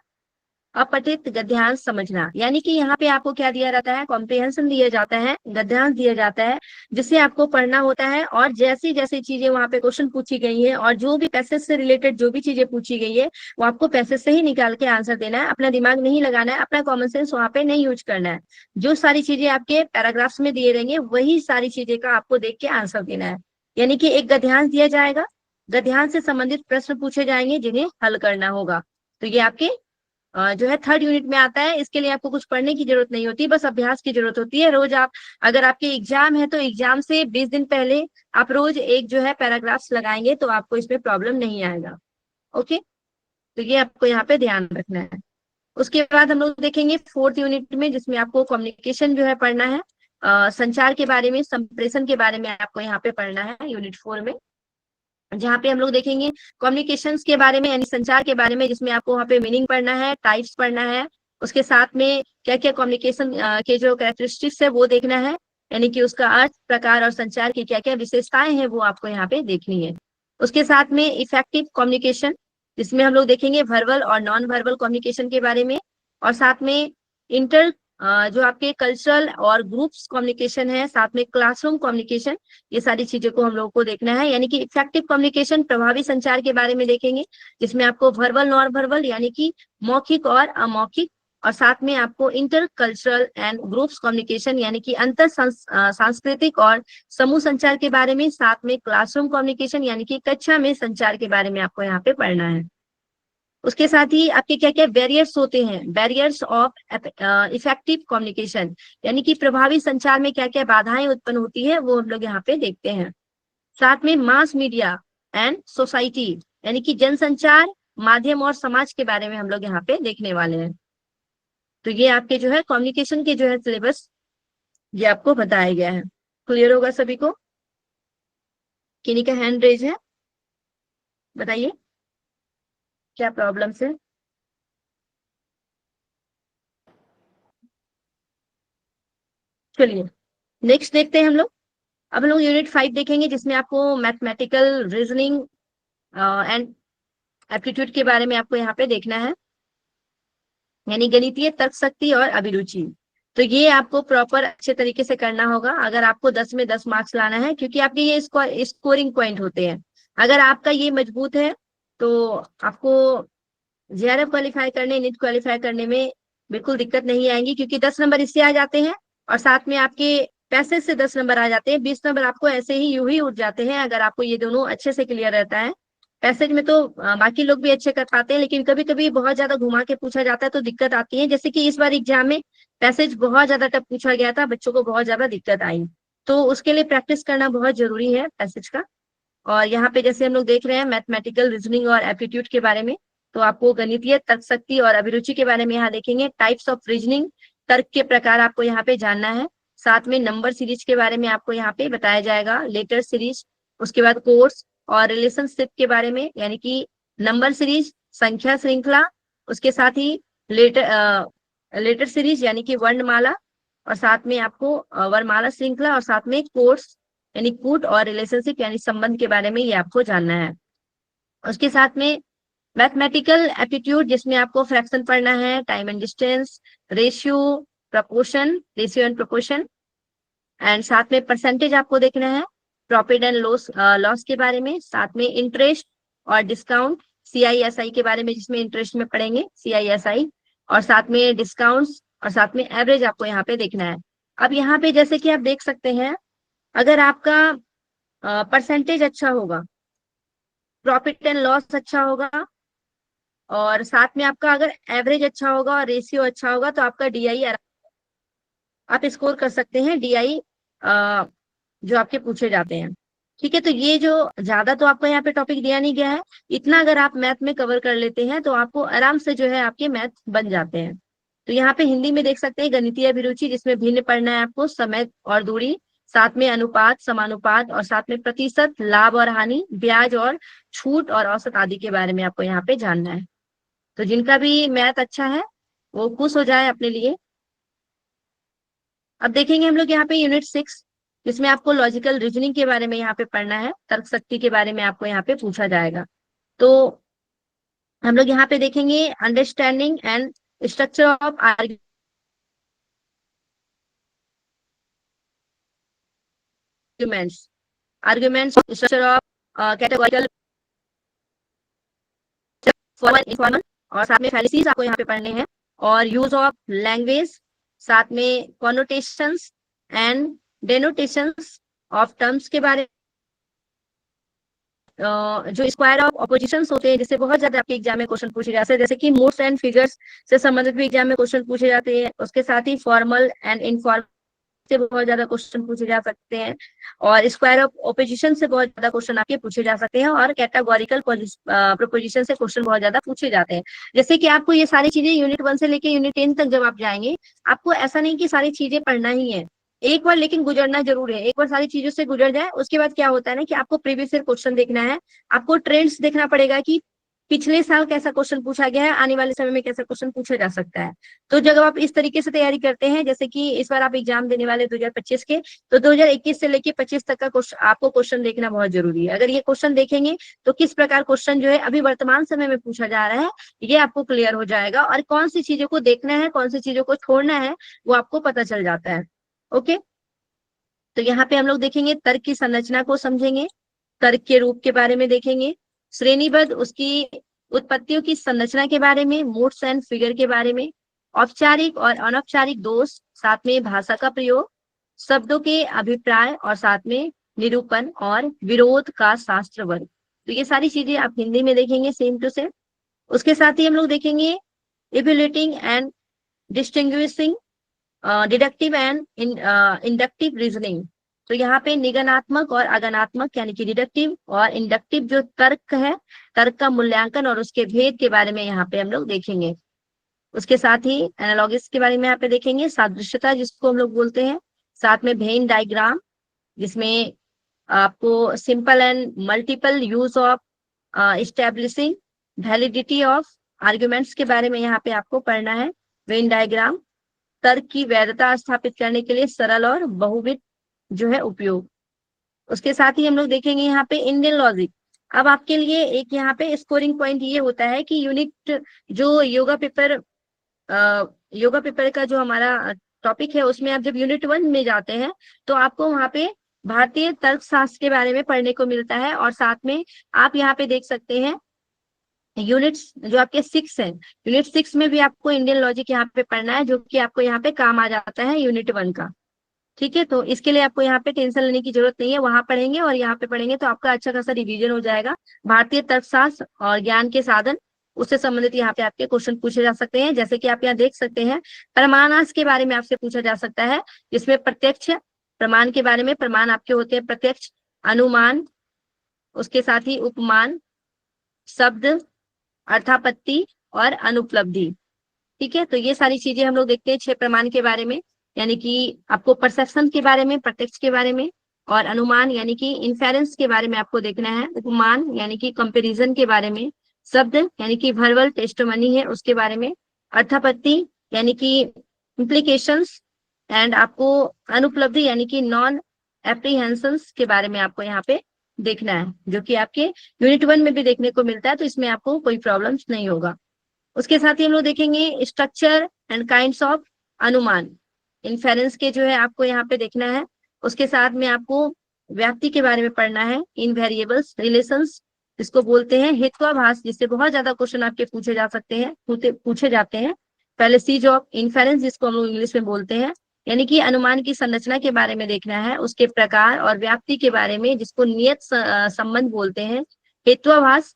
अपठित गद्यांश समझना। यानी कि यहाँ पे आपको क्या दिया जाता है, कॉम्प्रिहेंशन दिया जाता है, गद्यांश दिया जाता है, जिसे आपको पढ़ना होता है, और जैसी जैसी चीजें वहां पे क्वेश्चन पूछी गई है और जो भी पैसेज से रिलेटेड जो भी चीजें पूछी गई है वो आपको पैसेज से ही निकाल के आंसर देना है, अपना दिमाग नहीं लगाना है, अपना कॉमन सेंस वहां पे नहीं यूज करना है। जो सारी चीजें आपके पैराग्राफ्स में दिए रहेंगे वही सारी चीजें का आपको देख के आंसर देना है। यानी कि एक गद्यांश दिया जाएगा, गद्यांश से संबंधित प्रश्न पूछे जाएंगे जिन्हें हल करना होगा। तो ये आपके जो है 3rd यूनिट में आता है। इसके लिए आपको कुछ पढ़ने की जरूरत नहीं होती, बस अभ्यास की जरूरत होती है। रोज आप, अगर आपके एग्जाम है तो एग्जाम से 20 दिन पहले आप रोज एक जो है पैराग्राफ्स लगाएंगे तो आपको इसमें प्रॉब्लम नहीं आएगा। ओके, तो ये आपको यहाँ पे ध्यान रखना है। उसके बाद हम लोग देखेंगे 4th यूनिट में, जिसमें आपको कम्युनिकेशन जो है पढ़ना है, संचार के बारे में, संप्रेषण के बारे में आपको यहाँ पे पढ़ना है यूनिट 4 में, जहाँ पे हम लोग देखेंगे कम्युनिकेशंस के बारे में, यानी संचार के बारे में, जिसमें आपको वहाँ पे मीनिंग पढ़ना है, टाइप्स पढ़ना है, उसके साथ में क्या क्या कम्युनिकेशन के जो कैरेक्टरिस्टिक्स है वो देखना है, यानी कि उसका अर्थ, प्रकार और संचार की क्या क्या विशेषताएं हैं वो आपको यहाँ पे देखनी है। उसके साथ में इफेक्टिव कम्युनिकेशन, जिसमें हम लोग देखेंगे वर्बल और नॉन वर्बल कम्युनिकेशन के बारे में, और साथ में इंटर जो आपके कल्चरल और ग्रुप्स कम्युनिकेशन है, साथ में क्लासरूम कम्युनिकेशन, ये सारी चीजों को हम लोगों को देखना है। यानी कि इफेक्टिव कम्युनिकेशन, प्रभावी संचार के बारे में देखेंगे, जिसमें आपको वर्बल, नॉन वर्बल यानी कि मौखिक और अमौखिक, और साथ में आपको inter cultural and groups communication यानी कि अंतर सांस्कृतिक और समूह संचार के बारे में, साथ में क्लासरूम कम्युनिकेशन यानी कि कक्षा में संचार के बारे में आपको यहाँ पे पढ़ना है। उसके साथ ही आपके क्या क्या बैरियर्स होते हैं, बैरियर्स ऑफ इफेक्टिव कम्युनिकेशन, यानी कि प्रभावी संचार में क्या क्या बाधाएं उत्पन्न होती है वो हम लोग यहाँ पे देखते हैं। साथ में मास मीडिया एंड सोसाइटी, यानी कि जनसंचार, माध्यम और समाज के बारे में हम लोग यहाँ पे देखने वाले हैं। तो ये आपके जो है कम्युनिकेशन के जो है सिलेबस ये आपको बताया गया है। क्लियर होगा सभी को? किन्हीं का हैंड रेज है, बताइए क्या प्रॉब्लम्स है? चलिए नेक्स्ट देखते हैं हम लोग। अब हम लोग यूनिट 5 देखेंगे, जिसमें आपको मैथमेटिकल रीजनिंग एंड एप्टीट्यूड के बारे में आपको यहाँ पे देखना है, यानी गणितीय तर्क शक्ति और अभिरुचि। तो ये आपको प्रॉपर अच्छे तरीके से करना होगा अगर आपको 10 में 10 मार्क्स लाना है, क्योंकि आपके ये स्कोरिंग पॉइंट होते हैं। अगर आपका ये मजबूत है तो आपको जेआरएफ क्वालिफाई करने, नीट क्वालिफाई करने में बिल्कुल दिक्कत नहीं आएंगी, क्योंकि 10 नंबर इससे आ जाते हैं और साथ में आपके पैसेज से 10 नंबर आ जाते हैं। 20 नंबर आपको ऐसे ही यूं ही उठ जाते हैं अगर आपको ये दोनों अच्छे से क्लियर रहता है। पैसेज में तो बाकी लोग भी अच्छे कर पाते हैं, लेकिन कभी कभी बहुत ज्यादा घुमा के पूछा जाता है तो दिक्कत आती है। जैसे कि इस बार एग्जाम में पैसेज बहुत ज्यादा टफ पूछा गया था, बच्चों को बहुत ज्यादा दिक्कत आई, तो उसके लिए प्रैक्टिस करना बहुत जरूरी है पैसेज का। और यहाँ पे जैसे हम लोग देख रहे हैं मैथमेटिकल रीजनिंग और एप्टीट्यूड के बारे में, तो आपको गणितीय तर्क शक्ति और अभिरुचि के बारे में यहाँ देखेंगे। टाइप्स ऑफ रीजनिंग, तर्क के प्रकार आपको यहाँ पे जानना है। साथ में नंबर सीरीज के बारे में आपको यहाँ पे बताया जाएगा, लेटर सीरीज, उसके बाद कोर्स और रिलेशनशिप के बारे में, यानी कि नंबर सीरीज, संख्या श्रृंखला, उसके साथ ही लेटर सीरीज यानी कि वर्णमाला, और साथ में आपको वर्णमाला श्रृंखला, और साथ में कोर्स यानी कूट और रिलेशनशिप यानी संबंध के बारे में ये आपको जानना है। उसके साथ में मैथमेटिकल एप्टीट्यूड, जिसमें आपको फ्रैक्शन पढ़ना है, time and distance, ratio, proportion, ratio and proportion, and साथ में परसेंटेज आपको देखना है, प्रॉफिट एंड लॉस के बारे में, साथ में इंटरेस्ट और डिस्काउंट, CISI के बारे में, जिसमें इंटरेस्ट में पढ़ेंगे CISI, और साथ में डिस्काउंट्स, और साथ में एवरेज आपको यहाँ पे देखना है। अब यहाँ पे जैसे कि आप देख सकते हैं, अगर आपका परसेंटेज अच्छा होगा, प्रॉफिट एंड लॉस अच्छा होगा, और साथ में आपका अगर एवरेज अच्छा होगा और रेशियो अच्छा होगा, तो आपका DI आप स्कोर कर सकते हैं, DI जो आपके पूछे जाते हैं। ठीक है, तो ये जो ज्यादा तो आपको यहाँ पे टॉपिक दिया नहीं गया है, इतना अगर आप मैथ में कवर कर लेते हैं तो आपको आराम से जो है आपके मैथ बन जाते हैं। तो यहाँ पे हिंदी में देख सकते हैं गणितीय अभिरुचि, जिसमें भिन्न पढ़ना है आपको, समय और दूरी, साथ में अनुपात, समानुपात, और साथ में प्रतिशत, लाभ और हानि, ब्याज और छूट, और औसत आदि के बारे में आपको यहाँ पे जानना है। तो जिनका भी मैथ अच्छा है वो खुश हो जाए अपने लिए। अब देखेंगे हम लोग यहाँ पे यूनिट 6, जिसमें आपको लॉजिकल रीजनिंग के बारे में यहाँ पे पढ़ना है, तर्क शक्ति के बारे में आपको यहाँ पे पूछा जाएगा। तो हम लोग यहाँ पे देखेंगे understanding and structure of arguments, structure of categorical, formal, informal, और साथ में फैलिसीज आपको यहाँ पे पढ़ने हैं, और यूज ऑफ लैंग्वेज, साथ में कॉनोटेशंस एंड डेनोटेशंस ऑफ टर्म्स के बारे जो स्क्वायर ऑफ ऑपोजिशंस होते हैं, जिससे बहुत ज्यादा आपके एग्जाम में क्वेश्चन पूछे जाते हैं, जैसे कि मूड्स एंड फिगर्स से संबंधित भी एग्जाम में क्वेश्चन पूछे जाते हैं। उसके साथ ही फॉर्मल एंड इनफॉर्मल से बहुत ज्यादा क्वेश्चन पूछे जा सकते हैं, और स्क्वायर ऑफ ऑपोजिशन से बहुत ज्यादा क्वेश्चन आपके पूछे जा सकते हैं, और कैटेगोरिकल प्रोपोजिशन से क्वेश्चन बहुत ज्यादा पूछे जाते हैं। जैसे कि आपको ये सारी चीजें यूनिट 1 से लेके यूनिट 10 तक जब आप जाएंगे, आपको ऐसा नहीं कि सारी चीजें पढ़ना ही है, एक बार लेकिन गुजरना जरूर है। एक बार सारी चीजों से गुजर जाए, उसके बाद क्या होता है ना कि आपको प्रीवियस ईयर क्वेश्चन देखना है, आपको ट्रेंड्स देखना पड़ेगा कि पिछले साल कैसा क्वेश्चन पूछा गया है, आने वाले समय में कैसा क्वेश्चन पूछा जा सकता है। तो जब आप इस तरीके से तैयारी करते हैं, जैसे कि इस बार आप एग्जाम देने वाले 2025 के, तो 2021 से लेके 25 तक का आपको क्वेश्चन देखना बहुत जरूरी है। अगर ये क्वेश्चन देखेंगे तो किस प्रकार क्वेश्चन जो है अभी वर्तमान समय में पूछा जा रहा है, ये आपको क्लियर हो जाएगा, और कौन सी चीजों को देखना है, कौन सी चीजों को छोड़ना है, वो आपको पता चल जाता है। ओके, तो यहाँ पे हम लोग देखेंगे तर्क की संरचना को समझेंगे, तर्क के रूप के बारे में देखेंगे, श्रेणीबद्ध उसकी उत्पत्तियों की संरचना के बारे में, मूड्स एंड फिगर के बारे में, औपचारिक और अनौपचारिक दोष, साथ में भाषा का प्रयोग, शब्दों के अभिप्राय, और साथ में निरूपण और विरोध का शास्त्र वर्ग। तो ये सारी चीजें आप हिंदी में देखेंगे सेम टू सेम। उसके साथ ही हम लोग देखेंगे evaluating and distinguishing deductive and inductive reasoning. तो यहाँ पे निगनात्मक और अगनात्मक यानी कि डिडक्टिव और इंडक्टिव जो तर्क है, तर्क का मूल्यांकन और उसके भेद के बारे में यहाँ पे हम लोग देखेंगे। उसके साथ ही एनालॉगिस के बारे में यहाँ पे देखेंगे, सादृश्यता जिसको हम लोग बोलते हैं, साथ में वेन डायग्राम जिसमें आपको simple and multiple use of establishing validity of arguments के बारे में यहाँ पे आपको पढ़ना है। वेन डायग्राम तर्क की वैधता स्थापित करने के लिए सरल और बहुविध जो है उपयोग। उसके साथ ही हम लोग देखेंगे यहाँ पे इंडियन लॉजिक। अब आपके लिए एक यहाँ पे स्कोरिंग पॉइंट ये होता है कि यूनिट जो योगा पेपर का जो हमारा टॉपिक है उसमें आप जब यूनिट 1 में जाते हैं तो आपको वहाँ पे भारतीय तर्कशास्त्र के बारे में पढ़ने को मिलता है, और साथ में आप यहाँ पे देख सकते हैं यूनिट्स जो आपके 6 हैं, यूनिट 6 में भी आपको इंडियन लॉजिक यहाँ पे पढ़ना है, जो कि आपको यहाँ पे काम आ जाता है यूनिट 1 का। ठीक है, तो इसके लिए आपको यहाँ पे टेंशन लेने की जरूरत नहीं है, वहां पढ़ेंगे और यहाँ पे पढ़ेंगे तो आपका अच्छा खासा रिवीजन हो जाएगा। भारतीय तर्कशास्त्र और ज्ञान के साधन उससे संबंधित यहाँ पे आपके क्वेश्चन पूछे जा सकते हैं। जैसे कि आप यहाँ देख सकते हैं प्रमाणांश के बारे में आपसे पूछा जा सकता है, जिसमें प्रत्यक्ष प्रमाण के बारे में, प्रमाण आपके होते हैं प्रत्यक्ष, अनुमान, उसके साथ ही उपमान, शब्द, अर्थापत्ति और अनुपलब्धि। ठीक है, तो ये सारी चीजें हम लोग देखते हैं 6 प्रमाण के बारे में, यानी कि आपको परसेप्शन के बारे में, प्रत्यक्ष के बारे में, और अनुमान यानी कि इन्फेरेंस के बारे में आपको देखना है, उपमान यानी कि कंपैरिजन के बारे में, शब्द यानी कि वर्बल टेस्टिमनी है उसके बारे में, अर्थापत्ति यानी कि इम्प्लीकेशंस, एंड आपको अनुपलब्धि यानी कि नॉन एप्रीहेंशंस के बारे में आपको यहाँ पे देखना है, जो कि आपके यूनिट 1 में भी देखने को मिलता है, तो इसमें आपको कोई प्रॉब्लम नहीं होगा। उसके साथ ही हम लोग देखेंगे स्ट्रक्चर एंड काइंड्स ऑफ अनुमान, इन्फेरेंस के जो है आपको यहाँ पे देखना है। उसके साथ में आपको व्याप्ति के बारे में पढ़ना है, इन वेरिएबल्स रिलेशंस जिसको बोलते हैं, हेत्वाभास जिससे बहुत ज्यादा क्वेश्चन आपके पूछे जाते हैं। पहले सीज ऑफ इन्फेरेंस जिसको हम लोग इंग्लिश में बोलते हैं, यानी कि अनुमान की संरचना के बारे में देखना है, उसके प्रकार और व्याप्ति के बारे में जिसको नियत संबंध बोलते हैं। हेत्वाभास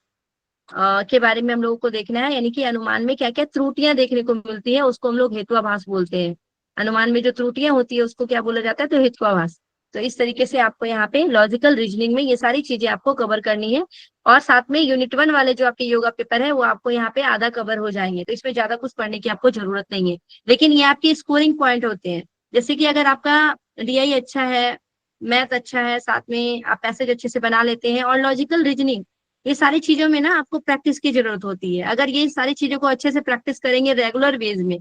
के बारे में हम लोगों को देखना है, यानी कि अनुमान में क्या क्या त्रुटियां देखने को मिलती है उसको हम लोग हेत्वाभास बोलते हैं। अनुमान में जो त्रुटियां होती है उसको क्या बोला जाता है, तो हेत्वाभास। तो इस तरीके से आपको यहाँ पे लॉजिकल रीजनिंग में ये सारी चीजें आपको कवर करनी है, और साथ में यूनिट 1 वाले जो आपके योगा पेपर है वो आपको यहाँ पे आधा कवर हो जाएंगे, तो इसमें ज्यादा कुछ पढ़ने की आपको जरूरत नहीं है। लेकिन ये आपके स्कोरिंग पॉइंट होते हैं, जैसे कि अगर आपका डीआई अच्छा है, मैथ अच्छा है, साथ में आप पैसेज अच्छे से बना लेते हैं और लॉजिकल रीजनिंग, ये सारी चीजों में ना आपको प्रैक्टिस की जरूरत होती है। अगर ये सारी चीजों को अच्छे से प्रैक्टिस करेंगे रेगुलर वेज में,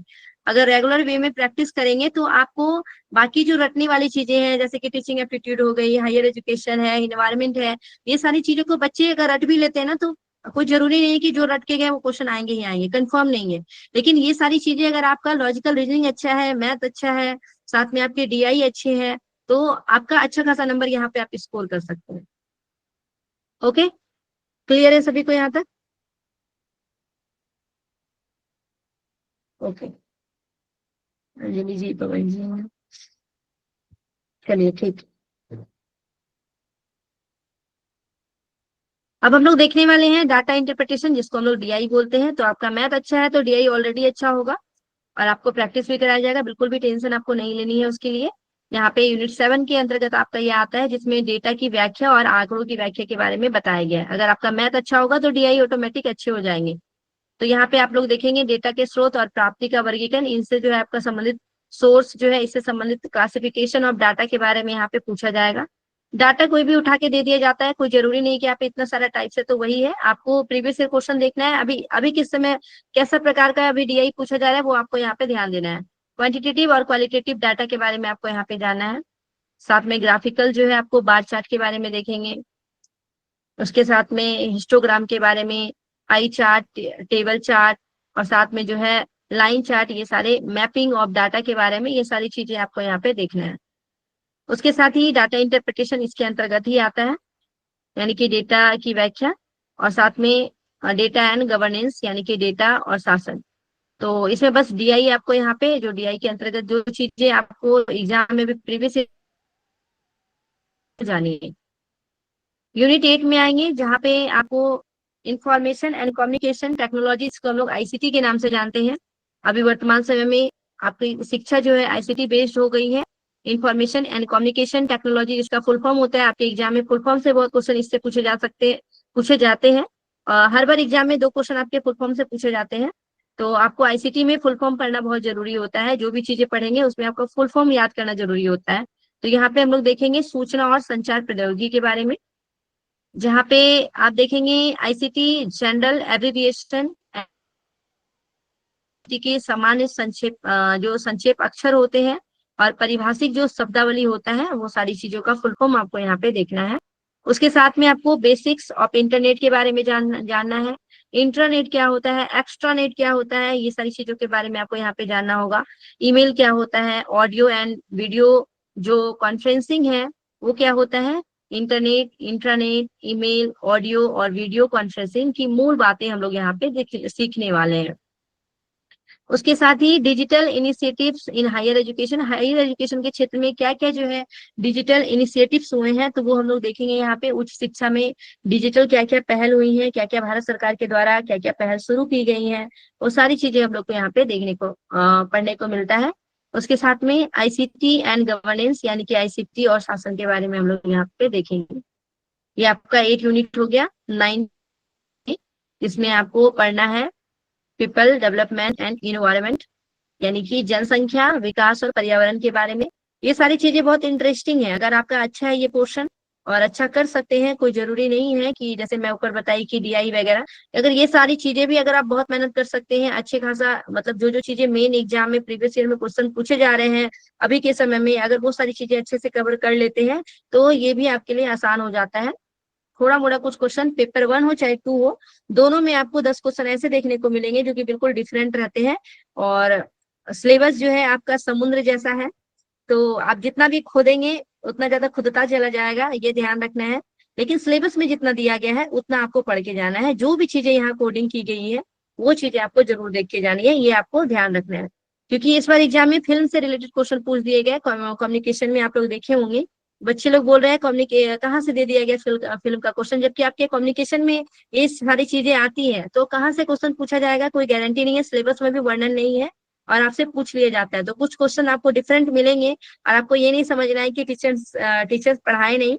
अगर रेगुलर वे में प्रैक्टिस करेंगे तो आपको बाकी जो रटने वाली चीजें हैं, जैसे कि टीचिंग एप्टीट्यूड हो गई, हायर एजुकेशन है, इन्वायरमेंट है, ये सारी चीजों को बच्चे अगर रट भी लेते हैं ना, तो कोई जरूरी नहीं है कि जो रट के गए वो क्वेश्चन आएंगे ही आएंगे, कंफर्म नहीं है। लेकिन ये सारी चीजें अगर आपका लॉजिकल रीजनिंग अच्छा है, मैथ अच्छा है, साथ में आपके डीआई अच्छे हैं, तो आपका अच्छा खासा नंबर यहाँ पे आप स्कोर कर सकते हैं। ओके, क्लियर है सभी को यहाँ तक? ओके, अंजलि जी, पवन जी, चलिए ठीक। अब हम लोग देखने वाले हैं डाटा इंटरप्रिटेशन जिसको हम लोग डीआई बोलते हैं। तो आपका मैथ अच्छा है तो डीआई ऑलरेडी अच्छा होगा, और आपको प्रैक्टिस भी कराया जाएगा, बिल्कुल भी टेंशन आपको नहीं लेनी है उसके लिए। यहाँ पे यूनिट 7 के अंतर्गत आपका ये आता है, जिसमें डेटा की व्याख्या और आंकड़ों की व्याख्या के बारे में बताया गया है। अगर आपका मैथ अच्छा होगा तो डीआई ऑटोमेटिक अच्छे हो जाएंगे। तो यहाँ पे आप लोग देखेंगे डेटा के स्रोत और प्राप्ति का वर्गीकरण, इनसे जो है आपका संबंधित सोर्स जो है, इससे संबंधित क्लासिफिकेशन ऑफ डाटा के बारे में यहाँ पे पूछा जाएगा। डाटा कोई भी उठा के दे दिया जाता है, कोई जरूरी नहीं कि आप इतना सारा टाइप से, तो वही है, आपको प्रीवियस ईयर क्वेश्चन देखना है। अभी अभी किस समय कैसा प्रकार का अभी डीआई पूछा जा रहा है वो आपको यहाँ पे ध्यान देना है। क्वांटिटेटिव और क्वालिटेटिव डाटा के बारे में आपको यहाँ पे जानना है। साथ में ग्राफिकल जो है आपको बार चार्ट के बारे में देखेंगे, उसके साथ में हिस्टोग्राम के बारे में, आई चार्ट, टेबल चार्ट, और साथ में जो है लाइन चार्ट, ये सारे मैपिंग ऑफ डाटा के बारे में, ये सारी चीजें आपको यहाँ पे देखना है। उसके साथ ही डाटा इंटरप्रिटेशन इसके अंतर्गत ही आता है, यानी कि डेटा की व्याख्या, और साथ में डेटा एंड गवर्नेंस यानी कि डेटा और शासन। तो इसमें बस डीआई आपको यहाँ पे, जो डीआई के अंतर्गत जो चीजें आपको एग्जाम में भी प्रीवियस जानी है। यूनिट 8 में आएंगे, जहाँ पे आपको इंफॉर्मेशन एंड कम्युनिकेशन टेक्नोलॉजी, इसको हम लोग आईसीटी के नाम से जानते हैं। अभी वर्तमान समय में आपकी शिक्षा जो है आईसीटी बेस्ड हो गई है। इंफॉर्मेशन एंड कम्युनिकेशन टेक्नोलॉजी इसका फुल फॉर्म होता है। आपके एग्जाम में फुल फॉर्म से बहुत क्वेश्चन इससे पूछे जाते हैं। हर बार एग्जाम में 2 क्वेश्चन आपके फुल फॉर्म से पूछे जाते हैं। तो आपको आईसीटी में फुल फॉर्म पढ़ना बहुत जरूरी होता है। जो भी चीजें पढ़ेंगे उसमें आपको फुल फॉर्म याद करना जरूरी होता है। तो यहाँ पे हम लोग देखेंगे सूचना और संचार प्रौद्योगिकी के बारे में, जहाँ पे आप देखेंगे आईसीटी जनरल एब्रिविएशन के सामान्य जो संक्षेप अक्षर होते हैं और परिभाषिक जो शब्दावली होता है, वो सारी चीजों का फुल फॉर्म आपको यहाँ पे देखना है। उसके साथ में आपको बेसिक्स ऑफ इंटरनेट के बारे में जानना है। इंटरनेट क्या होता है, एक्स्ट्रानेट क्या होता है, ये सारी चीजों के बारे में आपको यहाँ पे जानना होगा। ईमेल क्या होता है, ऑडियो एंड वीडियो जो कॉन्फ्रेंसिंग है वो क्या होता है। इंटरनेट, इंट्रानेट, ईमेल, ऑडियो और वीडियो कॉन्फ्रेंसिंग की मूल बातें हम लोग यहाँ पे सीखने वाले हैं। उसके साथ ही digital initiatives in higher education के क्षेत्र में क्या क्या जो है डिजिटल इनिशिएटिव्स हुए हैं, तो वो हम लोग देखेंगे। यहाँ पे उच्च शिक्षा में डिजिटल क्या क्या पहल हुई है, क्या क्या भारत सरकार के द्वारा क्या क्या पहल शुरू की गई है, वो सारी चीजें हम लोग को यहाँ पे देखने को पढ़ने को मिलता है। उसके साथ में आईसीटी एंड गवर्नेंस यानी कि आईसीटी और शासन के बारे में हम लोग यहाँ पे देखेंगे। ये आपका 8 यूनिट हो गया 9, इसमें आपको पढ़ना है पीपल डेवलपमेंट एंड इन्वायरमेंट यानी कि जनसंख्या, विकास और पर्यावरण के बारे में। ये सारी चीजें बहुत इंटरेस्टिंग है। अगर आपका अच्छा है ये पोर्शन और अच्छा कर सकते हैं, कोई जरूरी नहीं है कि जैसे मैं ऊपर बताई कि डीआई वगैरह, अगर ये सारी चीजें भी अगर आप बहुत मेहनत कर सकते हैं, अच्छे खासा मतलब जो चीजें मेन एग्जाम में प्रीवियस ईयर में क्वेश्चन पूछे जा रहे हैं अभी के समय में, अगर वो सारी चीजें अच्छे से कवर कर लेते हैं तो ये भी आपके लिए आसान हो जाता है। थोड़ा मोड़ा कुछ क्वेश्चन पेपर 1 हो चाहे 2 हो, दोनों में आपको 10 क्वेश्चन ऐसे देखने को मिलेंगे जो कि बिल्कुल डिफरेंट रहते हैं। और सिलेबस जो है आपका समुद्र जैसा है, तो आप जितना भी खोदेंगे उतना ज्यादा खुदता चला जाएगा, ये ध्यान रखना है। लेकिन सिलेबस में जितना दिया गया है उतना आपको पढ़ के जाना है। जो भी चीजें यहाँ कोडिंग की गई है वो चीजें आपको जरूर देख के जानी है, ये आपको ध्यान रखना है। क्योंकि इस बार एग्जाम में फिल्म से रिलेटेड क्वेश्चन पूछ दिए गए। कम्युनिकेशन में आप लोग देखे होंगे, बच्चे लोग बोल रहे हैं कहाँ से दे दिया गया फिल्म का क्वेश्चन, जबकि आपके कम्युनिकेशन में ये सारी चीजें आती हैं। तो कहाँ से क्वेश्चन पूछा जाएगा कोई गारंटी नहीं है, सिलेबस में भी वर्णन नहीं है और आपसे पूछ लिया जाता है। तो कुछ क्वेश्चन आपको डिफरेंट मिलेंगे और आपको ये नहीं समझना है कि टीचर्स पढ़ाए नहीं।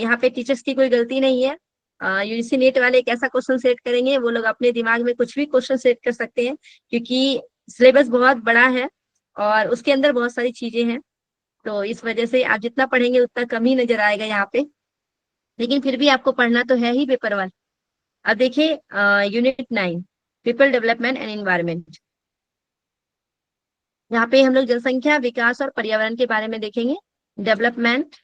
यहाँ पे टीचर्स की कोई गलती नहीं है। यूजीसी नेट वाले एक ऐसा क्वेश्चन सेट करेंगे, वो लोग अपने दिमाग में कुछ भी क्वेश्चन सेट कर सकते हैं, क्योंकि सिलेबस बहुत बड़ा है और उसके अंदर बहुत सारी चीजें हैं। तो इस वजह से आप जितना पढ़ेंगे उतना कम ही नजर आएगा यहाँ पे, लेकिन फिर भी आपको पढ़ना तो है ही पेपर 1। अब देखिए unit 9 people development and environment. यहाँ पे हम लोग जनसंख्या, विकास और पर्यावरण के बारे में देखेंगे। Development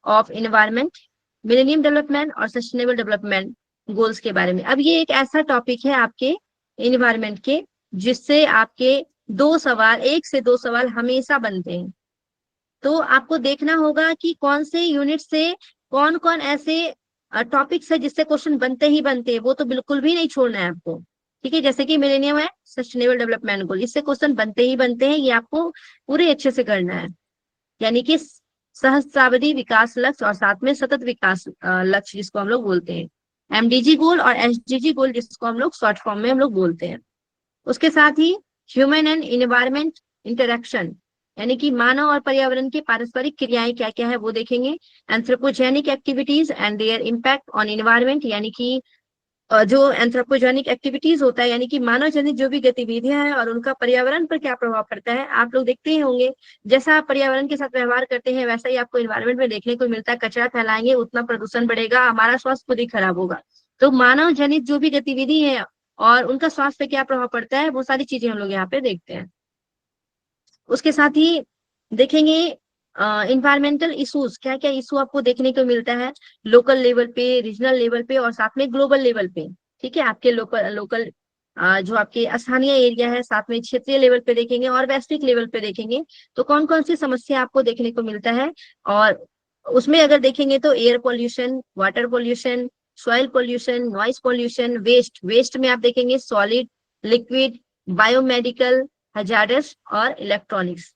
of environment, millennium development और सस्टेनेबल डेवलपमेंट गोल्स के बारे में। अब ये एक ऐसा टॉपिक है आपके एनवायरमेंट के जिससे आपके 1 से 2 सवाल हमेशा बनते हैं। तो आपको देखना होगा कि कौन से यूनिट से कौन कौन ऐसे टॉपिक्स है जिससे क्वेश्चन बनते ही बनते हैं, वो तो बिल्कुल भी नहीं छोड़ना है आपको। ठीक है, जैसे कि मिलेनियम है, सस्टेनेबल डेवलपमेंट गोल, इससे क्वेश्चन बनते ही बनते हैं, ये आपको पूरे अच्छे से करना है। यानी कि सहस्त्राब्दी विकास लक्ष्य और साथ में सतत विकास लक्ष्य जिसको हम लोग बोलते हैं, एमडीजी गोल और एसडीजी गोल जिसको हम लोग शॉर्ट फॉर्म में हम लोग बोलते हैं। उसके साथ ही ह्यूमन एंड एनवायरमेंट इंटरेक्शन यानी कि मानव और पर्यावरण की पारस्परिक क्रियाएं क्या क्या है वो देखेंगे। Anthropogenic activities and there impact on environment यानी कि जो एंथ्रोपोजेनिक एक्टिविटीज होता है यानी कि मानव जनित जो भी गतिविधियां हैं और उनका पर्यावरण पर क्या प्रभाव पड़ता है। आप लोग देखते ही होंगे जैसा आप पर्यावरण के साथ व्यवहार करते हैं वैसा ही आपको एनवायरमेंट में देखने को मिलता है। कचरा फैलाएंगे उतना प्रदूषण बढ़ेगा, हमारा स्वास्थ्य खुद ही खराब होगा। तो मानव जनित जो भी गतिविधि है और उनका स्वास्थ्य पे क्या प्रभाव पड़ता है वो सारी चीजें हम लोग यहाँ पे देखते हैं। उसके साथ ही देखेंगे इन्वायरमेंटल इश्यूज, क्या क्या इशू आपको देखने को मिलता है लोकल लेवल पे, रीजनल लेवल पे और साथ में ग्लोबल लेवल पे। ठीक है, आपके लोकल जो आपके स्थानीय एरिया है, साथ में क्षेत्रीय लेवल पे देखेंगे और वैश्विक लेवल पे देखेंगे तो कौन कौन सी समस्या आपको देखने को मिलता है। और उसमें अगर देखेंगे तो air pollution, water pollution, soil pollution, noise pollution, waste में आप देखेंगे सॉलिड, लिक्विड, बायोमेडिकल, हजार्डस और इलेक्ट्रॉनिक्स।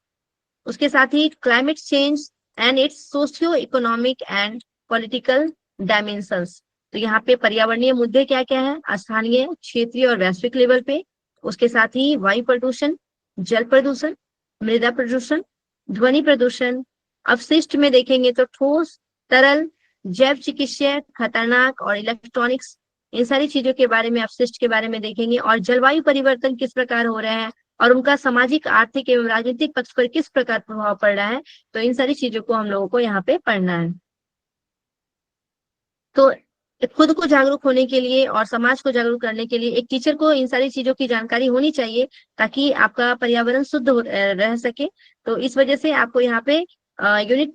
उसके साथ ही climate change and its socio economic and political dimensions. तो यहाँ पे पर्यावरणीय मुद्दे क्या क्या है, स्थानीय, क्षेत्रीय और वैश्विक लेवल पे। उसके साथ ही वायु प्रदूषण, जल प्रदूषण, मृदा प्रदूषण, ध्वनि प्रदूषण। अपशिष्ट में देखेंगे तो ठोस, तरल, जैव चिकित्सीय, खतरनाक और इलेक्ट्रॉनिक्स, इन सारी चीजों के बारे में, अपशिष्ट के बारे में देखेंगे। और जलवायु परिवर्तन किस प्रकार हो रहा है और उनका सामाजिक, आर्थिक एवं राजनीतिक पक्ष पर किस प्रकार प्रभाव पड़ रहा है, तो इन सारी चीजों को हम लोगों को यहाँ पे पढ़ना है। तो खुद को जागरूक होने के लिए और समाज को जागरूक करने के लिए एक टीचर को इन सारी चीजों की जानकारी होनी चाहिए, ताकि आपका पर्यावरण शुद्ध रह सके। तो इस वजह से आपको यहाँ पे यूनिट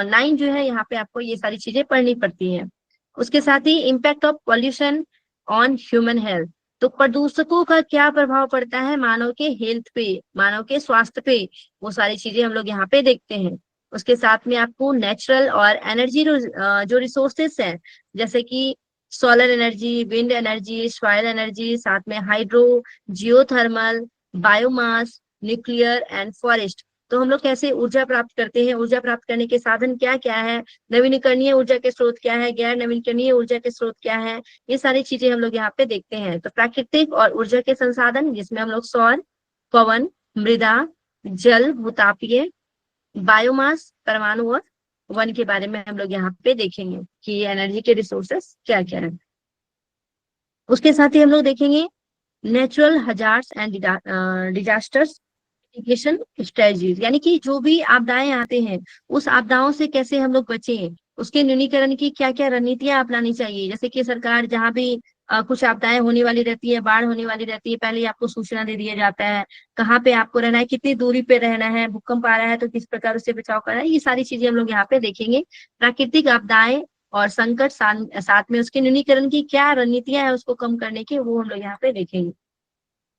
9 जो है, यहाँ पे आपको ये सारी चीजें पढ़नी पड़ती हैं। उसके साथ ही impact of pollution on human health, तो प्रदूषकों का क्या प्रभाव पड़ता है मानव के हेल्थ पे, मानव के स्वास्थ्य पे, वो सारी चीजें हम लोग यहाँ पे देखते हैं। उसके साथ में आपको नेचुरल और एनर्जी जो रिसोर्सेस है, जैसे कि solar energy, wind energy, soil energy, साथ में hydro, geothermal, biomass, nuclear and forest, तो हम लोग कैसे ऊर्जा प्राप्त करते हैं, ऊर्जा प्राप्त करने के साधन क्या क्या है, नवीनीकरणीय ऊर्जा के स्रोत क्या है, गैर नवीनीकरणीय ऊर्जा के स्रोत क्या है, ये सारी चीजें हम लोग यहाँ पे देखते हैं। तो प्राकृतिक और ऊर्जा के संसाधन, जिसमें हम लोग सौर, पवन, मृदा, जल, भूतापीय, बायोमास, परमाणु और वन के बारे में हम लोग यहाँ पे देखेंगे कि एनर्जी के रिसोर्सेस क्या क्या है। उसके साथ ही हम लोग देखेंगे natural hazards and disasters mitigation strategies, यानी कि जो भी आपदाएं आते हैं उस आपदाओं से कैसे हम लोग बचें, उसके न्यूनीकरण की क्या क्या रणनीतियां अपनानी चाहिए। जैसे कि सरकार जहां भी कुछ आपदाएं होने वाली रहती है, बाढ़ होने वाली रहती है, पहले ही आपको सूचना दे दिया जाता है कहाँ पे आपको रहना है, कितनी दूरी पे रहना है, भूकंप आ रहा है तो किस प्रकार उससे बचाव करना है, ये सारी चीजें हम लोग यहाँ पे देखेंगे। प्राकृतिक आपदाएं और संकट, साथ में उसके न्यूनीकरण की क्या रणनीतियां है उसको कम करने की, वो हम लोग यहाँ पे देखेंगे।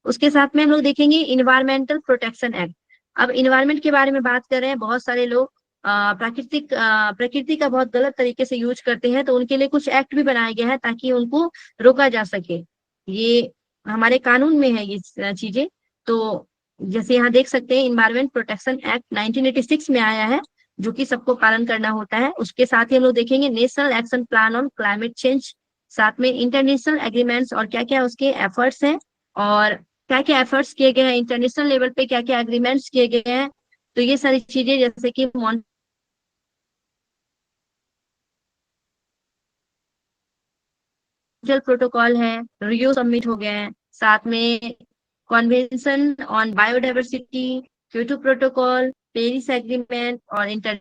उसके साथ में हम लोग देखेंगे इन्वायरमेंटल प्रोटेक्शन एक्ट। अब इन्वायरमेंट के बारे में बात कर रहे हैं, बहुत सारे लोग प्रकृति का बहुत गलत तरीके से यूज करते हैं, तो उनके लिए कुछ एक्ट भी बनाए गए हैं ताकि उनको रोका जा सके। ये हमारे कानून में है ये चीजें। तो जैसे यहाँ देख सकते हैं इन्वायरमेंट प्रोटेक्शन एक्ट 1986 में आया है, जो कि सबको पालन करना होता है। उसके साथ ही हम लोग देखेंगे national action plan on climate change, साथ में इंटरनेशनल एग्रीमेंट्स और क्या क्या उसके एफर्ट्स हैं और क्या क्या एफर्ट्स किए गए हैं, इंटरनेशनल लेवल पे क्या क्या एग्रीमेंट्स किए गए हैं। तो ये सारी चीजें जैसे कि मॉन्ट्रियल प्रोटोकॉल है, रियो सबमिट हो गए हैं, साथ में convention on biodiversity, Kyoto protocol, Paris agreement और इंटर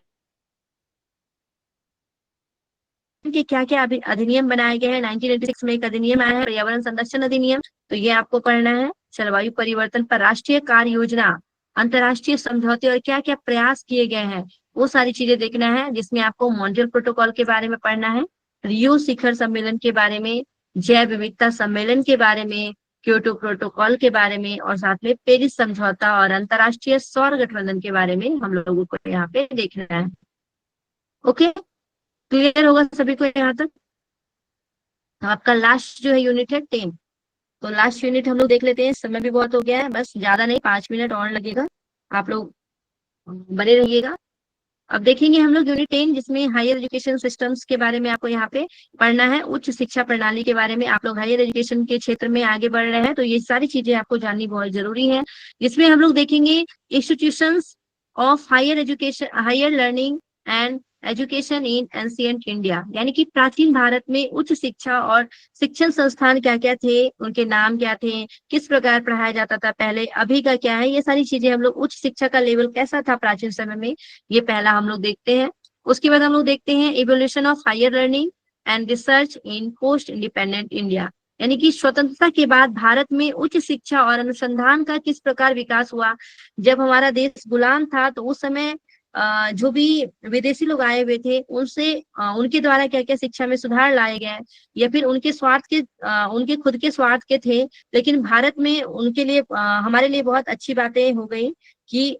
के क्या क्या अधिनियम बनाए गए हैं। 1986 में एक अधिनियम आया है, पर्यावरण संरक्षण अधिनियम, तो ये आपको पढ़ना है। जलवायु परिवर्तन पर राष्ट्रीय कार्य योजना, अंतर्राष्ट्रीय समझौते और क्या क्या प्रयास किए गए हैं, वो सारी चीजें देखना है, जिसमें आपको मॉन्ट्रियल प्रोटोकॉल के बारे में पढ़ना है, रियो शिखर सम्मेलन के बारे में, जैव विविधता सम्मेलन के बारे में, क्योटो प्रोटोकॉल के बारे में और साथ में पेरिस समझौता और अंतर्राष्ट्रीय सौर गठबंधन के बारे में हम लोगों को यहाँ पे देखना है। ओके, क्लियर होगा सभी को यहाँ तक। आपका लास्ट जो है यूनिट है 10, तो लास्ट यूनिट हम लोग देख लेते हैं। समय भी बहुत हो गया है, बस ज्यादा नहीं, 5 मिनट और लगेगा, आप लोग बने रहिएगा। अब देखेंगे हम लोग यूनिट 10, जिसमें हायर एजुकेशन सिस्टम्स के बारे में आपको यहाँ पे पढ़ना है, उच्च शिक्षा प्रणाली के बारे में। आप लोग हायर एजुकेशन के क्षेत्र में आगे बढ़ रहे हैं, तो ये सारी चीजें आपको जाननी बहुत जरूरी है। जिसमें हम लोग देखेंगे institutions of higher education, higher learning and education in ancient India, यानी कि प्राचीन भारत में उच्च शिक्षा और शिक्षण संस्थान क्या क्या थे, उनके नाम क्या थे, किस प्रकार पढ़ाया जाता था पहले, अभी का क्या है, ये सारी चीजें हम लोग, उच्च शिक्षा का लेवल कैसा था प्राचीन समय में, ये पहला हम लोग देखते हैं। उसके बाद हम लोग देखते हैं evolution of higher learning and research in post independent India, यानी कि स्वतंत्रता के बाद भारत में उच्च शिक्षा और अनुसंधान का किस प्रकार विकास हुआ। जब हमारा देश गुलाम था तो उस समय जो भी विदेशी लोग आए हुए थे उनसे उनके द्वारा क्या क्या शिक्षा में सुधार लाए गए, या फिर उनके स्वार्थ के उनके खुद के स्वार्थ के थे, लेकिन भारत में उनके लिए हमारे लिए बहुत अच्छी बातें हो गई कि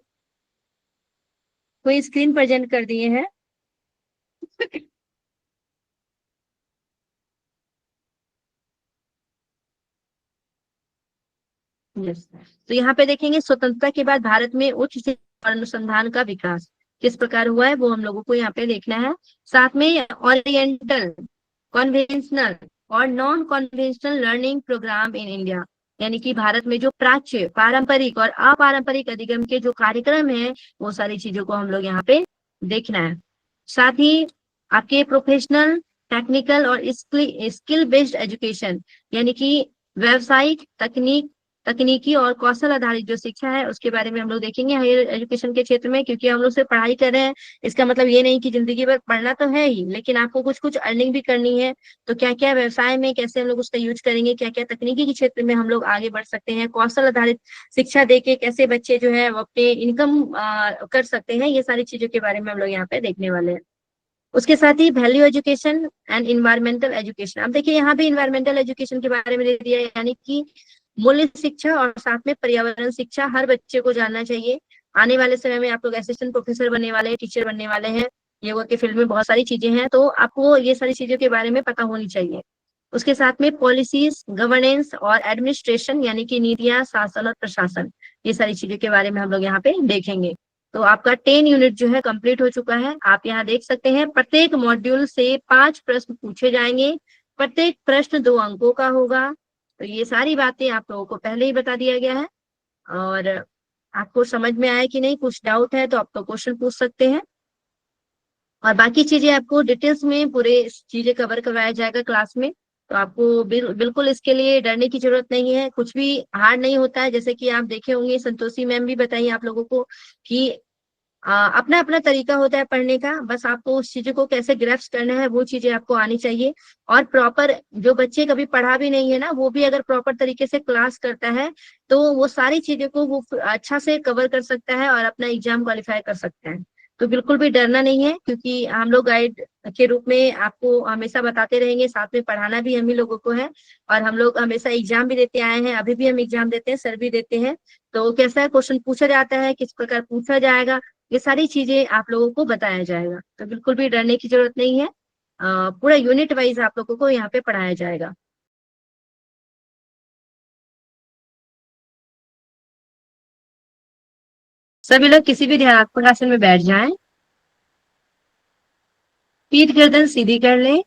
कोई स्क्रीन प्रेजेंट कर दिए हैं। यस, तो यहाँ पे देखेंगे स्वतंत्रता के बाद भारत में उच्च शिक्षा और अनुसंधान का विकास किस प्रकार हुआ है, वो हम लोगों को यहाँ पे देखना है। साथ में ओरिएंटल कन्वेंशनल और non conventional learning programme in India, यानी कि भारत में जो प्राच्य, पारंपरिक और अपारंपरिक अधिगम के जो कार्यक्रम है वो सारी चीजों को हम लोग यहाँ पे देखना है। साथ ही आपके प्रोफेशनल, टेक्निकल और स्किल बेस्ड एजुकेशन, यानी कि व्यवसायिक, तकनीकी और कौशल आधारित जो शिक्षा है उसके बारे में हम लोग देखेंगे हायर एजुकेशन के क्षेत्र में। क्योंकि हम लोग सिर्फ पढ़ाई कर रहे हैं, इसका मतलब ये नहीं कि जिंदगी भर पढ़ना तो है ही, लेकिन आपको कुछ कुछ अर्निंग भी करनी है। तो क्या क्या व्यवसाय में कैसे हम लोग उसका यूज करेंगे, क्या क्या तकनीकी के क्षेत्र में हम लोग आगे बढ़ सकते हैं, कौशल आधारित शिक्षा देके कैसे बच्चे जो है वो अपने इनकम कर सकते हैं, ये सारी चीजों के बारे में हम लोग यहाँ पे देखने वाले हैं। उसके साथ ही value education and environmental education. अब देखिए यहाँ भी इन्वायरमेंटल एजुकेशन के बारे में दे दिया है, यानी कि मूल्य शिक्षा और साथ में पर्यावरण शिक्षा हर बच्चे को जानना चाहिए। आने वाले समय में आप लोग असिस्टेंट प्रोफेसर बनने वाले हैं, टीचर बनने वाले हैं, योगा के फील्ड में बहुत सारी चीजें हैं, तो आपको ये सारी चीजों के बारे में पता होनी चाहिए। उसके साथ में पॉलिसीज, गवर्नेंस और एडमिनिस्ट्रेशन, यानी कि नीतियां, शासन और प्रशासन, ये सारी चीजों के बारे में हम लोग यहाँ पे देखेंगे। तो आपका 10 यूनिट जो है कंप्लीट हो चुका है। आप यहाँ देख सकते हैं प्रत्येक मॉड्यूल से 5 प्रश्न पूछे जाएंगे, प्रत्येक प्रश्न 2 अंकों का होगा। तो ये सारी बातें आप लोगों को पहले ही बता दिया गया है। और आपको समझ में आया कि नहीं, कुछ डाउट है तो आप तो क्वेश्चन पूछ सकते हैं। और बाकी चीजें आपको डिटेल्स में पूरे चीजें कवर करवाया जाएगा क्लास में। तो आपको बिल्कुल इसके लिए डरने की जरूरत नहीं है, कुछ भी हार्ड नहीं होता है। जैसे कि आप देखे होंगे संतोषी मैम भी बताइए आप लोगों को कि अपना अपना तरीका होता है पढ़ने का, बस आपको उस चीजों को कैसे ग्रैस्प करना है वो चीजें आपको आनी चाहिए। और प्रॉपर जो बच्चे कभी पढ़ा भी नहीं है ना, वो भी अगर प्रॉपर तरीके से क्लास करता है तो वो सारी चीजों को वो अच्छा से कवर कर सकता है और अपना एग्जाम क्वालिफाई कर सकता है। तो बिल्कुल भी डरना नहीं है, क्योंकि हम लोग गाइड के रूप में आपको हमेशा बताते रहेंगे, साथ में पढ़ाना भी हम ही लोगों को है। और हम लोग हमेशा एग्जाम भी देते आए हैं, अभी भी हम एग्जाम देते हैं, सर भी देते हैं। तो कैसा क्वेश्चन पूछा जाता है, किस प्रकार पूछा जाएगा, ये सारी चीजें आप लोगों को बताया जाएगा। तो बिल्कुल भी डरने की जरूरत नहीं है। पूरा यूनिट वाइज आप लोगों को यहाँ पे पढ़ाया जाएगा। सभी लोग किसी भी ध्यानात्मक आसन में बैठ जाएं, पीठ गर्दन सीधी कर लें,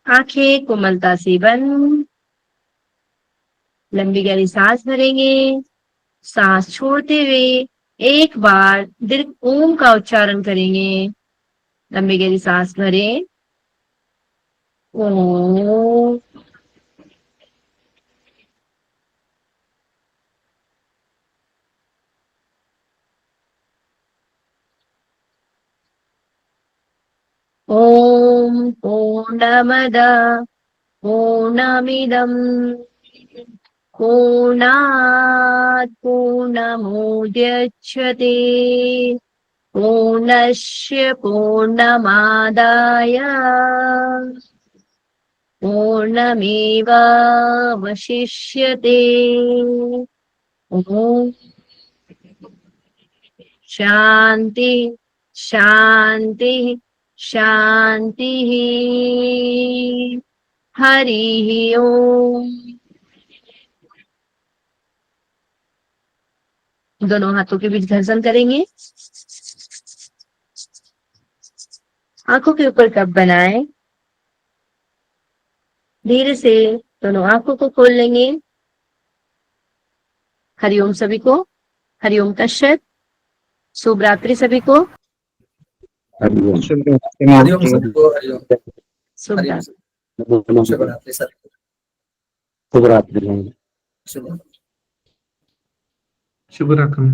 आंखें कोमलता से बंद, लंबी गहरी सांस भरेंगे। सांस छोड़ते हुए एक बार दीर्घ ओम का उच्चारण करेंगे। लंबी गहरी सांस भरें, ओम। ओम पूर्णमद पूर्णमिदं पूर्णात् पूर्णमुदच्यते पूर्णस्य पूर्णमादाय पूर्णमेवावशिष्यते। ओम शांति शांति शांति। हरि ओम। दोनों हाथों के बीच घर्षण करेंगे, आंखों के ऊपर कप बनाएं, धीरे से दोनों आंखों को खोल लेंगे। हरिओम सभी को, हरिओम तत्सत। शुभ रात्रि सभी को। हरिओम सबको, हरिओम। शुभ रात्रि। शुभ रात्रि सर। शुभ रात्रि। शुभ शुभ रात्रि।